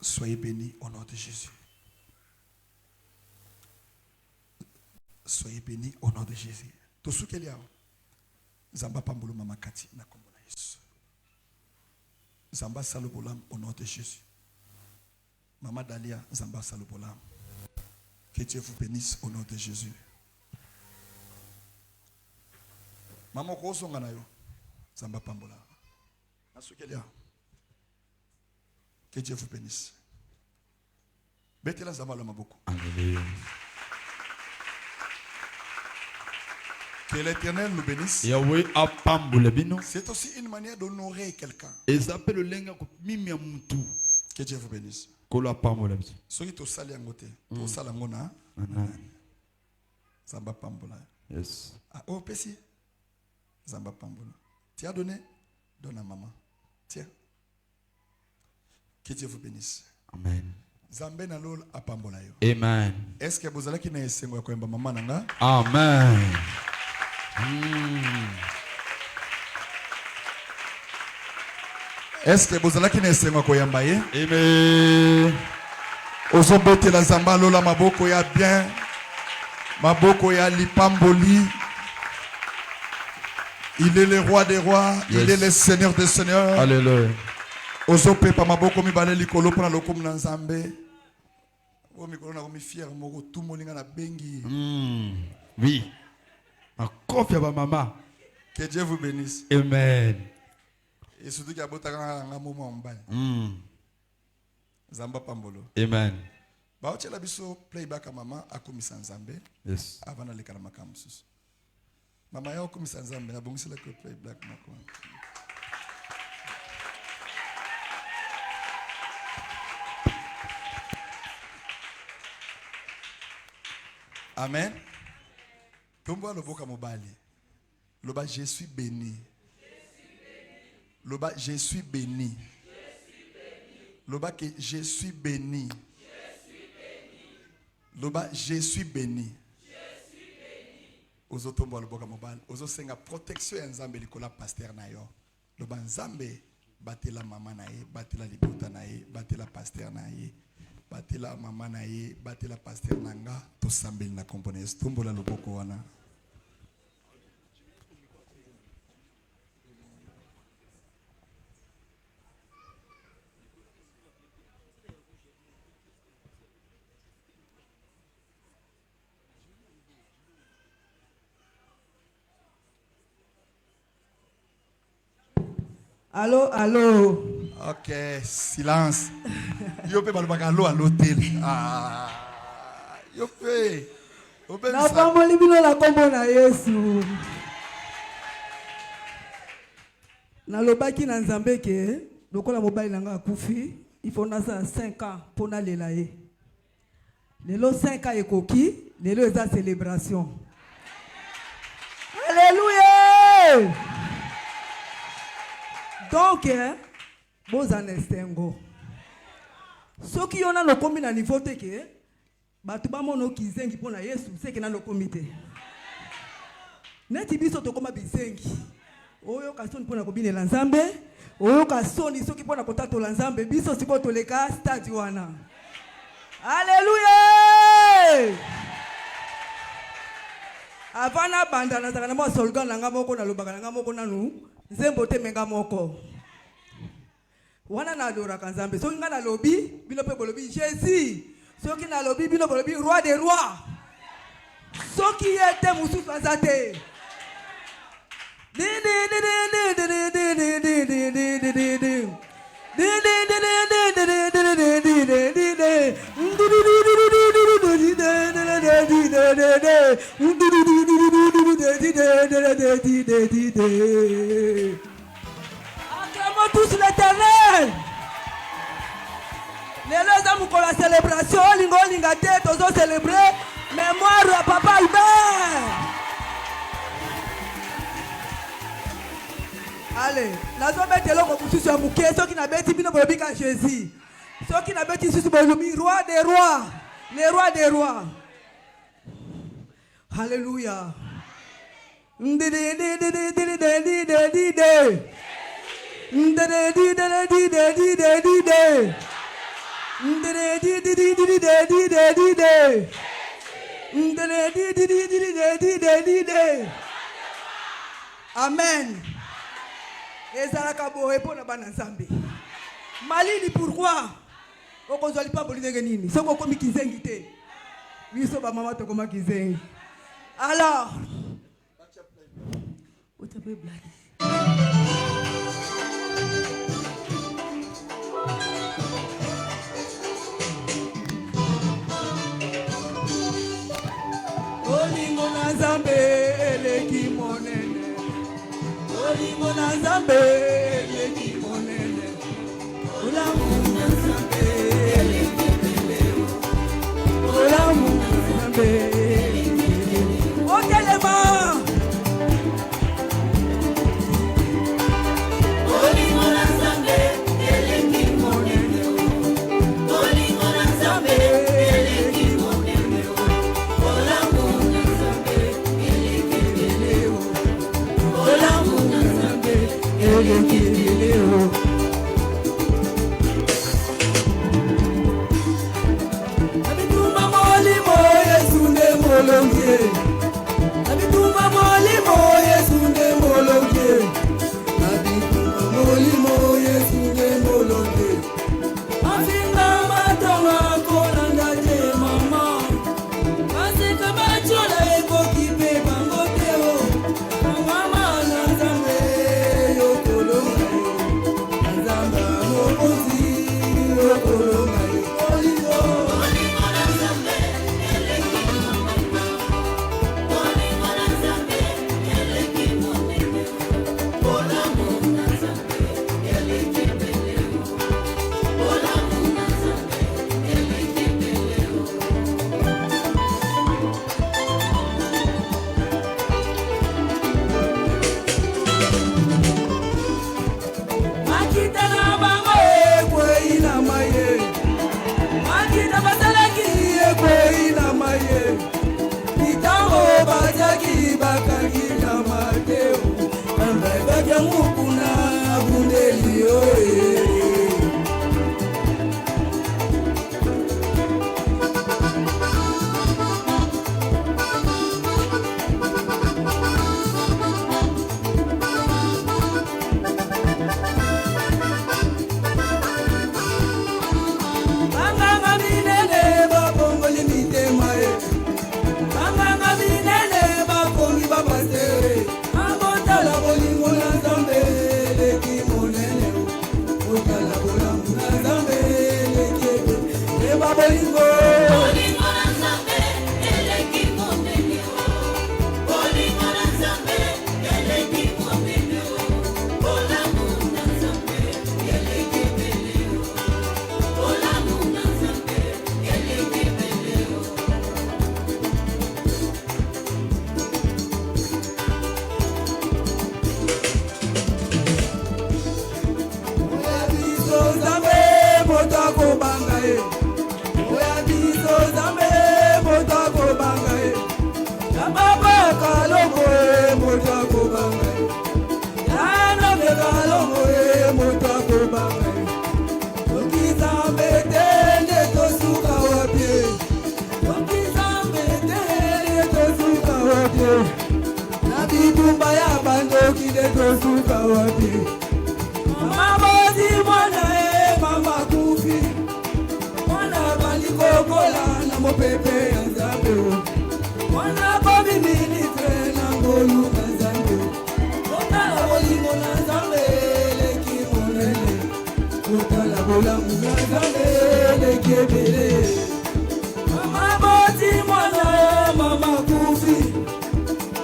S1: Soyez bénis au nom de Jésus. Soyez bénis au nom de Jésus. Tout ce qu'il y a. Zamba pambolo mama kati na kombo na Yesu. Zamba salobolam au nom de Jésus. Maman Dalia Zamba salobolam. Que Dieu vous bénisse au nom de Jésus. Maman Kosonga na yo. Zamba pambola. Na ce qu'il y a. Que Dieu vous bénisse. Betela Zabaloma beaucoup.
S2: Alléluia.
S1: Que l'Éternel nous bénisse.
S2: Yahweh apambule bino.
S1: C'est aussi une manière d'honorer quelqu'un.
S2: Ezape le lenga ko mimi ya mutu.
S1: Que Dieu vous bénisse.
S2: Kolo apambule biso.
S1: Soki to sali yangote, to sala ngona. Zamba pambola.
S2: Yes.
S1: Ah, oh pesi. Zamba pambola. Tu as donné, donne à maman. Tiens. Que Dieu vous bénisse.
S2: Amen.
S1: Zambe na lol apambola yo.
S2: Amen.
S1: Est-ce que vous allez qui na esengo ya koyemba mama nanga?
S2: Amen.
S1: Est-ce que vous allez qui na esengo ya koyemba ye?
S2: Amen.
S1: Ozobote la zamba lola maboko ya bien. Maboko ya lipamboli. Il est le roi des rois,
S2: yes.
S1: Il est le seigneur des seigneurs.
S2: Alléluia.
S1: Ozope pa maboko mibale likolo pona lokomu na Nzambe. O mikolo na komi fier moko tout molinga na bengi.
S2: Oui. Ma copie ba maman.
S1: Que Dieu vous bénisse.
S2: Amen.
S1: Et surtout qu'il y a botaka nga moment mbaya. Zamba pambolo.
S2: Amen.
S1: Ba otela biso playback à maman akomisa Nzambe.
S2: Yes.
S1: Avant le kana makambo susu. Mama ya akomisa Nzambe na bongisela ko playback mako. Amen. Tombo le boka mobali. Loba je suis béni. Loba je suis béni. Loba que je suis béni. Loba je suis béni. Ozo tombo le boka mobali. Ozo senga protection ya Nzambe likola pasteur na yo. Loba Nzambe batela mama na ye, batela libota na ye, batela pasteur na ye. Batela mama na ye, batela pasteur nanga, to sambeli na kompone stumbo la loboko wana.
S3: Allô, allô.
S1: Ok, silence. Yo pe balobaka allo allo télé. Ah. Yo pe.
S3: Na pamboli bino la kombo na Yesu. Na lobaki na Nzambe ke lokola mobali nanga akufi, il faut nasa 5 ans pour na lela ye. Lelo 5 ans ekoki, lelo eza célébration. Alléluia. Donc, bon anestengo. Ce qui on a le commis na niveau teke, batuba mono kizengi pona Yesu, c'est que na le comité. Neti biso to koma bizengi. Oyo kasoni pona kobine la Nzambe, oyo kasoni soki pona kotato la Nzambe, biso siko to leka stade wana. Alléluia! Avana banda na zakana mo solgan nanga moko na lobaka nanga moko nanu. Nzembo te menga moko. Wana na adora Nzambe. Soki nga na lobi, bino pe bolobi Jésus. Soki na lobi, bino bolobi roi des rois. Soki yete mususu azate. Acclamons tous l'Éternel. Les hommes pour la célébration, linga tête, tous ont célébré mémoire à Papa Hubert. Allez, la zone est là comme sur Mouké, ceux qui n'avaient pas bino bolobi ka Jésus. Ceux qui n'avaient pas sur bolobi roi des rois, les rois des rois. Alléluia. Amen. Ezalaka boye pona bana Nzambe. Malini pourquoi? Okozali pa bolingenge nini? Soko komi kizengi te. Biso ba mama to koma kizengi. Alors, Olingo na Nzambe eleki monene. Olingo na Nzambe eleki monene. Olamu na Nzambe eleki monene. Olamu na Nzambe. Abotala bolingo na Nzambe eleki monene. bolamu na nzambe eleki ebele mama boti mwana mama kufi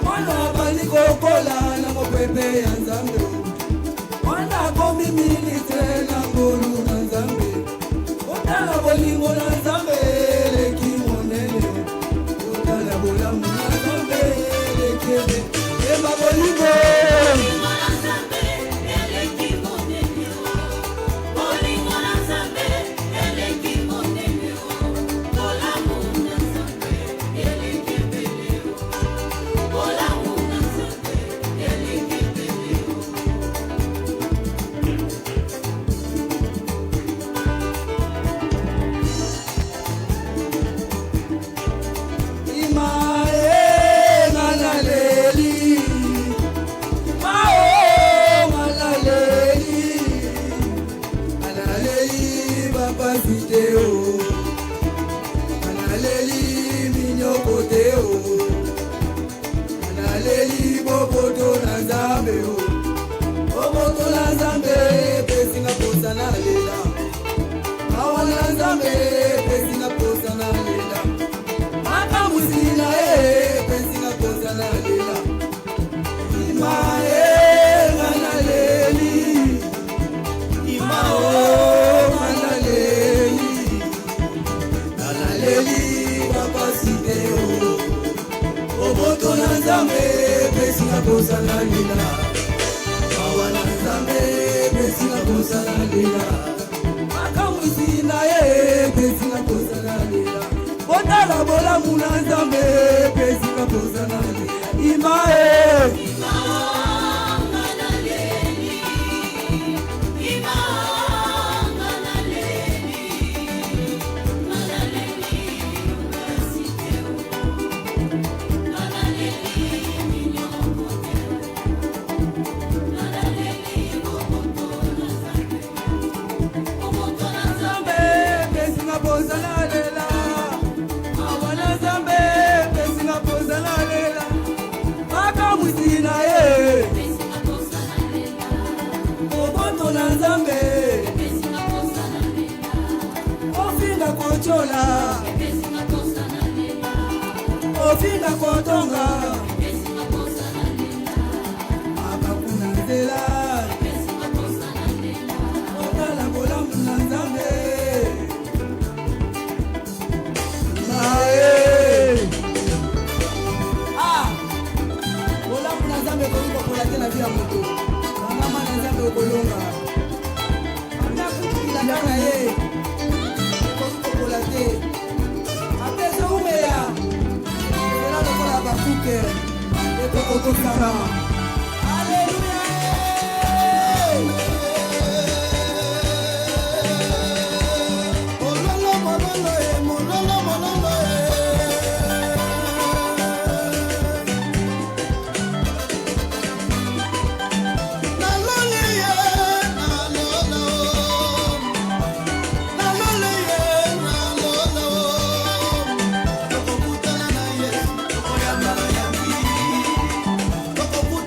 S3: mwana bali kokola na mopepe ya nzambe mwana komi milite na ngolu na nzambe otala bolingo na nzambe eleki monene otala bolamu na nzambe eleki ebele eba bolingo ofinga kotonga abakuna nzela otala bolamu na nzambe bolamu na nzambe koki kokola te na vi ya moto bangama na nzambe okolonga andakutukila na ye koki kokola te apesa umeya ela lokola bakuke ekokokosana aleluya mololo mololo mololo mololo
S6: Put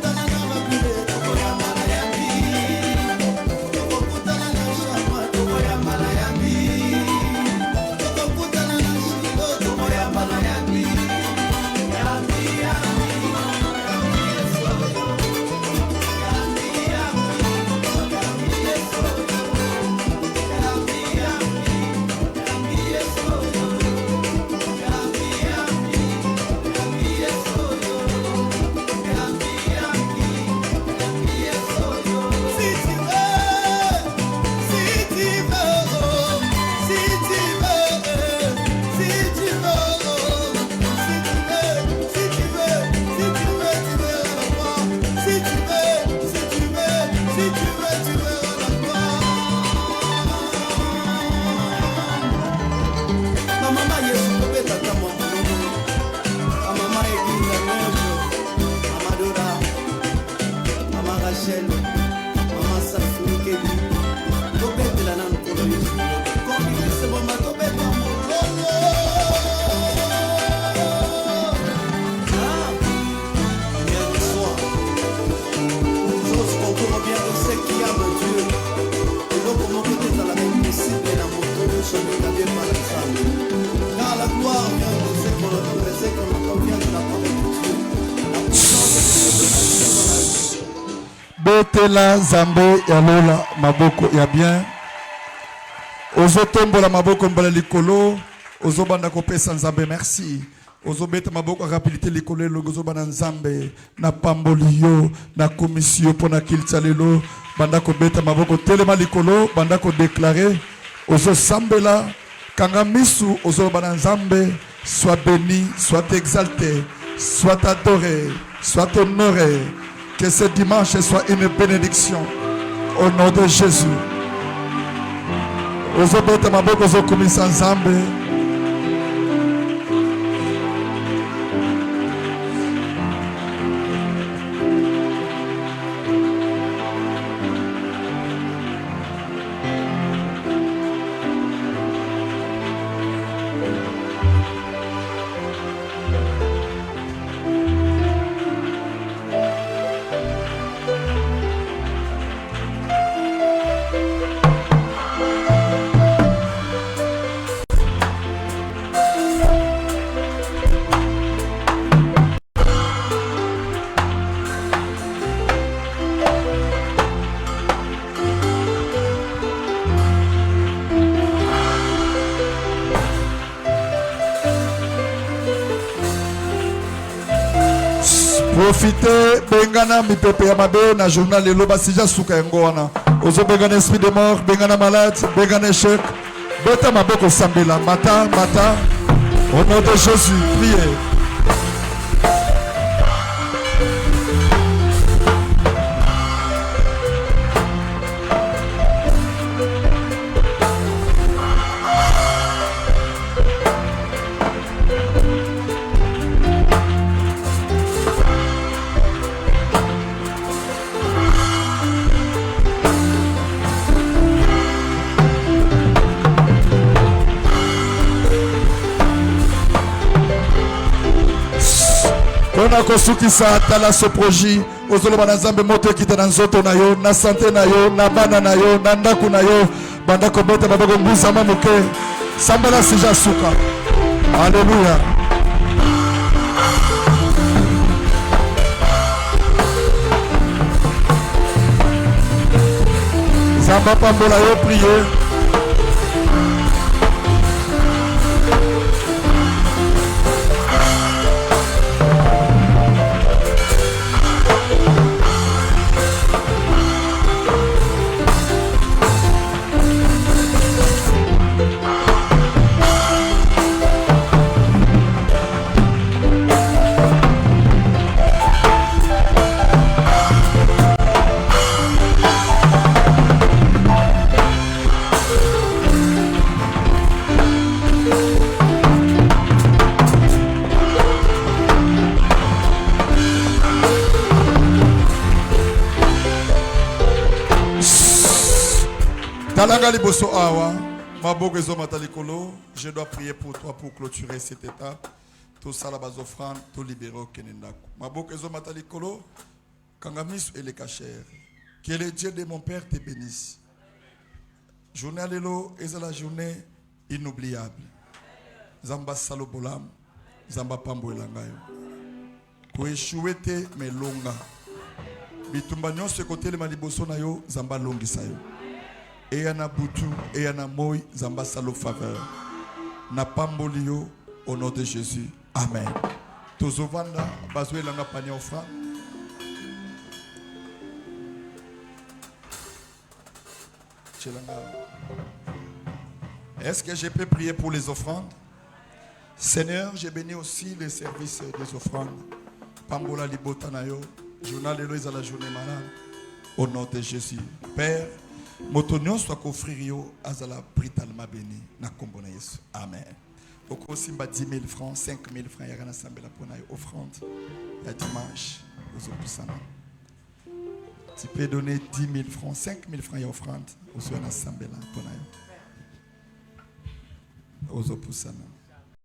S1: Profitez-la, Zambé, ya lola, maboko, ya bien. Ozo tombo la maboko mbala likolo. Ozo banda kopesa Nzambe, merci. Ozo beta maboko rapidité likolo logozo banda Nzambe. Na pambolio, na commission pour na kiltalelo. Banda ko beta maboko telema likolo. Banda ko déclarer. Ozo sambela. Kanga misu, ozo banda Nzambe. Sois béni, sois exalté, sois adoré, sois honoré. Que ce dimanche soit une bénédiction. Au nom de Jésus. Ozo beta maboko ozo komisa Nzambe. Profitez, bengana mi pepe ya mabe na journal lelo basija suka yango wana. Ozo bengana esprit de mort, bengana malade, bengana échec. Beta maboko sambela, mata, mata. Au nom de Jésus, priez. Ona kosukisa tala soproji ozoloba na Nzambe moto ekita na nzoto na yo na santé na yo na bana na yo na ndaku na yo banda kobeta baboko mbuzama moke sambela sija suka. Alléluia. Zamba pambola yo prier. Je dois prier pour toi pour clôturer cette étape. Tout ça, la base offrande, tout libéré au Kenendaku. Maboko ezo matalikolo, kangamis et les cachers. Que le Dieu de mon Père te bénisse. Journée allélo, est la journée inoubliable. Zamba salobolam, zamba pambo elangayo. Koeshuete melonga. Bitumba nyonso côté le maliboso na yo, zamba longisa yo. Et yana butu, et yana moi, zamba salo faveur. Na pambolio au nom de Jésus. Amen. Tozovanda, bazwe langa panier offrande. Est-ce que je peux prier pour les offrandes? Seigneur, j'ai béni aussi les services des offrandes. Pambola libotanayo, journal Eloïse à la journée malade. Au nom de Jésus. Père, motonio soit qu'offrir yo azala britalma béni na kombo na Yesu. Amen. Oko simba 10 000 francs, 5 000 francs yagana sambela pona yo offrande. Ya dimanche aux opusana. Tu peux donner 10 000 francs, 5 000 francs ya offrande aux opusana pona yo. Aux opusana.